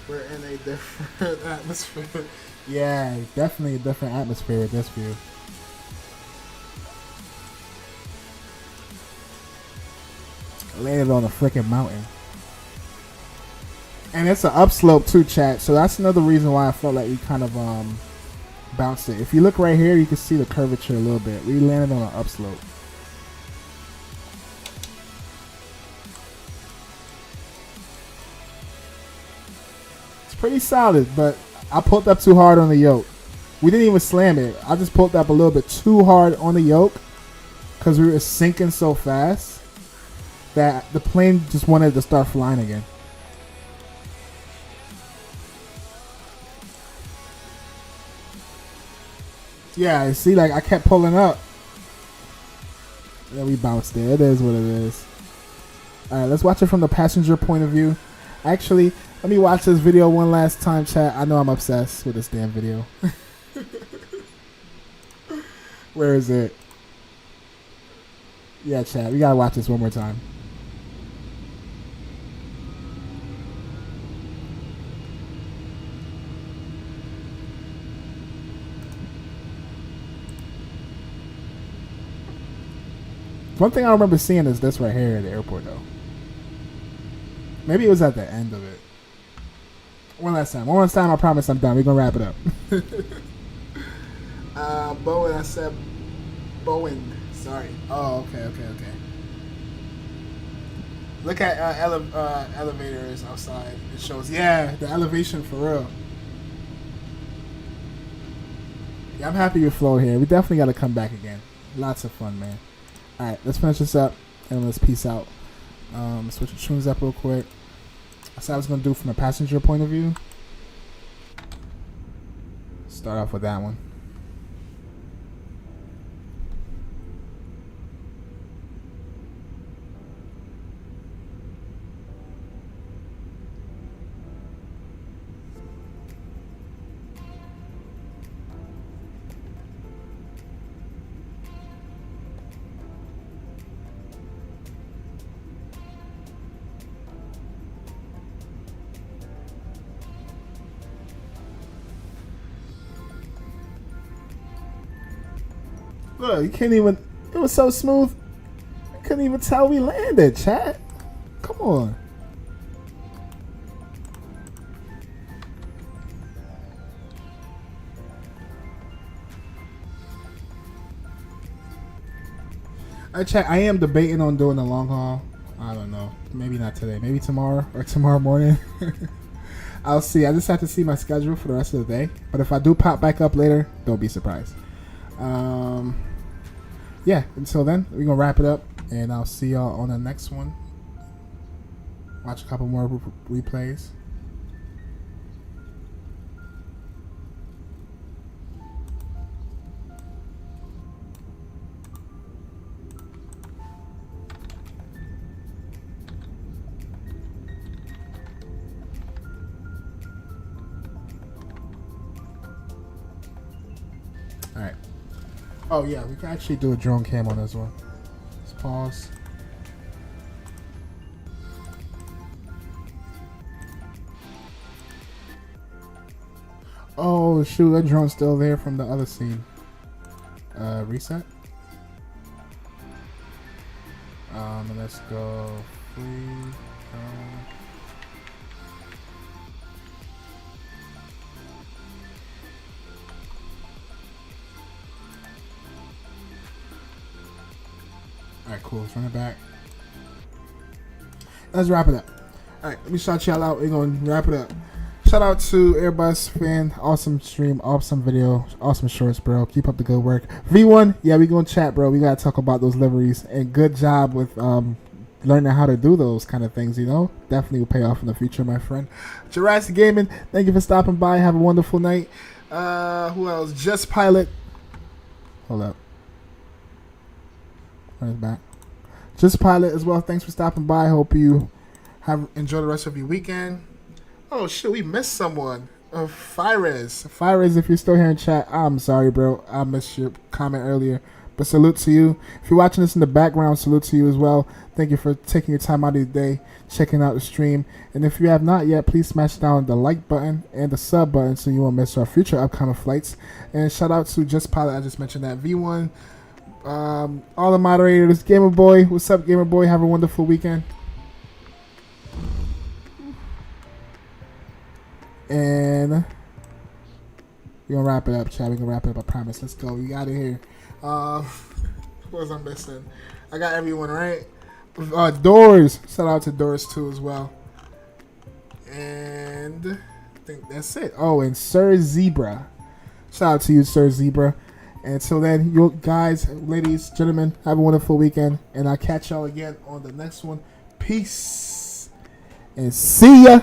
were in a different atmosphere. Yeah, definitely a different atmosphere with this view. Landed on a freaking mountain. And it's an upslope too, chat. So that's another reason why I felt like we kind of bounced it. If you look right here, you can see the curvature a little bit. We landed on an upslope. It's pretty solid, but I pulled up too hard on the yoke. We didn't even slam it. I just pulled up a little bit too hard on the yoke because we were sinking so fast that the plane just wanted to start flying again. Yeah, see, like I kept pulling up. Yeah, we bounced it. It is what it is. Alright, let's watch it from the passenger point of view. Actually, let me watch this video one last time, chat. I know I'm obsessed with this damn video. Where is it? Yeah, chat. We gotta watch this one more time. One thing I remember seeing is this right here at the airport, though. Maybe it was at the end of it. One last time. One last time, I promise I'm done. We're going to wrap it up. Bowen, I said Bowen. Sorry. Oh, okay. Look at elevators outside. It shows, yeah, the elevation for real. Yeah, I'm happy with Flo here. We definitely got to come back again. Lots of fun, man. Alright, let's finish this up and let's peace out. Switch the tunes up real quick. I said I was going to do from a passenger point of view. Start off with that one. Look, you can't even. It was so smooth. I couldn't even tell we landed, chat. Come on. Chat, I am debating on doing the long haul. I don't know. Maybe not today. Maybe tomorrow or tomorrow morning. I'll see. I just have to see my schedule for the rest of the day. But if I do pop back up later, don't be surprised. Yeah, until then, we're going to wrap it up, and I'll see y'all on the next one. Watch a couple more replays. Alright. Oh yeah, we can actually do a drone cam on this one. Let's pause. Oh shoot, that drone's still there from the other scene. Reset. Let's go free. Alright, cool. Let's run it back. Let's wrap it up. Alright, let me shout y'all out. We're going to wrap it up. Shout out to Airbus fan. Awesome stream. Awesome video. Awesome shorts, bro. Keep up the good work. V1, yeah, we going to chat, bro. We got to talk about those liveries. And good job with learning how to do those kind of things, you know. Definitely will pay off in the future, my friend. Jurassic Gaming, thank you for stopping by. Have a wonderful night. Who else? Just Pilot. Hold up. Back. Just Pilot as well. Thanks for stopping by. Hope you have enjoyed the rest of your weekend. Oh shit, we missed someone. Firez. Firez, if you're still here in chat, I'm sorry, bro. I missed your comment earlier. But salute to you. If you're watching this in the background, salute to you as well. Thank you for taking your time out of your day, checking out the stream. And if you have not yet, please smash down the like button and the sub button so you won't miss our future upcoming flights. And shout out to Just Pilot. I just mentioned that. V1. All the moderators, Gamer Boy, what's up, Gamer Boy? Have a wonderful weekend. And we're gonna wrap it up, chat. We're gonna wrap it up, I promise. Let's go. We out of here. What was I missing? I got everyone right. Doors. Shout out to Doors too as well. And I think that's it. Oh, and Sir Zebra. Shout out to you, Sir Zebra. And until then, you guys, ladies, gentlemen, have a wonderful weekend. And I'll catch y'all again on the next one. Peace. And see ya.